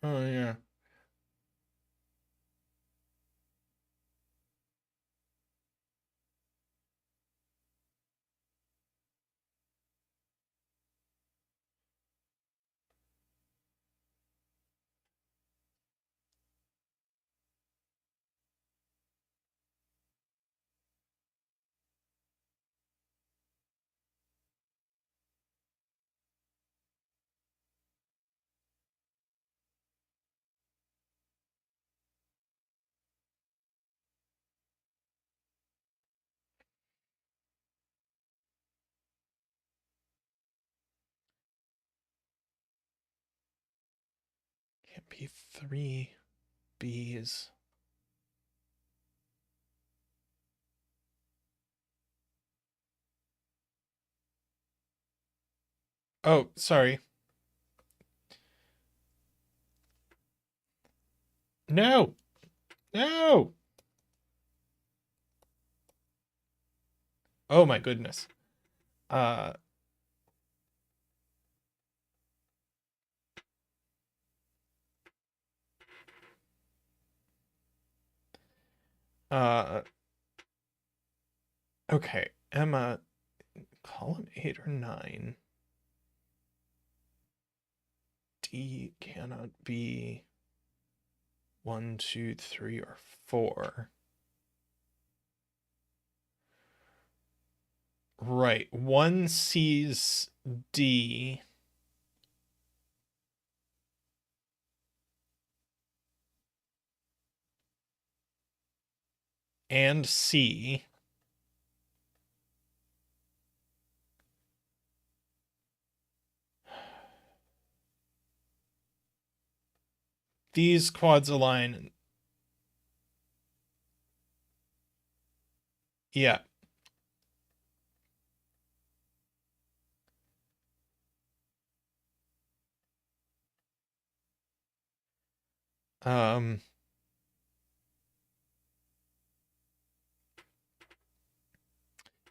Oh, yeah. Can't be 3 B's. Oh, sorry. No. No. Oh my goodness. Uh uh okay. Emma, column 8 or 9. D cannot be 1, 2, 3, or 4. Right. 1 sees D. And C. These quads align. Yeah. Um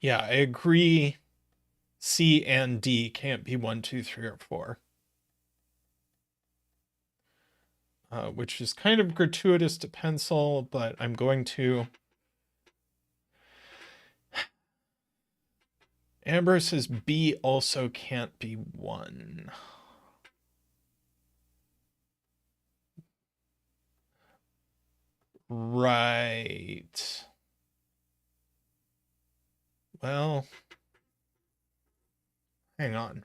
yeah, I agree. C and D can't be 1, 2, 3, or 4. Which is kind of gratuitous to pencil, but I'm going to. Amber says B also can't be 1. Right. Well, hang on.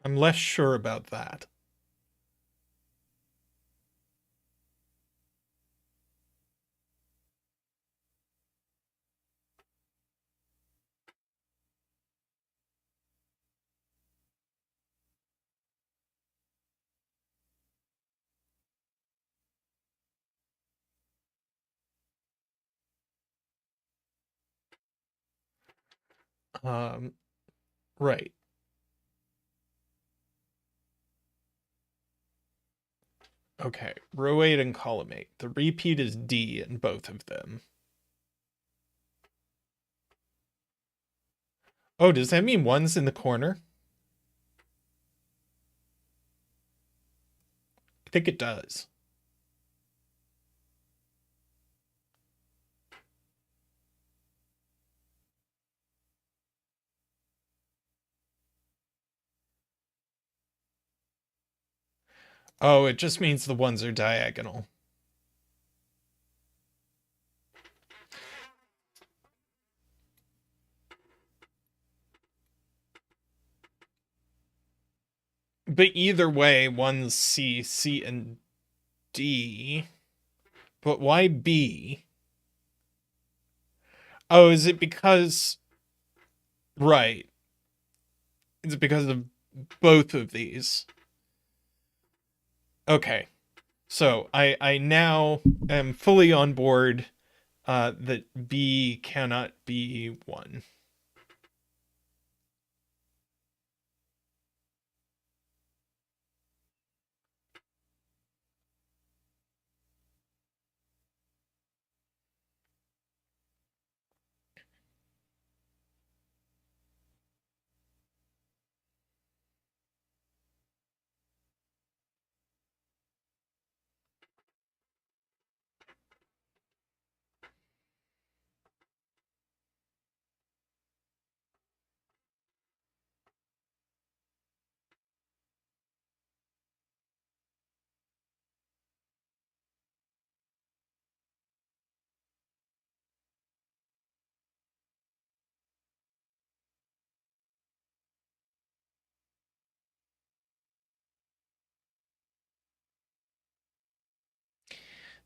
I'm less sure about that. Right. Okay, row 8 and column 8. The repeat is D in both of them. Oh, does that mean one's in the corner? I think it does. Oh, it just means the ones are diagonal. But either way, one's C, C, and D. But why B? Oh, is it because... Right. Is it because of both of these? Okay. So I now am fully on board that B cannot be 1.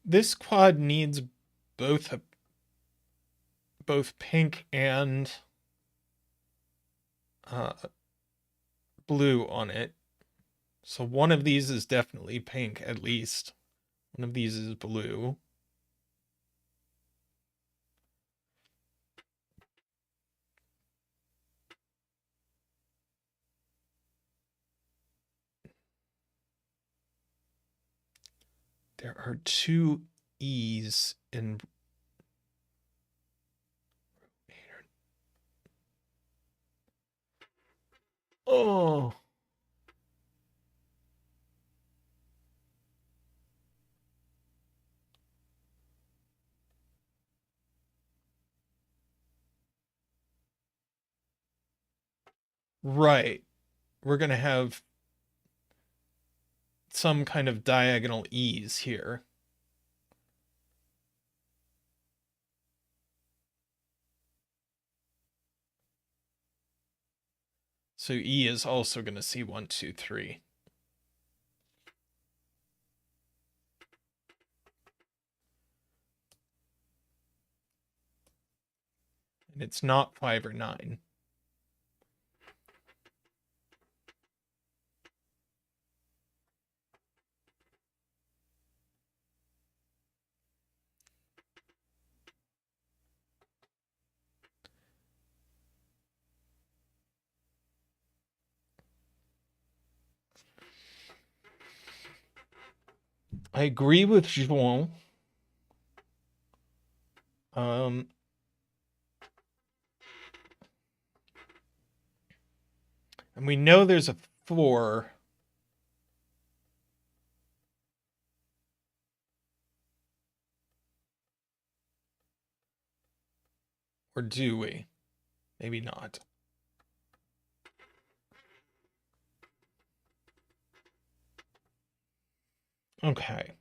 This quad needs both both pink and uh, blue on it. So one of these is definitely pink, at least. One of these is blue. There are 2 E's in... Oh. Right. We're going to have some kind of diagonal E's here. So E is also going to see 1, 2, 3. And it's not 5 or 9. I agree with João. And we know there's a 4. Or do we? Maybe not. Okay.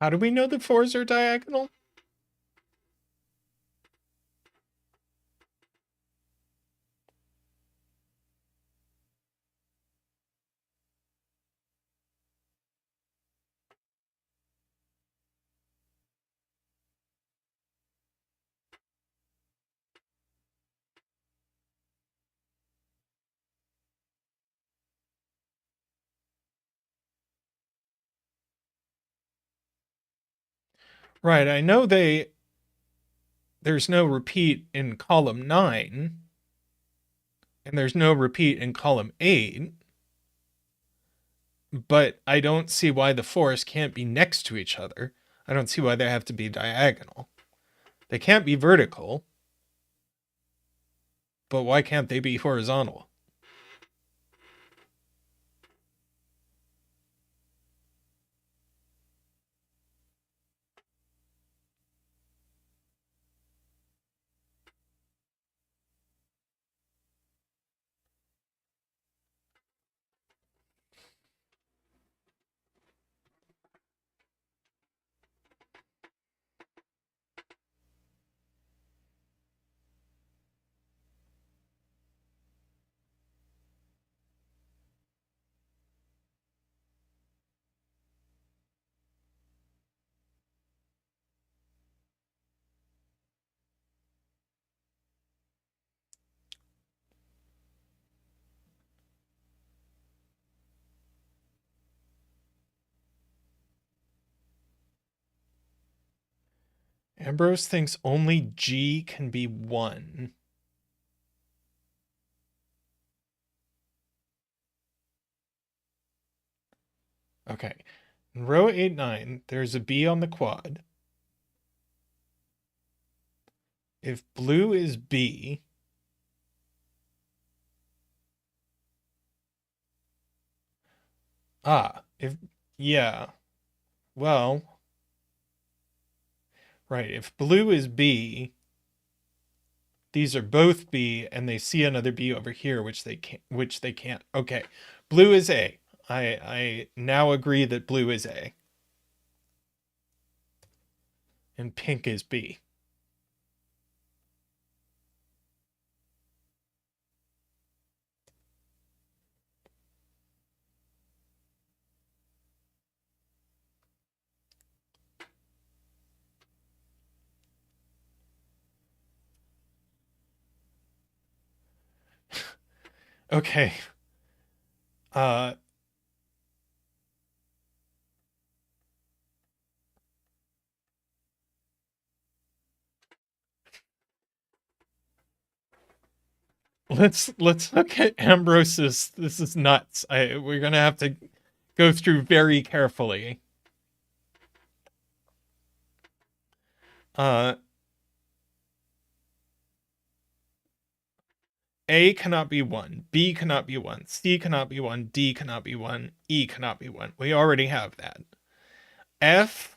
How do we know the 4s are diagonal? Right, I know there's no repeat in column 9, and there's no repeat in column 8, but I don't see why the 4s can't be next to each other. I don't see why they have to be diagonal. They can't be vertical, but why can't they be horizontal? Ambrose thinks only G can be 1. Okay. In row 8, 9, there's a B on the quad. If blue is B, yeah, well, right, if blue is B, these are both B, and they see another B over here, which they can't. Okay, blue is A. I now agree that blue is A. And pink is B. Okay. Let's look at Ambrose's. This is nuts. We're gonna have to go through very carefully. A cannot be 1, B cannot be 1, C cannot be 1, D cannot be 1, E cannot be 1. We already have that. F,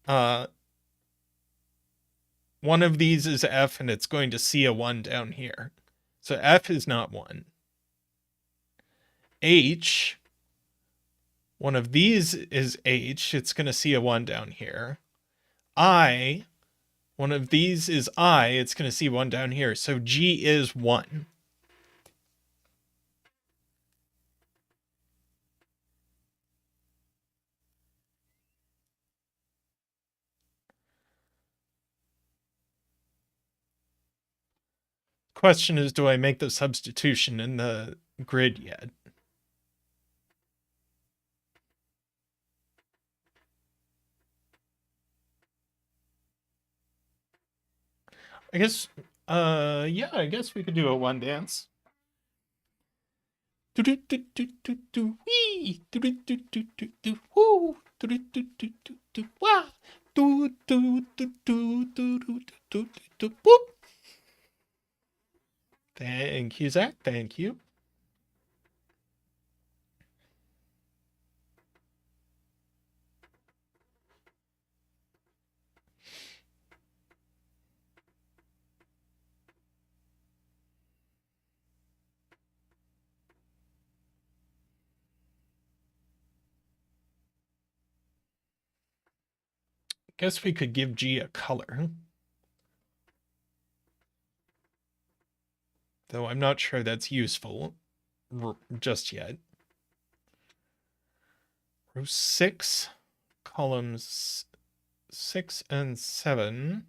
one of these is F, and it's going to see a 1 down here. So F is not 1. H, one of these is H, it's going to see a 1 down here. I, one of these is I, it's going to see 1 down here. So G is 1. Question is, do I make the substitution in the grid yet? I guess, yeah, I guess we could do a 1 dance. Do do do do do do wee do do do do do do woo do do do do do do wah Do, do, do, do, do, do, do, do, boop. Thank you, Zach. Thank you. Guess we could give G a color. Though I'm not sure that's useful just yet. Row 6, columns 6 and 7.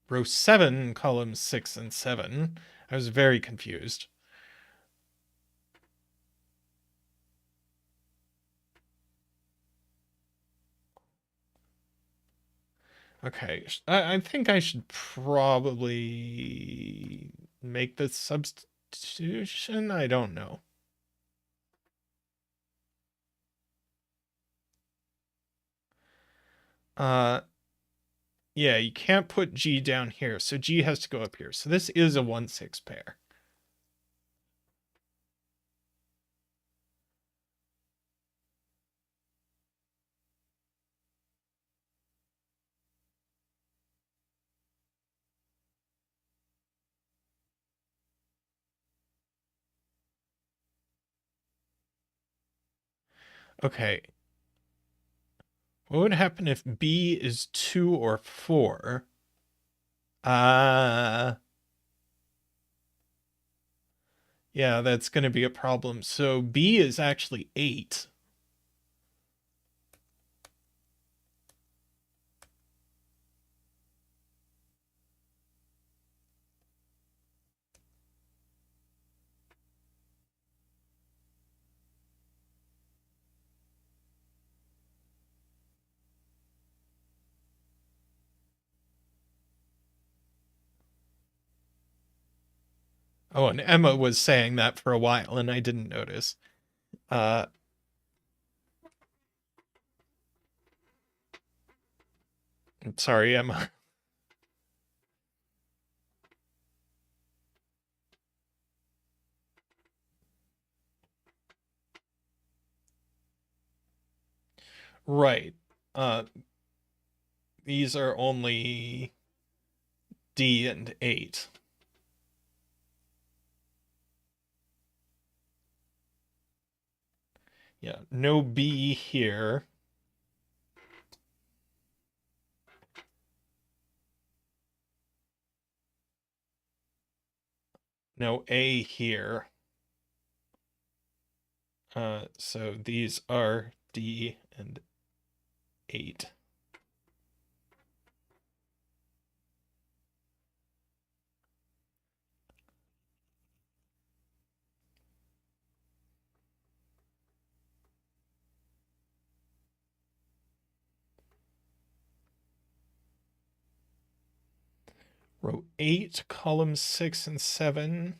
Row 7, columns 6 and 7. I was very confused. Okay, I think I should probably make this substitution. I don't know. Yeah, you can't put G down here, so G has to go up here. So this is a 1-6 pair. Okay. What would happen if B is 2 or 4? Yeah, that's going to be a problem. So B is actually 8. Oh, and Emma was saying that for a while, and I didn't notice. Sorry, Emma. Right. These are only D and 8. Yeah, no B here. No A here. So these are D and 8. Row 8, columns 6 and 7.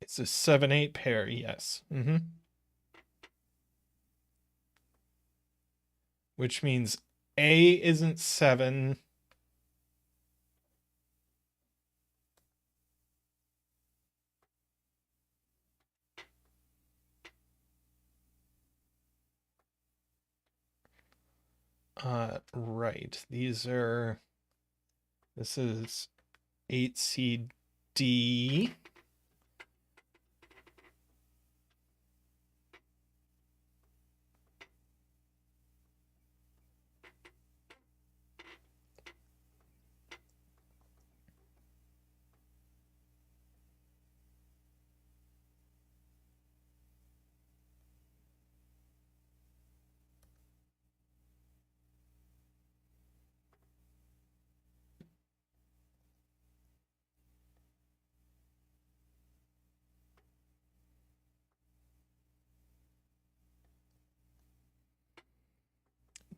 It's a 7-8 pair, yes. Which means A isn't 7. Right. This is 8CD.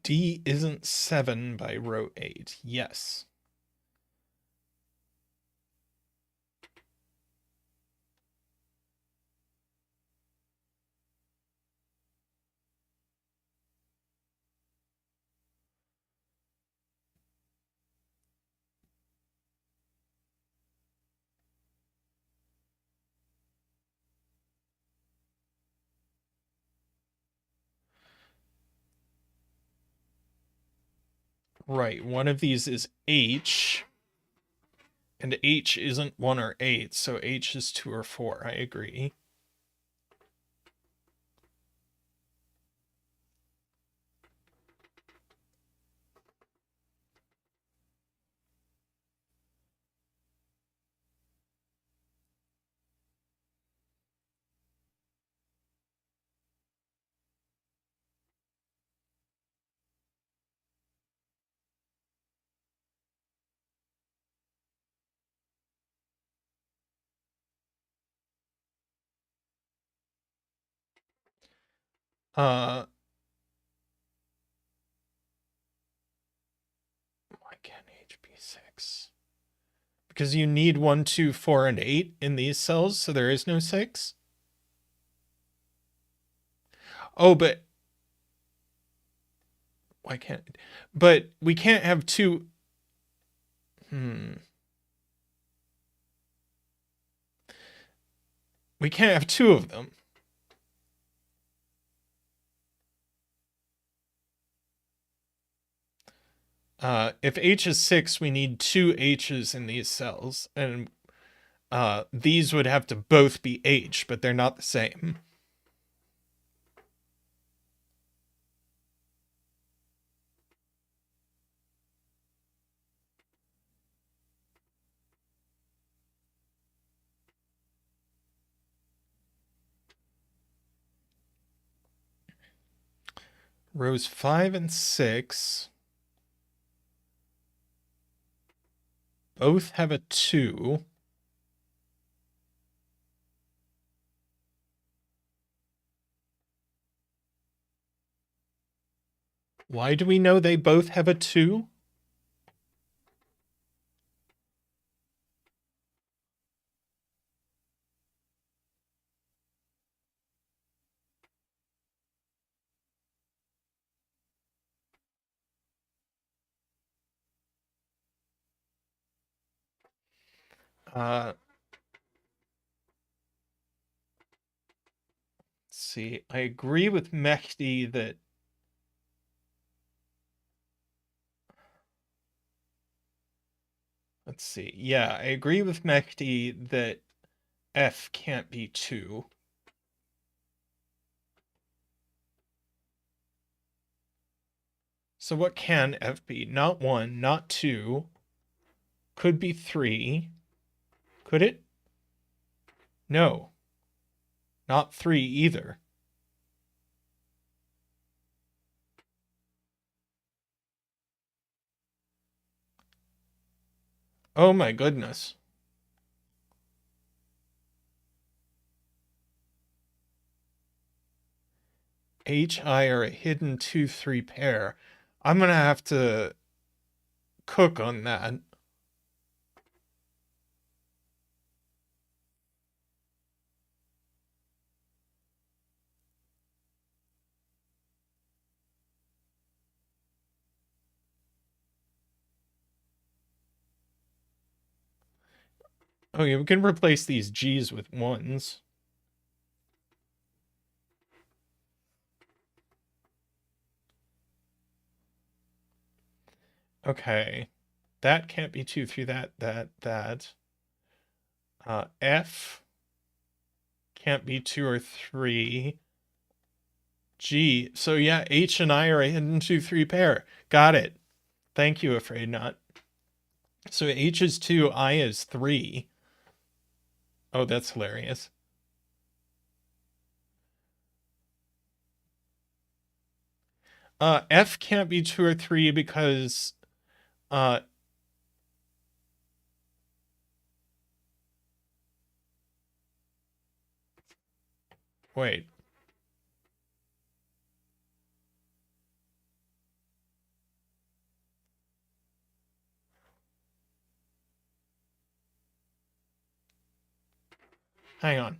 D isn't 7 by row 8. Yes. Right, one of these is H, and H isn't 1 or 8, so H is 2 or 4. I agree. Why can't H be 6? Because you need 1, 2, 4, and 8 in these cells, so there is no 6? Oh, but why can't... But we can't have 2... We can't have 2 of them. If H is 6, we need 2 H's in these cells, and these would have to both be H, but they're not the same. Rows 5 and 6 both have a 2. Why do we know they both have a 2? Let's see. I agree with Mehdi that... Let's see. Yeah, I agree with Mehdi that F can't be 2. So what can F be? Not 1, not 2. Could be 3. Could it? No. Not 3 either. Oh my goodness. HI are a hidden 2-3 pair. I'm gonna have to cook on that. Oh yeah, we can replace these G's with 1s. Okay. That can't be 2 through that. F can't be 2 or 3. G. So yeah, H and I are a hidden 2-3 pair. Got it. Thank you, Afraid Not. So H is 2, I is 3. Oh, that's hilarious. F can't be 2 or 3 because wait. Hang on.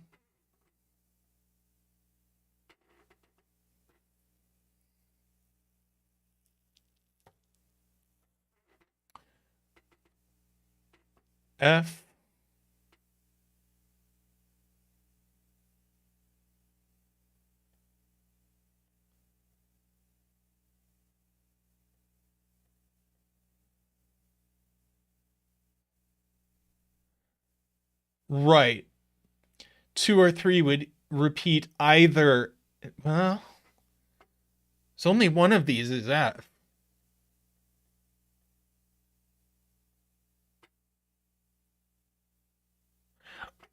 F Right. 2 or 3 would repeat either. Well, so only one of these is F.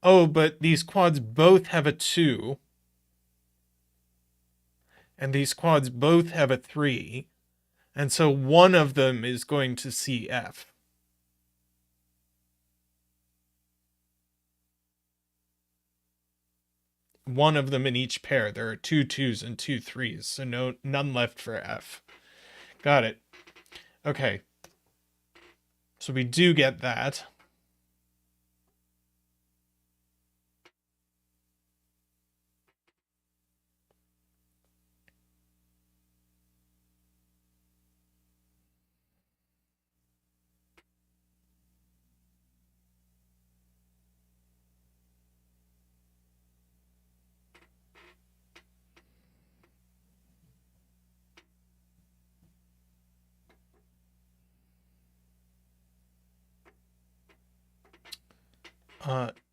Oh, but these quads both have a 2. And these quads both have a 3. And so one of them is going to see F. One of them in each pair. There are 2 2s and 2 3s, so none left for F. Got it. Okay. So we do get that.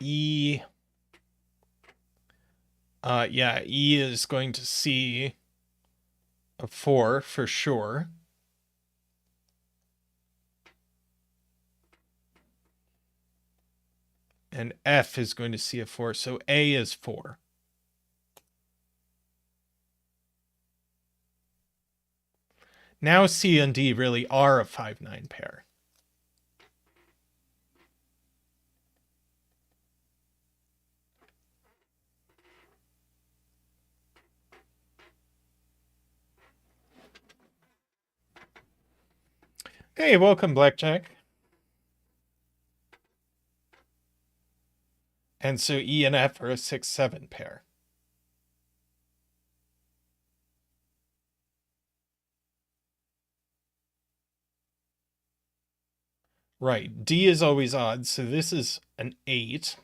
E. Yeah, E is going to see a 4 for sure. And F is going to see a 4, so A is 4. Now C and D really are a 5-9 pair. Hey, welcome, Blackjack. And so E and F are a 6-7 pair. Right, D is always odd, so this is an 8.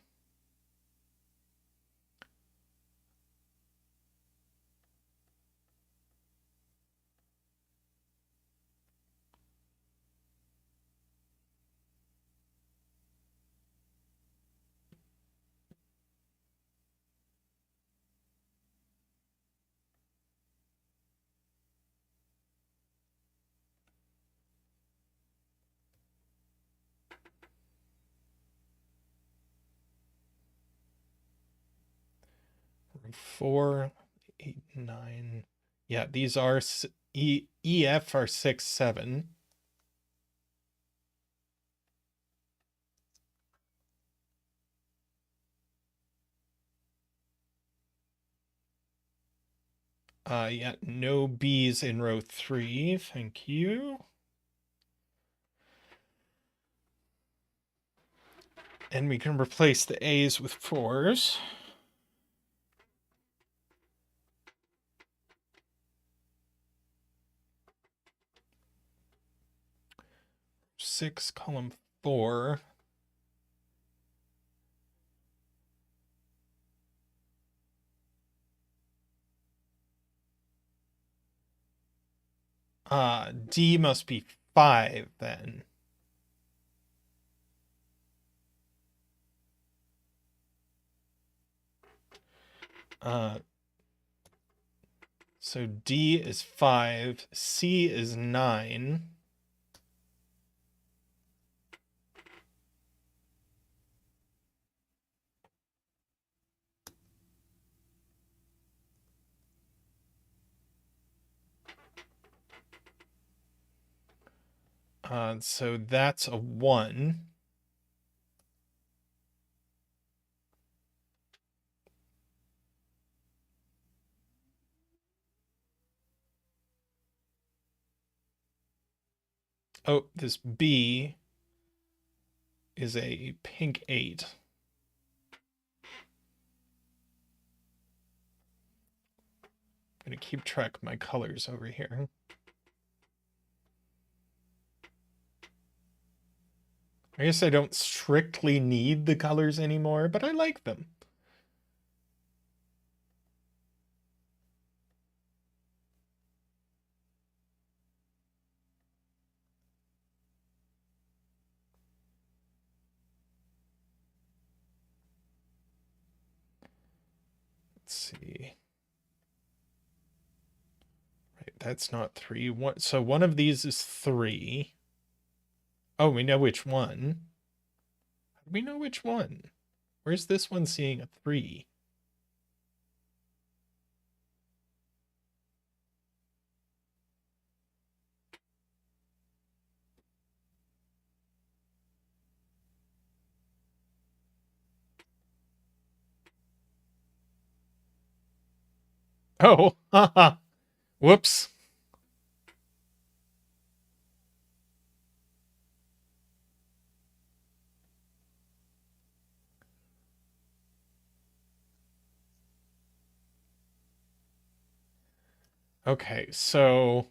Four, 8, 9. Yeah, these are E, F are 6, 7. Yeah, no B's in row 3. Thank you. And we can replace the A's with 4s. 6, column 4. D must be 5 then. So D is 5, C is 9. So that's a 1. Oh, this B is a pink 8. I'm going to keep track of my colors over here. I guess I don't strictly need the colors anymore, but I like them. Let's see. Right, that's not 3. So one of these is 3. Oh, we know which one. How do we know which one? Where's this one seeing a 3? Oh, haha. Whoops. Okay, so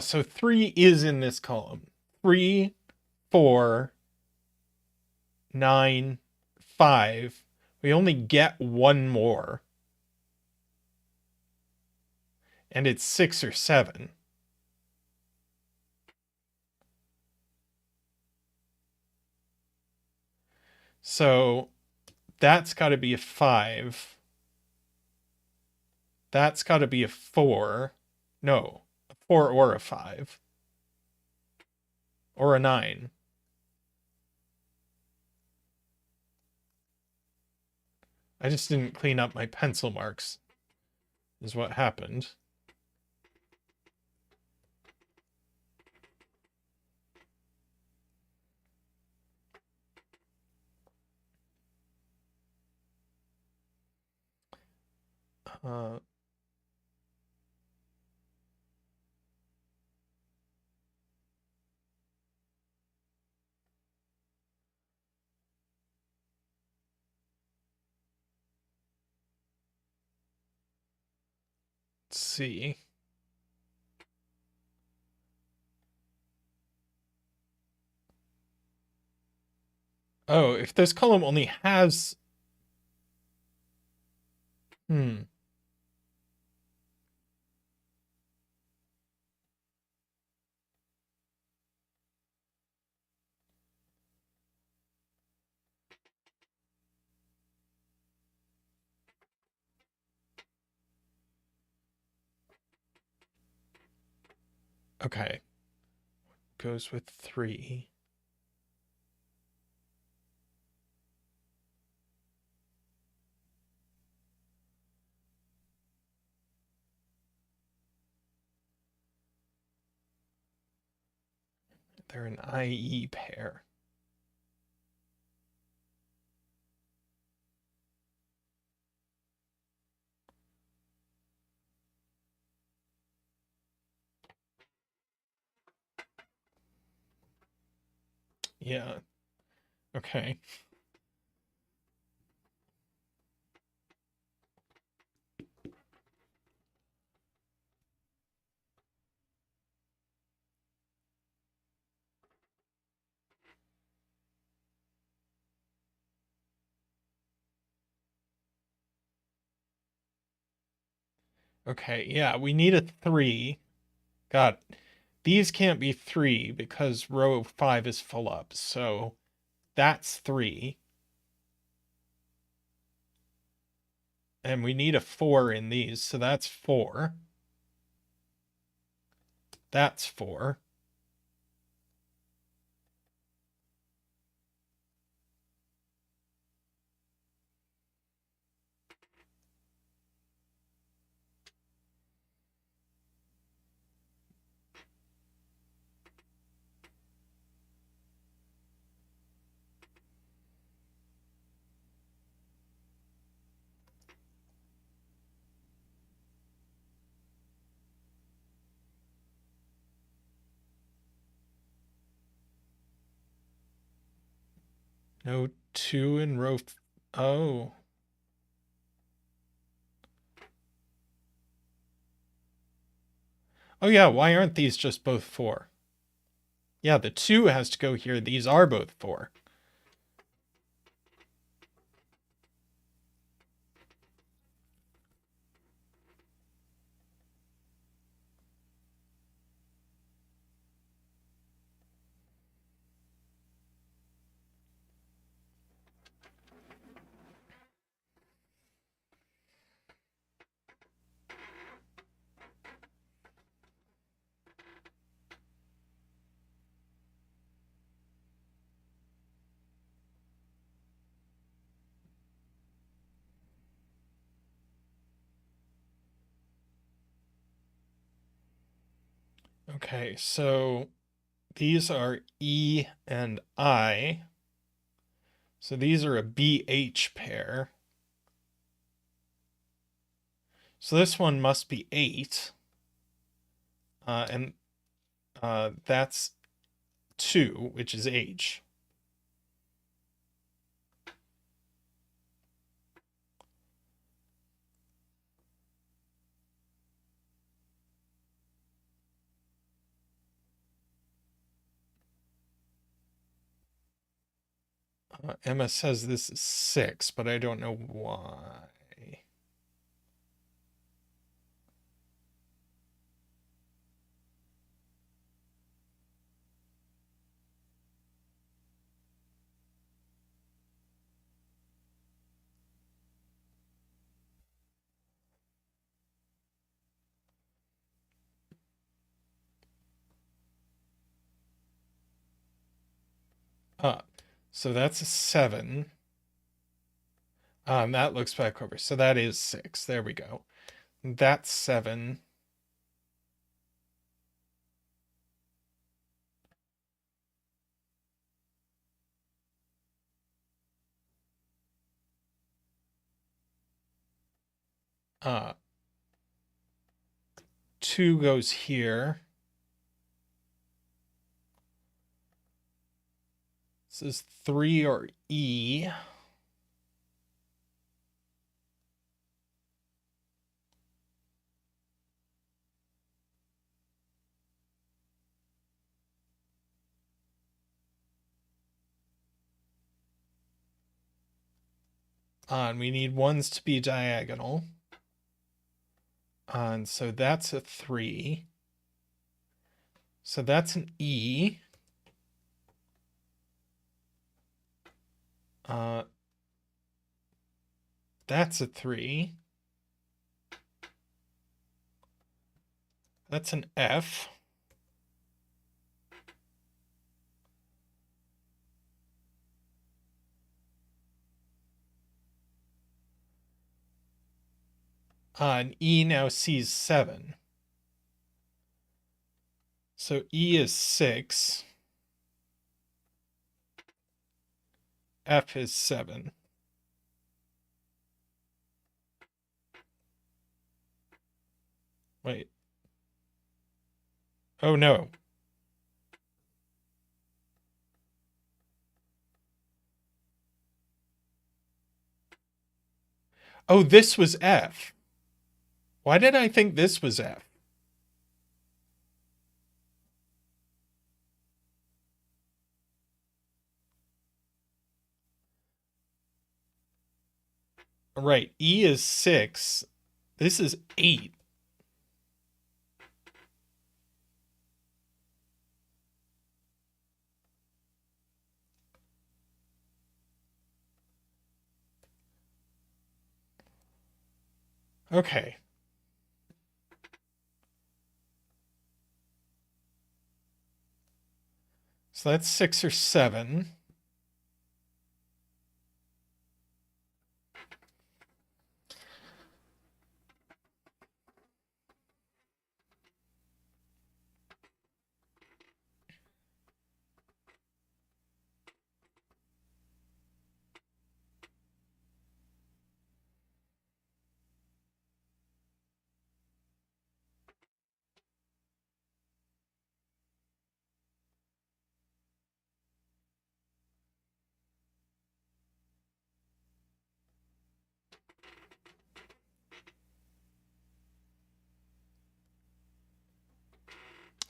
so 3 is in this column. 3, 4, 9, 5. We only get one more. And it's 6 or 7. So that's got to be a 5. That's got to be a 4. No, a 4 or a 5. Or a 9. I just didn't clean up my pencil marks, is what happened. Let's see. Oh, if this column only has... Okay. Goes with 3. They're an IE pair. Yeah. Okay. Okay, yeah, we need a 3. God, these can't be 3 because row 5 is full up. So that's 3. And we need a 4 in these, so that's 4. That's 4. No 2 in row... Oh. Oh yeah, why aren't these just both 4? Yeah, the 2 has to go here. These are both 4. Okay, so these are E and I. So these are a BH pair. So this one must be 8. And that's 2, which is H. Emma says this is 6, but I don't know why. So that's a 7. That looks back over. So that is 6. There we go. That's 7. Uh, 2 goes here. This is 3 or E. And we need ones to be diagonal. And so that's a 3. So that's an E. That's a 3. That's an F. And E now sees 7. So E is 6. F is 7. Wait. Oh no. Oh, this was F. Why did I think this was F? Right. E is 6. This is 8. Okay. So that's 6 or 7.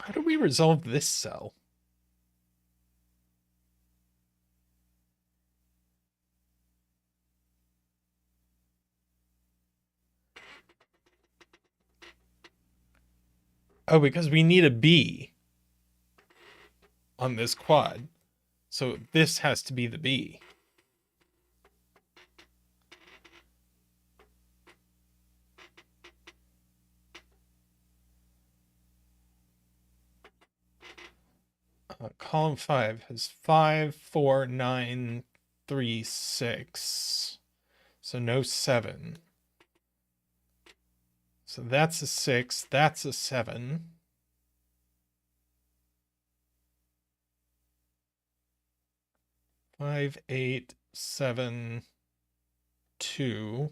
How do we resolve this cell? Oh, because we need a B on this quad. So this has to be the B. Column 5 has 5, 4, 9, 3, 6. So no 7. So that's a 6. That's a 7. 5, 8, 7, 2.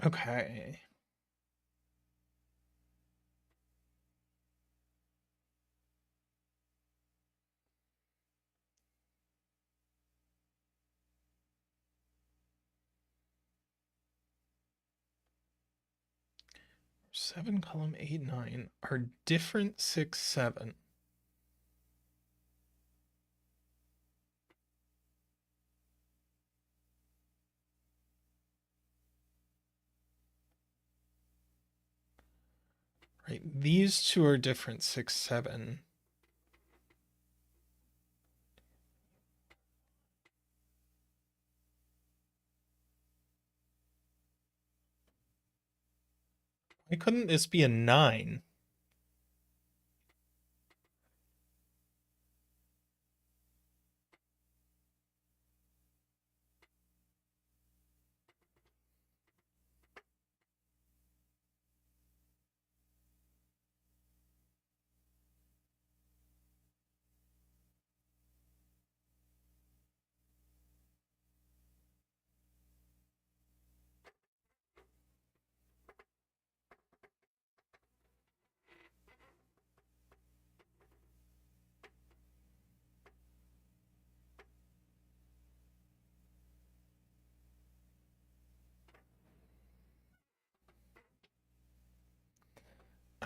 Okay. Seven, column 8, 9 are different 6, 7. Right, these two are different 6, 7. Why couldn't this be a 9?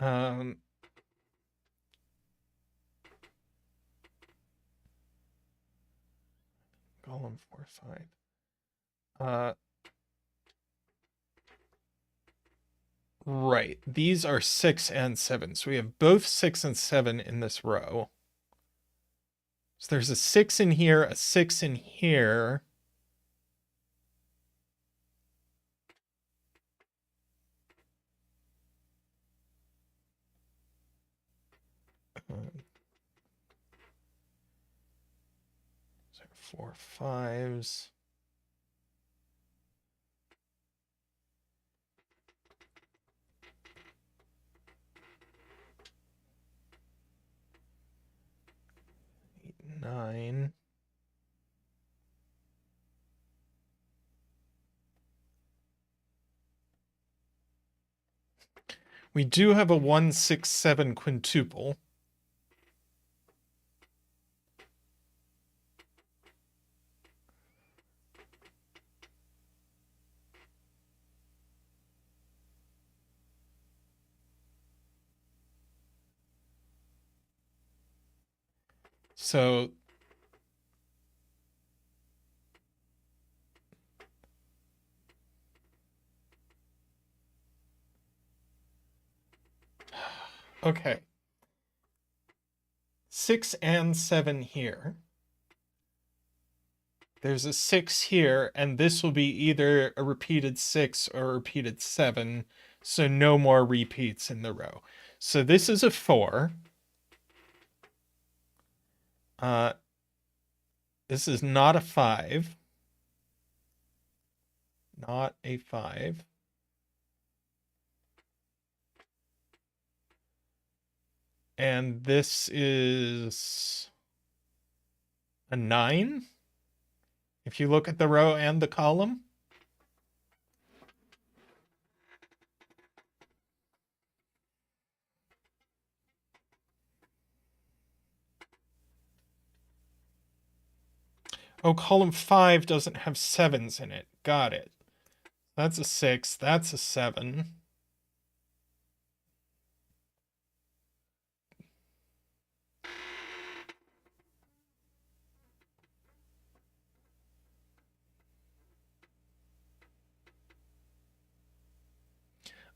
Um, column 4, 5. Right, these are 6 and 7. So we have both 6 and 7 in this row. So there's a 6 in here, a 6 in here. So 4 5s. Eight, 9. We do have a 1, 6, 7 quintuple. So okay. 6 and 7 here. There's a 6 here, and this will be either a repeated 6 or a repeated 7, so no more repeats in the row. So this is a 4. This is not a 5. Not a 5. And this is a 9. If you look at the row and the column. Oh, column 5 doesn't have 7s in it. Got it. That's a 6. That's a 7.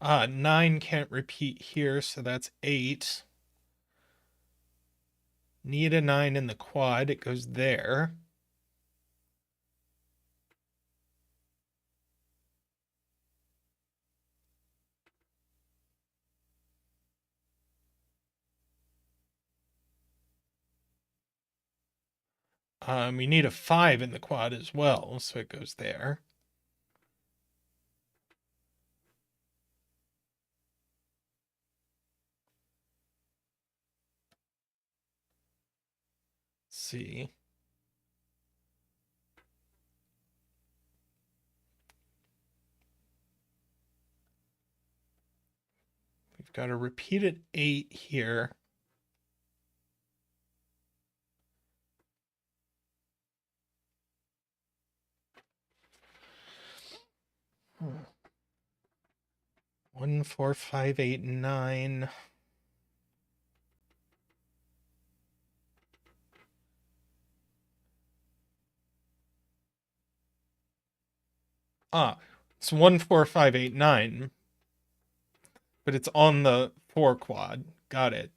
Ah, 9 can't repeat here, so that's 8. Need a 9 in the quad. It goes there. We need a 5 in the quad as well, so it goes there. Let's see. We've got a repeated 8 here. Hmm. 1, 4, 5, 8, 9. It's 1, 4, 5, 8, 9. But it's on the 4 quad. Got it.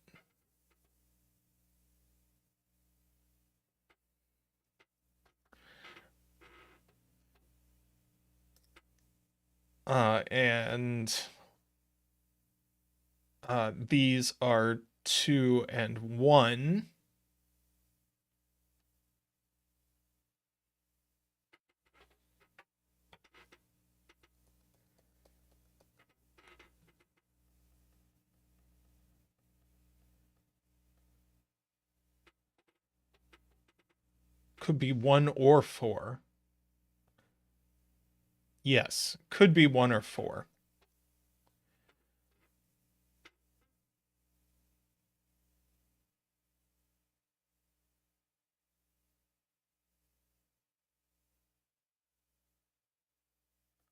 And these are 2 and 1. Could be 1 or 4. Yes, could be 1 or 4.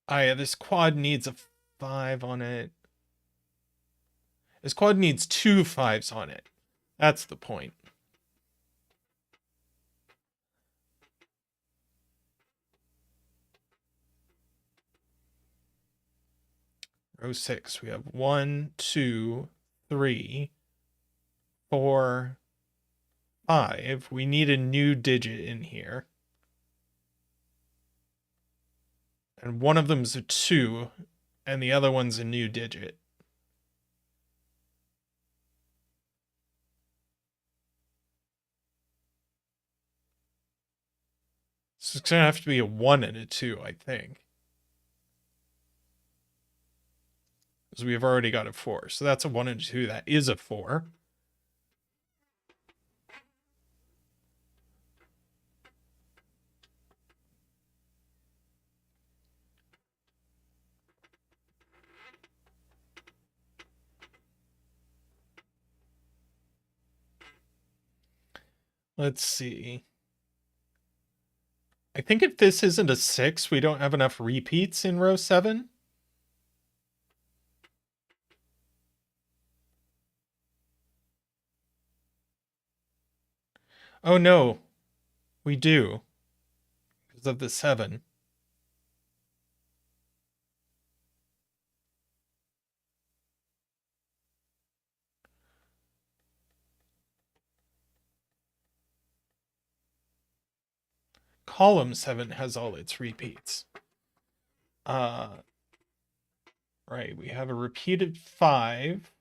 Yeah, this quad needs a 5 on it. This quad needs 2 5s on it. That's the point. Row 6, we have 1, 2, 3, 4, 5. We need a new digit in here. And one of them's a 2, and the other one's a new digit. So it's going to have to be a 1 and a 2, I think. Because we've already got a 4. So that's a 1 and a 2. That is a 4. Let's see. I think if this isn't a 6, we don't have enough repeats in row 7. Oh no, we do. Because of the 7. Column 7 has all its repeats. Right, we have a repeated 5.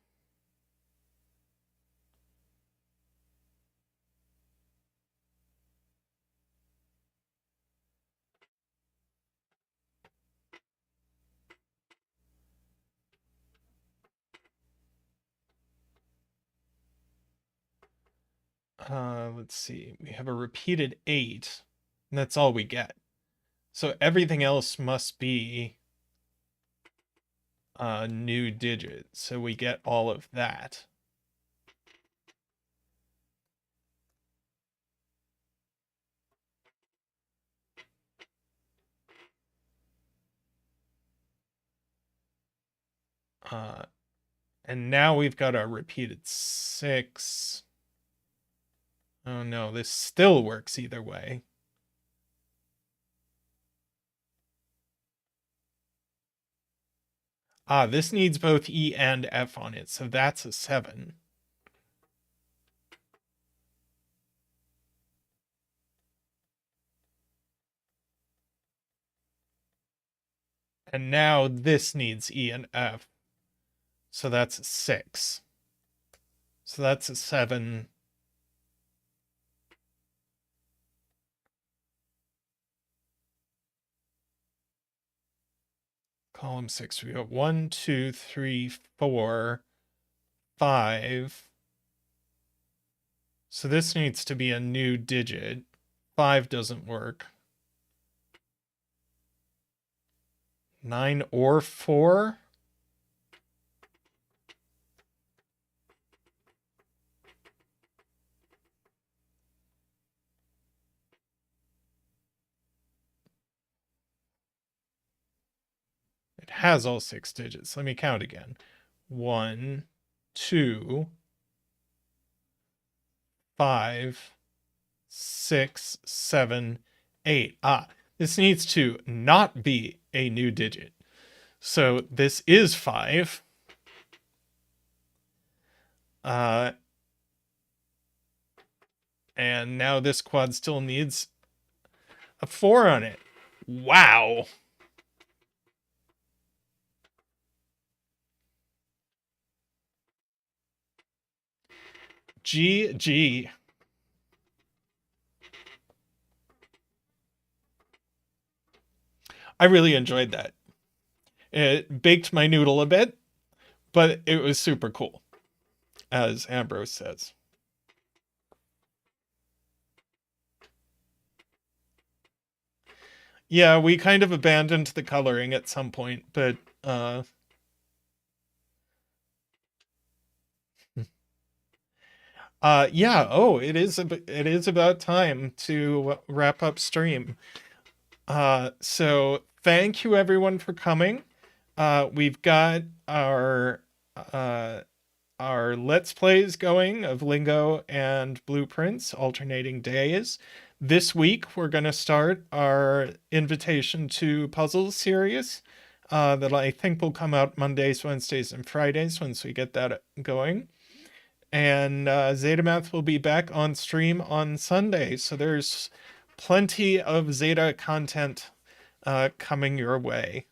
Let's see. We have a repeated 8, and that's all we get. So everything else must be a new digit. So we get all of that. And now we've got a repeated 6. Oh no, this still works either way. This needs both E and F on it, so that's a 7. And now this needs E and F, so that's a 6. So that's a 7. column 6. We got 1, 2, 3, 4, 5. So this needs to be a new digit. 5 doesn't work. 9 or 4? It has all 6 digits. Let me count again. 1, 2, 5, 6, 7, 8. This needs to not be a new digit. So this is 5. And now this quad still needs a 4 on it. Wow. GG. I really enjoyed that. It baked my noodle a bit, but it was super cool, as Ambrose says. Yeah, we kind of abandoned the coloring at some point, but yeah, it is about time to wrap up stream. So thank you everyone for coming. We've got our Let's Plays going of Lingo and Blueprints, alternating days. This week, we're going to start our Invitation to Puzzles series that I think will come out Mondays, Wednesdays, and Fridays once we get that going. And Zeta Math will be back on stream on Sunday. So there's plenty of Zeta content coming your way.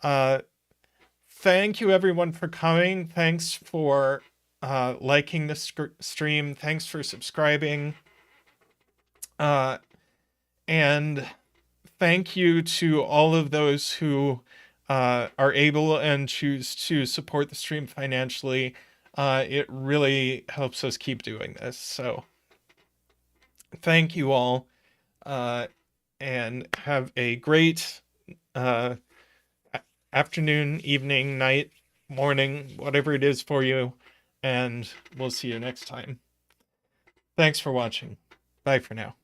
Thank you everyone for coming. Thanks for liking the stream. Thanks for subscribing. And thank you to all of those who are able and choose to support the stream financially. It really helps us keep doing this. So thank you all, and have a great afternoon, evening, night, morning, whatever it is for you, and we'll see you next time. Thanks for watching. Bye for now.